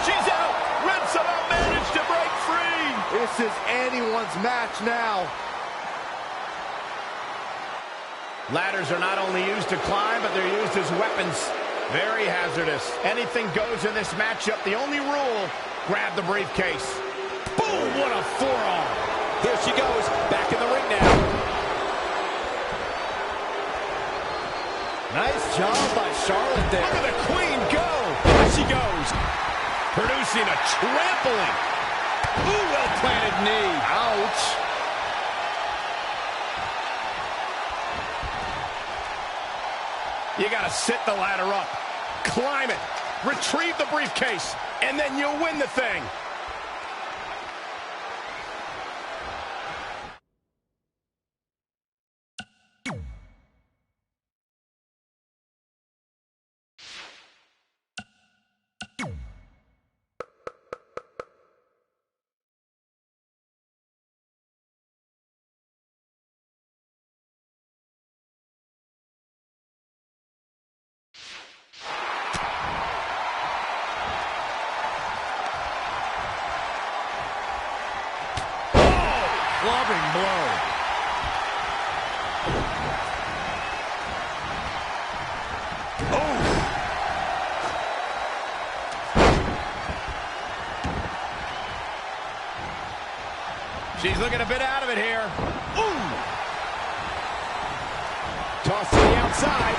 She's out. Red somehow managed to break free. This is anyone's match now. Ladders are not only used to climb, but they're used as weapons. Very hazardous. Anything goes in this matchup. The only rule, grab the briefcase. Boom, what a forearm. Here she goes, back in the ring now. Nice job by Charlotte there. Look at the Queen go. There she goes. Producing a trampling. Ooh, well-planted knee. Ouch. You gotta sit the ladder up, climb it, retrieve the briefcase, and then you'll win the thing. Clubbing blow. Oh! She's looking a bit out of it here. Ooh! Toss to the outside.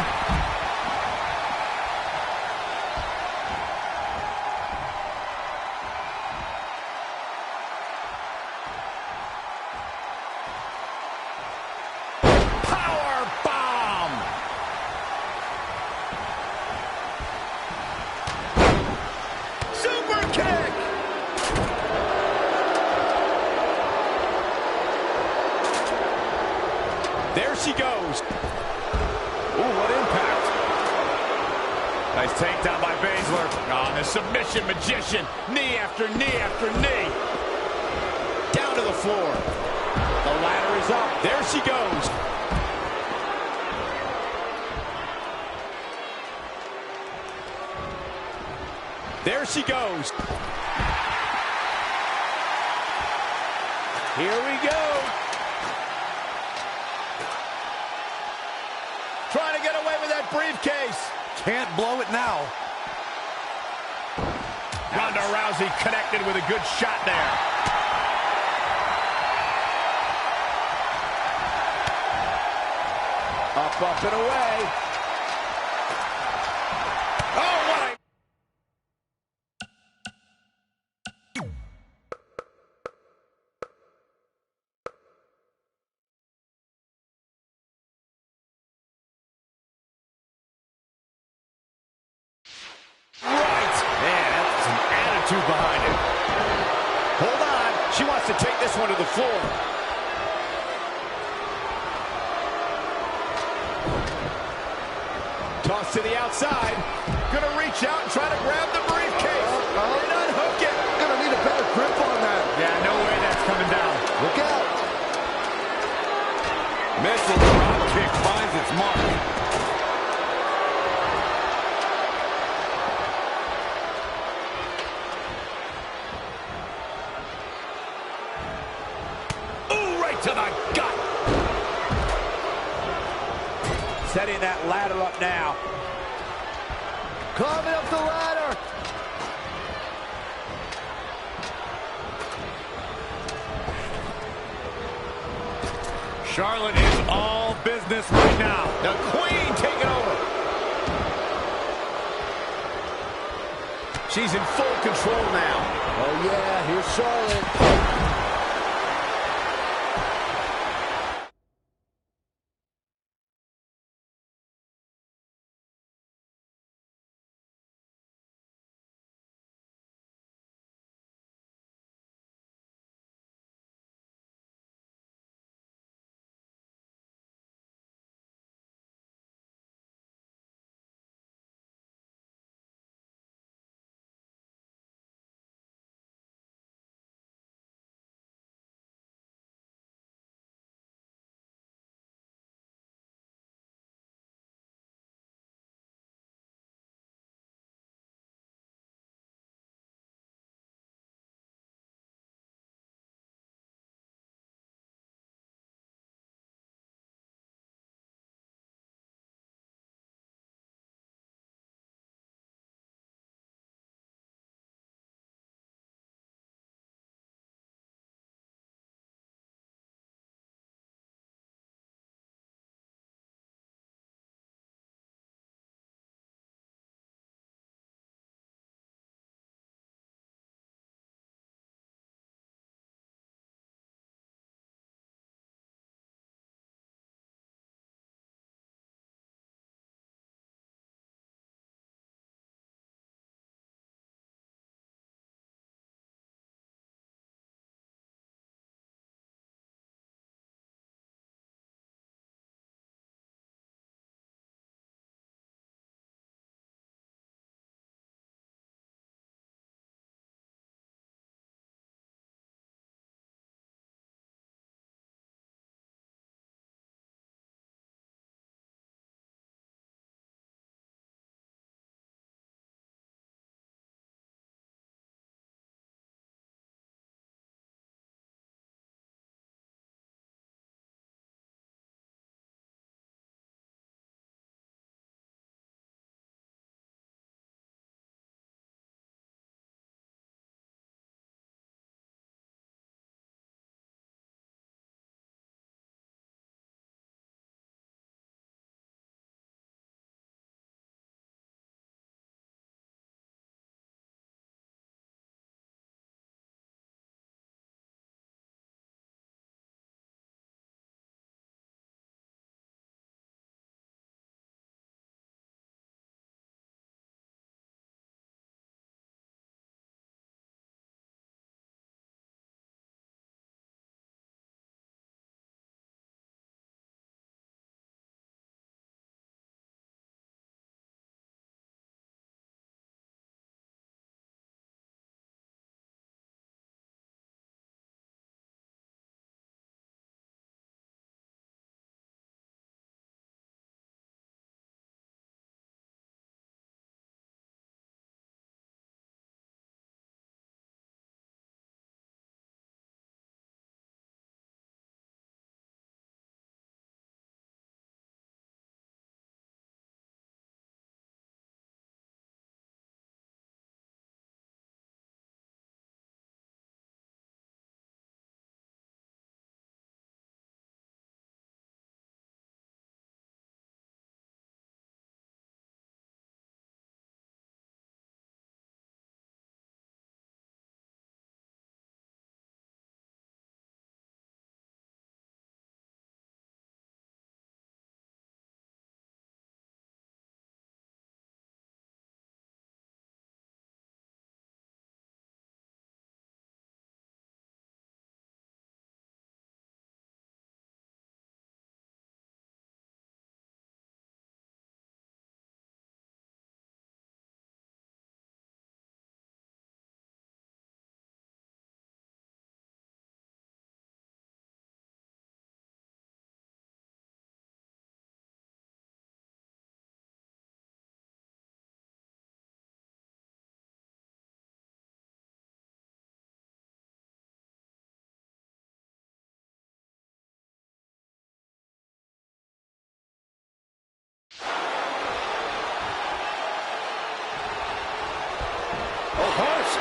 There she goes. Ooh, what impact. Nice takedown by Baszler. On the submission magician. Knee after knee after knee. Down to the floor. The ladder is up. There she goes. There she goes. Here we go. Can't blow it now. Ronda Rousey connected with a good shot there. Up and away. Oh, what a... Behind it. Hold on. She wants to take this one to the floor. Toss to the outside. Gonna reach out and try to grab the briefcase. And unhook it. Gonna need a better grip on that. Yeah, no way that's coming down. Look out. Missile drop kick finds its mark. To the gut. Setting that ladder up now. Climbing up the ladder. Charlotte is all business right now. The Queen taking over. She's in full control now. Oh yeah, here's Charlotte.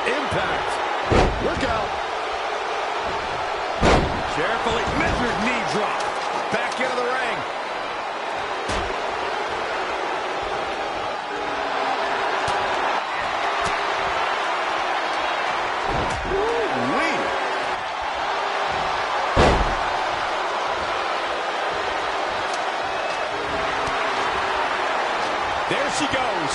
impact. Look out. Carefully measured knee drop. Back into the ring. Ooh-wee. There she goes.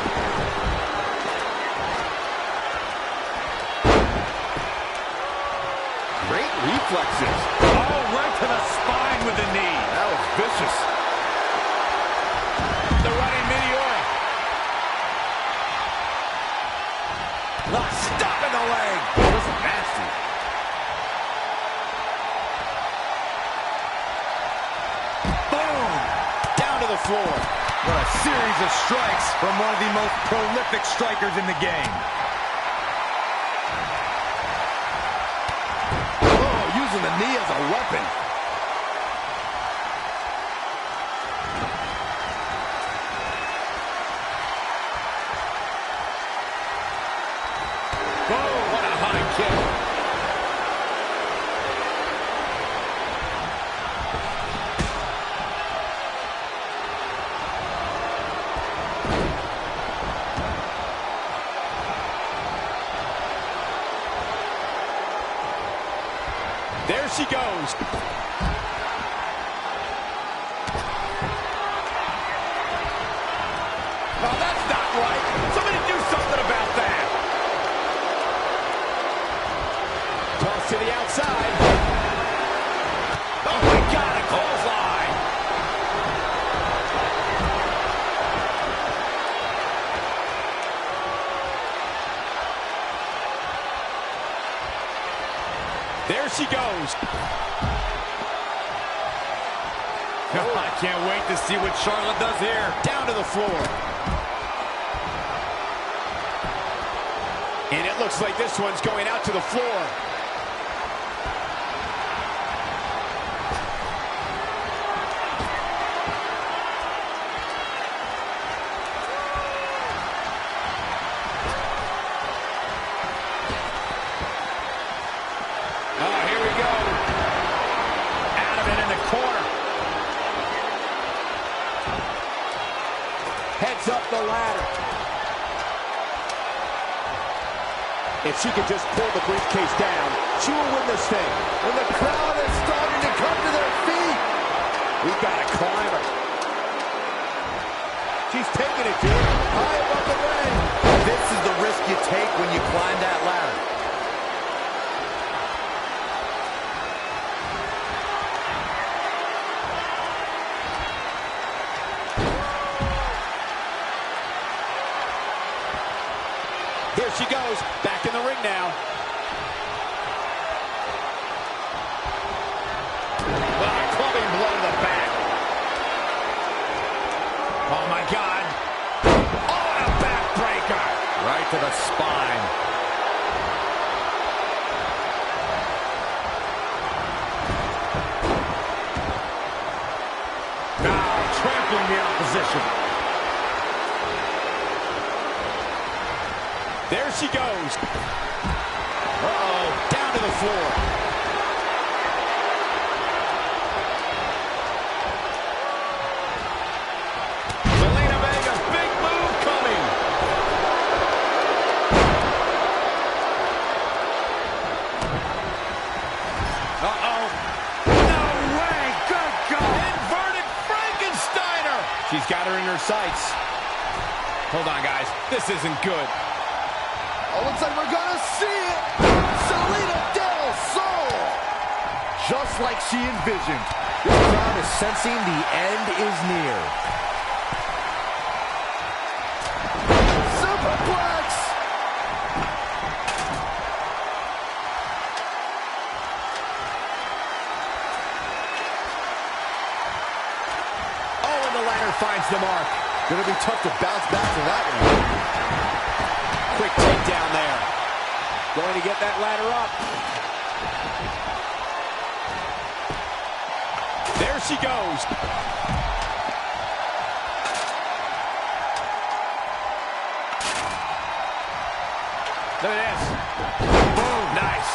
Great reflexes. Oh, right to the spine with the knee. That was vicious. The running meteor. Stop in the leg. That was nasty. Boom. Down to the floor. What a series of strikes from one of the most prolific strikers in the game. Oh, using the knee as a weapon. Oh, what a high kick. There she goes. Oh, that's not right. Somebody do something about that. Toss to the outside. Oh, my God, a clothesline. There she goes. I can't wait to see what Charlotte does here. Down to the floor. And it looks like this one's going out to the floor. Oh, here we go. Out of it in the corner. Heads up the ladder. If she could just pull the briefcase down, she will win this thing. And the crowd is starting to come to their feet. We've got to climb her. She's taking it, dude. High above the ring. This is the risk you take when you climb that ladder. There she goes, back in the ring now. Clubbing blow to the back. Oh, my God. Oh, and a backbreaker. Right to the spine. Trampling the opposition. There she goes. Uh-oh, down to the floor. Zelina Vega, big move coming. Uh-oh. No way, good God. Inverted Frankensteiner. She's got her in her sights. Hold on, guys. This isn't good. Oh, looks like we're gonna see it! Zelina Del Sol! Just like she envisioned. This crowd is sensing the end is near. Superplex! Oh, and the ladder finds the mark. Gonna be tough to bounce back from that one. Quick takedown there. Going to get that ladder up. There she goes. Look at this. Boom. Nice.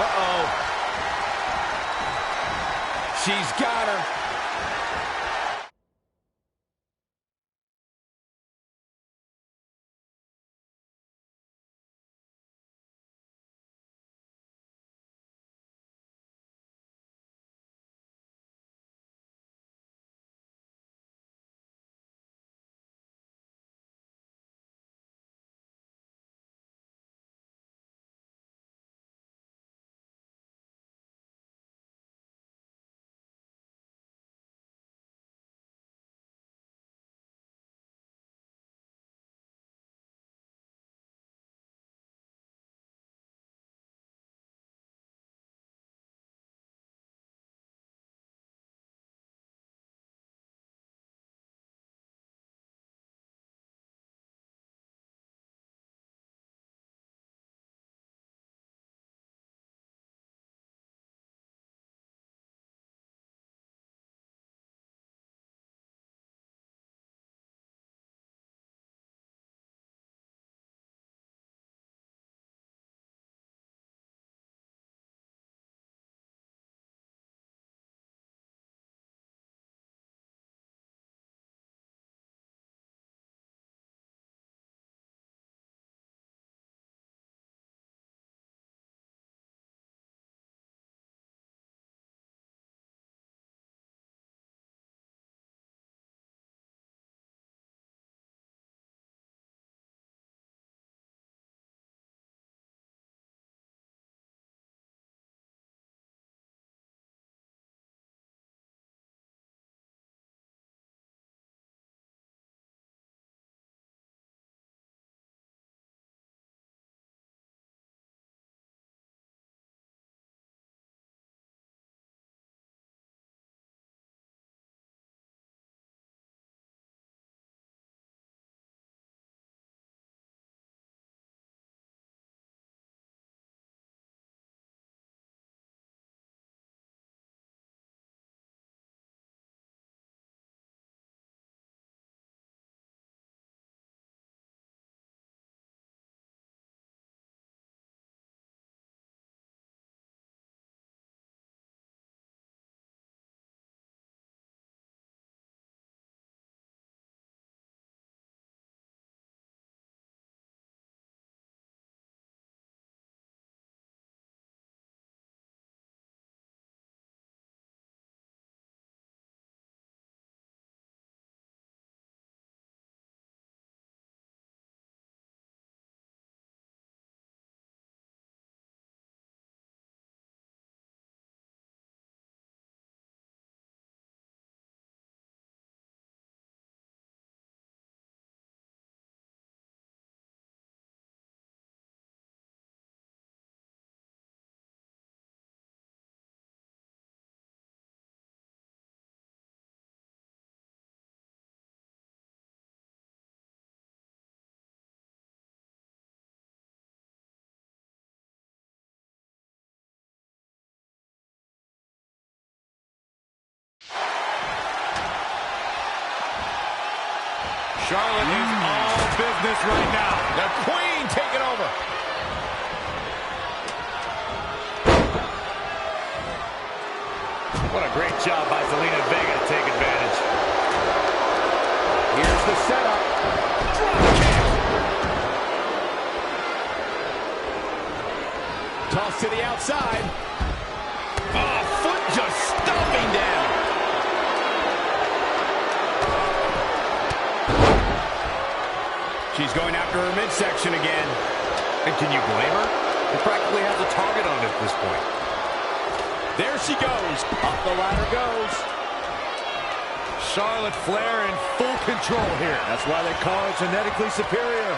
Uh-oh. She's got her. Charlotte is all business right now. The Queen taking over. What a great job by Zelina Vega to take advantage. Here's the setup. Toss to the outside. Oh, foot just stomping down. She's going after her midsection again. And can you blame her? He practically has a target on it at this point. There she goes. Up the ladder goes. Charlotte Flair in full control here. That's why they call her genetically superior.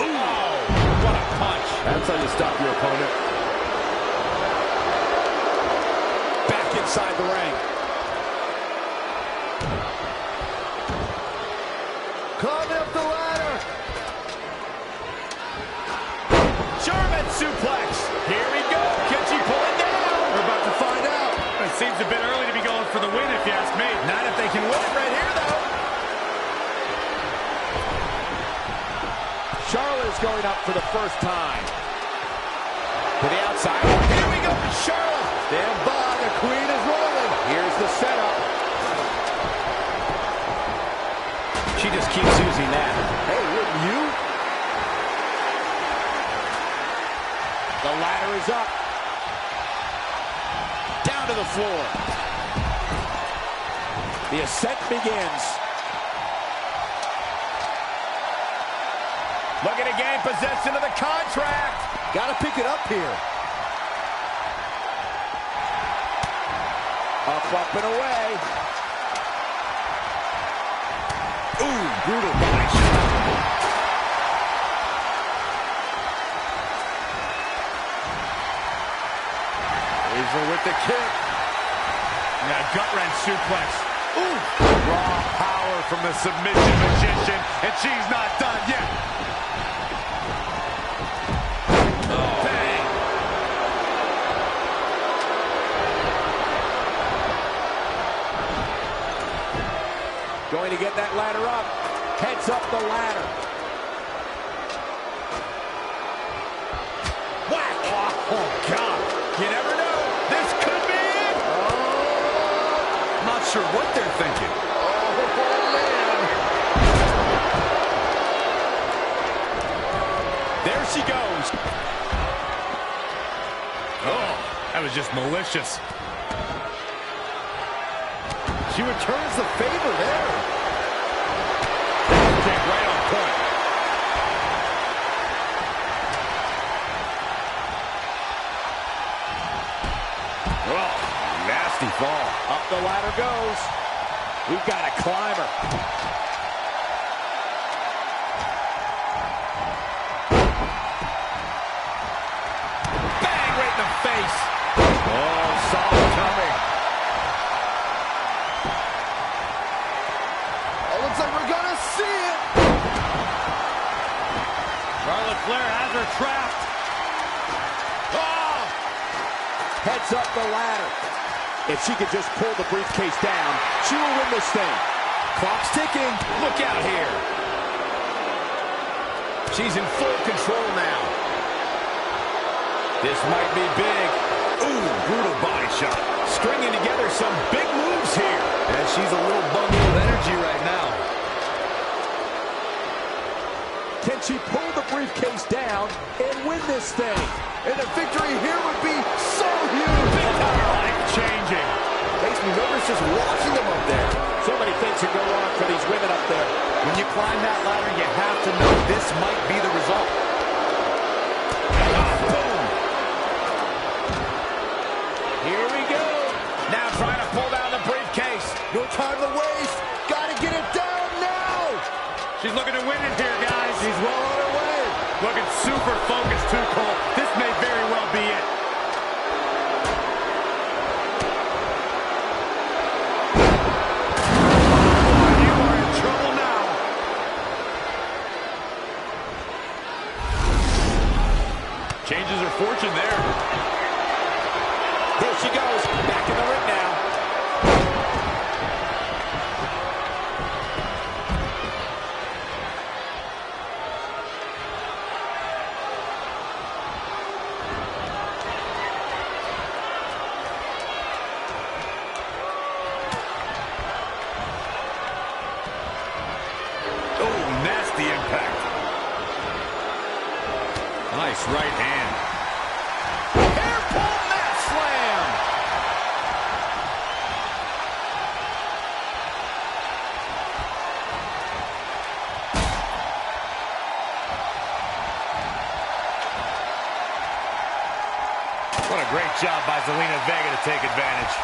Ooh, what a punch. That's how you stop your opponent. Back inside the ring. Climbing up the ladder. German suplex. Here we go. seems a bit early to be going for the win, if you ask me. Not if they can win it right here, though. Charlotte is going up for the first time. To the outside. Here we go with Charlotte. Stand by, the queen is rolling. Here's the setup. She just keeps using that. Hey, wouldn't you? The ladder is up. Down to the floor. The ascent begins. Looking to gain possession of the contract. Got to pick it up here. Up and away. Ooh, brutal body shot. Razor with the kick. Yeah, gut-wrench suplex. Ooh. Raw power from the submission magician, and she's not done yet. Oh, bang. Going to get that ladder up. Heads up the ladder. Whack! Oh, God. You never know. This could be it. I'm not sure what they're thinking. Oh, man. There she goes. Oh, that was just malicious. She returns the favor there. Kick right on point. Oh, nasty fall. Up the ladder goes. We've got a climber. Bang, right in the face. Oh, saw it coming. Looks like we're gonna see it. Charlotte Flair has her trapped. Oh! Heads up the ladder. If she could just pull the briefcase down, she will win this thing. Clock's ticking. Look out here. She's in full control now. This might be big. Ooh, brutal body shot. Stringing together some big moves here. And she's a little bundle of energy right now. Can she pull the briefcase down and win this thing? And the victory here would be so huge. Life-changing. Makes me nervous just watching them up there. So many things can go wrong for these women up there. When you climb that ladder, you have to know this might be the result. Boom. Here we go. Now trying to pull down the briefcase. No time to waste. Gotta get it down now. She's looking to win it here, guys. She's well on her way. Looking super focused too, Cole. This may very well be it. You are in trouble now. Changes her fortune there. Here she goes. Back in the ring now. The impact. Nice right hand. Hairpole mat slam. What a great job by Zelina Vega to take advantage.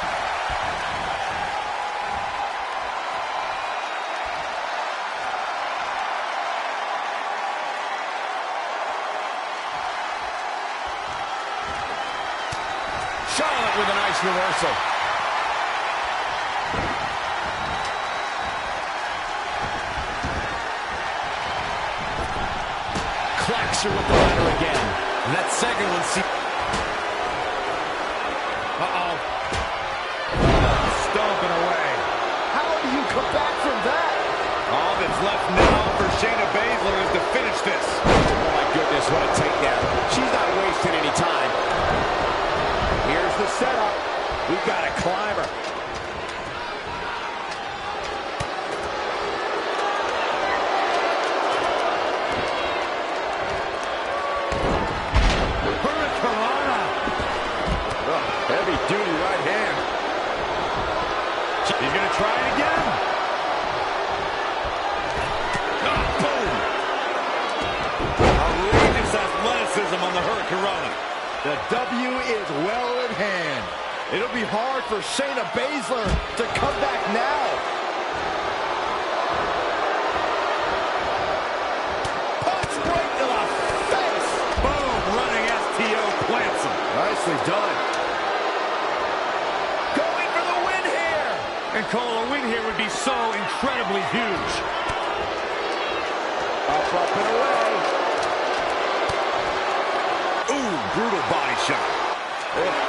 Charlotte with a nice reversal. Clacks her with the ladder again. And that second one, see. Uh-oh. back from that. All that's left now for Shayna Baszler is to finish this. Oh my goodness, what a takedown. She's not wasting any time. Here's the setup. We've got a climber. Heavy duty right hand. He's going to try it again. Oh, boom. Outrageous athleticism on the Hurricanrana. The W is well in hand. It'll be hard for Shayna Baszler to come back now. Punch right to the face. Boom, running STO plants him. Nicely done. And Cole, a win here would be so incredibly huge. Up and away. Ooh, brutal body shot.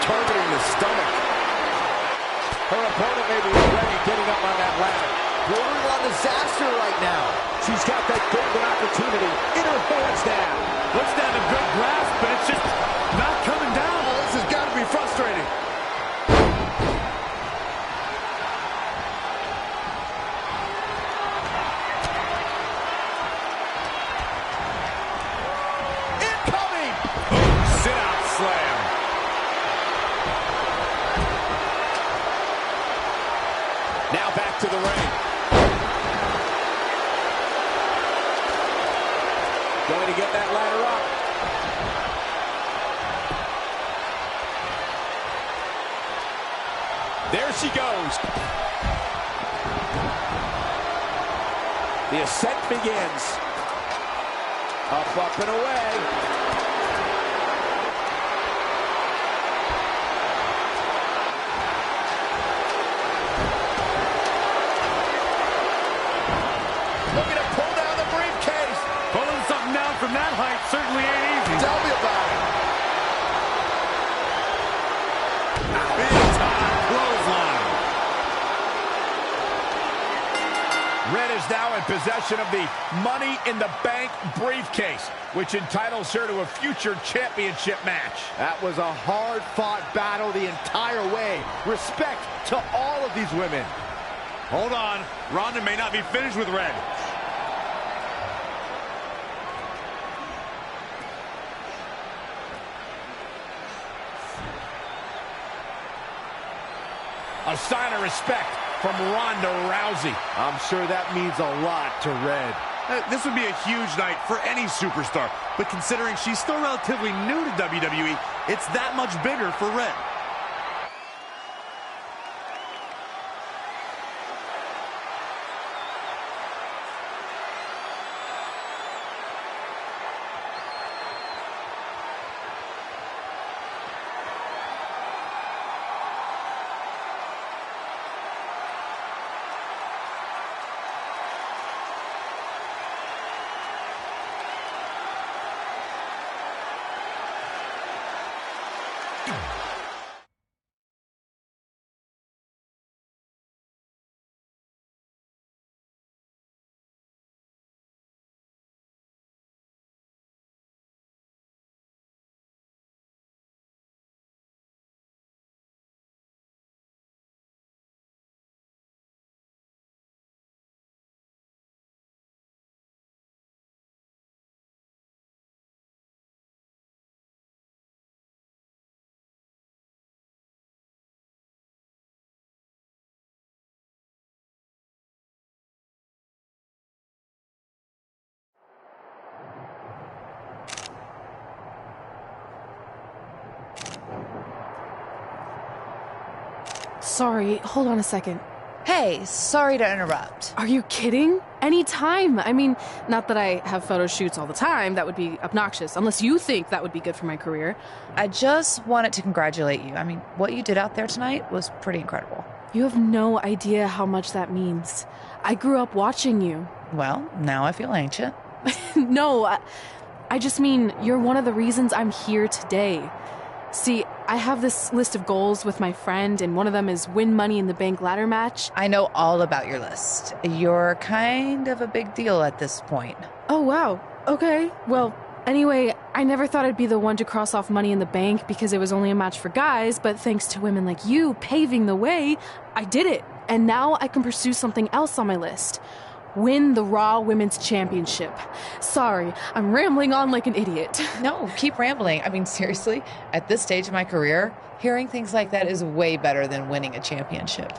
Targeting the stomach. Her opponent may be already getting up on that ladder. Bordering on disaster right now. She's got that golden opportunity in her hands now. Looks to have a good grasp, but it's just not coming down. Oh, this has got to be frustrating. Now back to the ring. Going to get that ladder up. There she goes. The ascent begins. Up and away. From that height certainly ain't easy. Tell me about it. Big time clothesline. Red is now in possession of the Money in the Bank briefcase, which entitles her to a future championship match. That was a hard-fought battle the entire way. Respect to all of these women. Hold on. Ronda may not be finished with Red. A sign of respect from Ronda Rousey. I'm sure that means a lot to Red. This would be a huge night for any superstar, but considering she's still relatively new to WWE, it's that much bigger for Red. Sorry, hold on a second. Hey, sorry to interrupt. Are you kidding? Anytime. I mean, not that I have photo shoots all the time. That would be obnoxious, unless you think that would be good for my career. I just wanted to congratulate you. I mean, what you did out there tonight was pretty incredible. You have no idea how much that means. I grew up watching you. Well, now I feel ancient. No, I just mean you're one of the reasons I'm here today. See, I have this list of goals with my friend, and one of them is win Money in the Bank ladder match. I know all about your list. You're kind of a big deal at this point. Oh, wow. Okay. Well, anyway, I never thought I'd be the one to cross off Money in the Bank because it was only a match for guys, but thanks to women like you paving the way, I did it. And now I can pursue something else on my list. Win the Raw Women's Championship. Sorry, I'm rambling on like an idiot. No, keep rambling. I mean, seriously, at this stage of my career, hearing things like that is way better than winning a championship.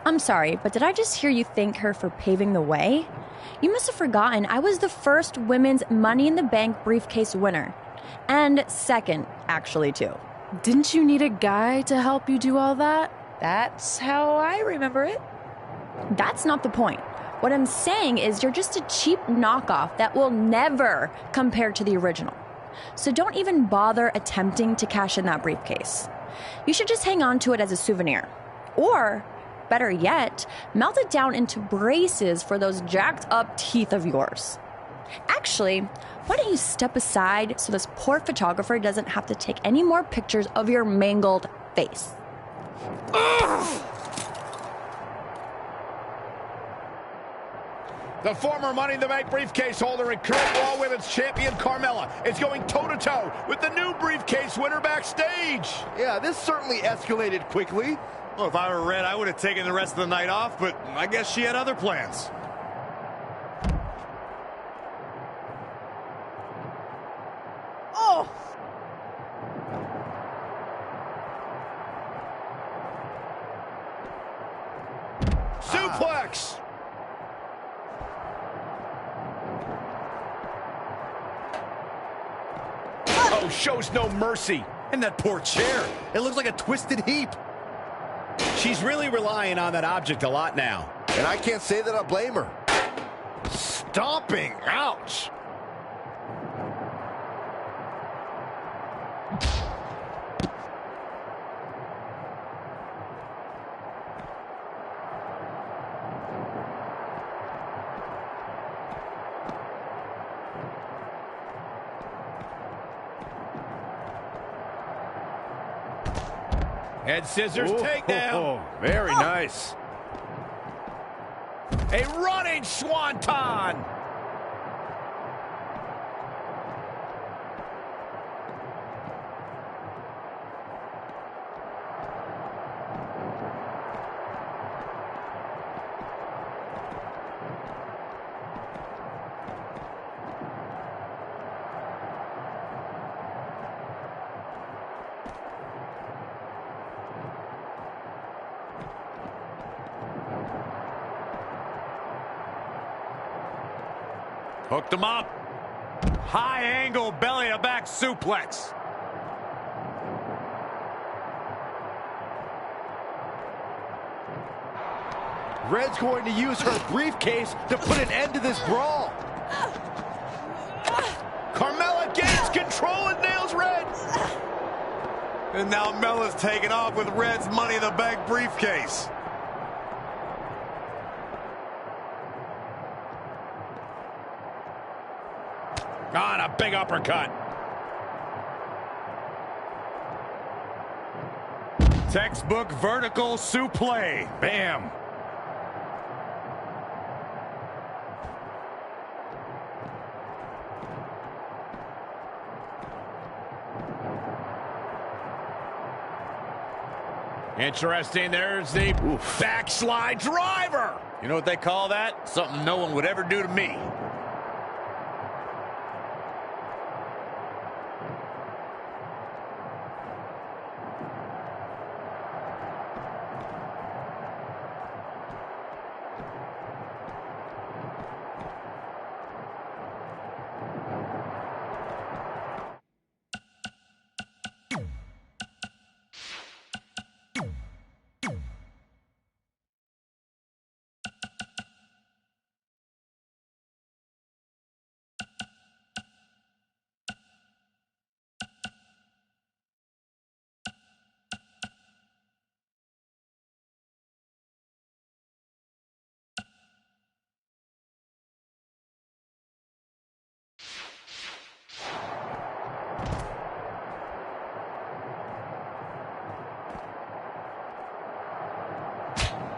I'm sorry, but did I just hear you thank her for paving the way? You must have forgotten I was the first women's Money in the Bank briefcase winner. And second, actually, too. Didn't you need a guy to help you do all that? That's how I remember it. That's not the point. What I'm saying is you're just a cheap knockoff that will never compare to the original. So don't even bother attempting to cash in that briefcase. You should just hang on to it as a souvenir. Or, better yet, melt it down into braces for those jacked up teeth of yours. Actually, why don't you step aside so this poor photographer doesn't have to take any more pictures of your mangled face? The former Money in the Bank briefcase holder and current Raw Women's Champion Carmella is going toe-to-toe with the new briefcase winner backstage. Yeah, this certainly escalated quickly. Well, if I were Red, I would have taken the rest of the night off, but I guess she had other plans. Oh! Suplex! Oh, shows no mercy. And that poor chair. It looks like a twisted heap. She's really relying on that object a lot now. And I can't say that I blame her. Stomping. Ouch. Head scissors takedown. Very nice. A running swanton. Hooked him up. High angle belly to back suplex. Red's going to use her briefcase to put an end to this brawl. Carmella gains control and nails Red. And now Mella's taking off with Red's Money in the Bank briefcase. On a big uppercut. Textbook vertical suplex. Bam. Interesting. There's the backslide driver. You know what they call that? Something no one would ever do to me.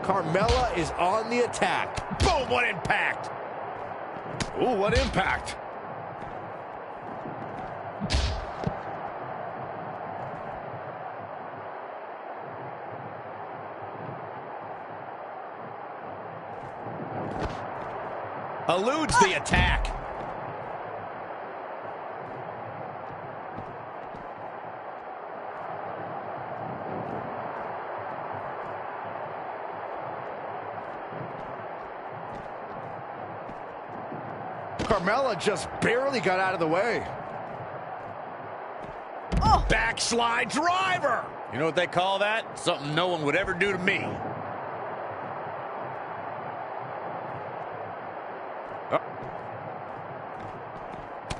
Carmella is on the attack. Boom, what impact! Ooh, what impact! Eludes the attack. Carmella just barely got out of the way. Oh, backslide driver. You know what they call that? Something no one would ever do to me.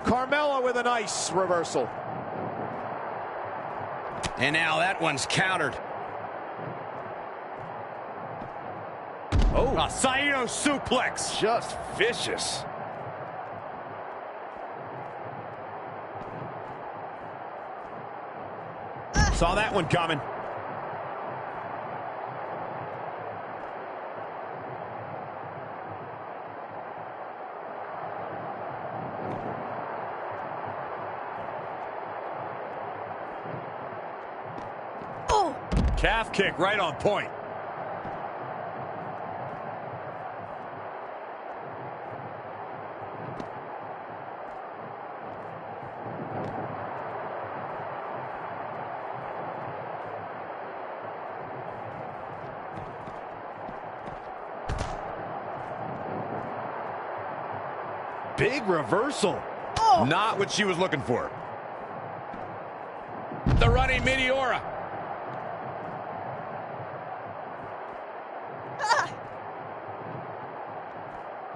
Carmella with a nice reversal. And now that one's countered. Oh, a Saito suplex. Just vicious. Saw that one coming. Oh! Calf kick right on point. Big reversal. Oh. Not what she was looking for. The running Meteora.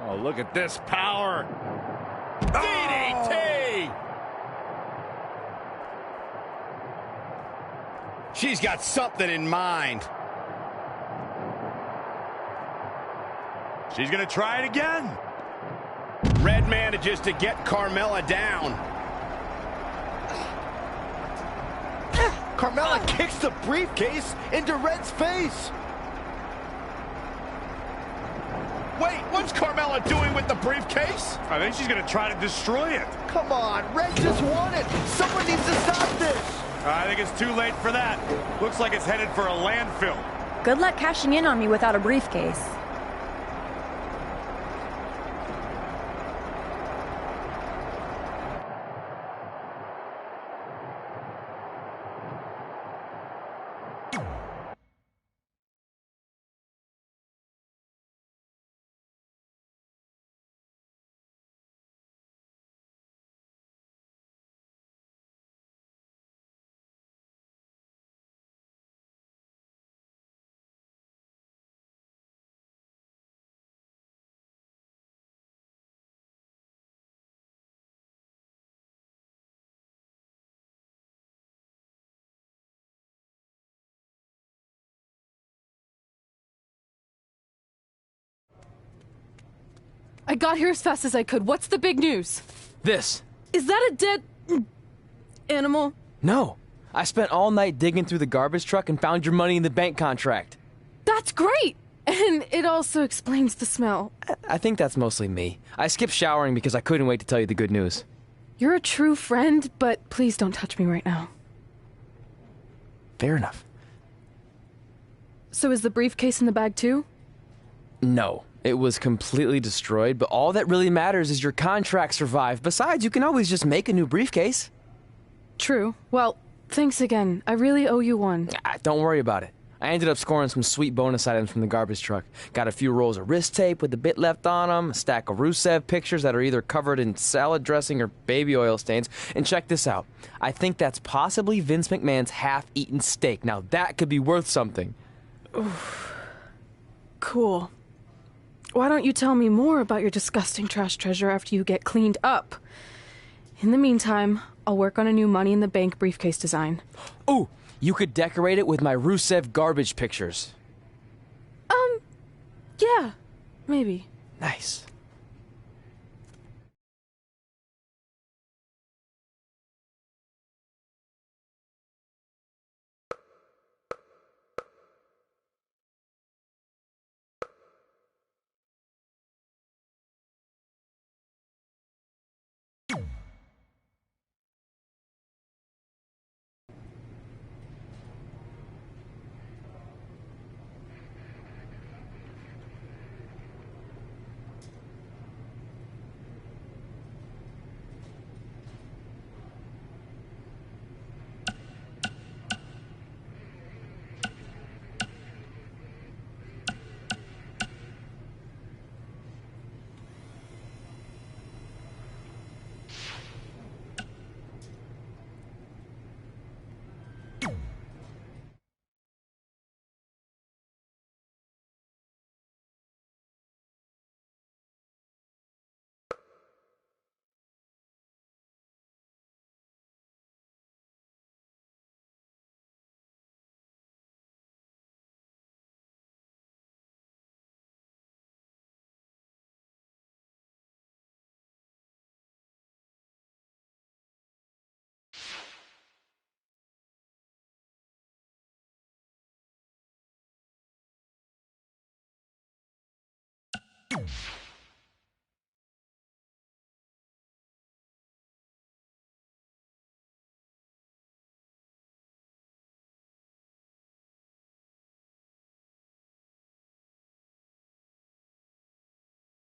Oh, look at this power. DDT! She's got something in mind. She's going to try it again. Red manages to get Carmella down. Carmella kicks the briefcase into Red's face. Wait, what's Carmella doing with the briefcase? I think she's going to try to destroy it. Come on, Red just won it. Someone needs to stop this. I think it's too late for that. Looks like it's headed for a landfill. Good luck cashing in on me without a briefcase. I got here as fast as I could. What's the big news? This. Is that a dead animal? No. I spent all night digging through the garbage truck and found your money in the bank contract. That's great! And it also explains the smell. I think that's mostly me. I skipped showering because I couldn't wait to tell you the good news. You're a true friend, but please don't touch me right now. Fair enough. So is the briefcase in the bag too? No. It was completely destroyed, but all that really matters is your contract survived. Besides, you can always just make a new briefcase. True. Well, thanks again. I really owe you one. Don't worry about it. I ended up scoring some sweet bonus items from the garbage truck. Got a few rolls of wrist tape with the bit left on them, a stack of Rusev pictures that are either covered in salad dressing or baby oil stains. And check this out. I think that's possibly Vince McMahon's half-eaten steak. Now that could be worth something. Oof. Cool. Why don't you tell me more about your disgusting trash treasure after you get cleaned up? In the meantime, I'll work on a new Money in the Bank briefcase design. Ooh, you could decorate it with my Rusev garbage pictures. Yeah, maybe. Nice. it.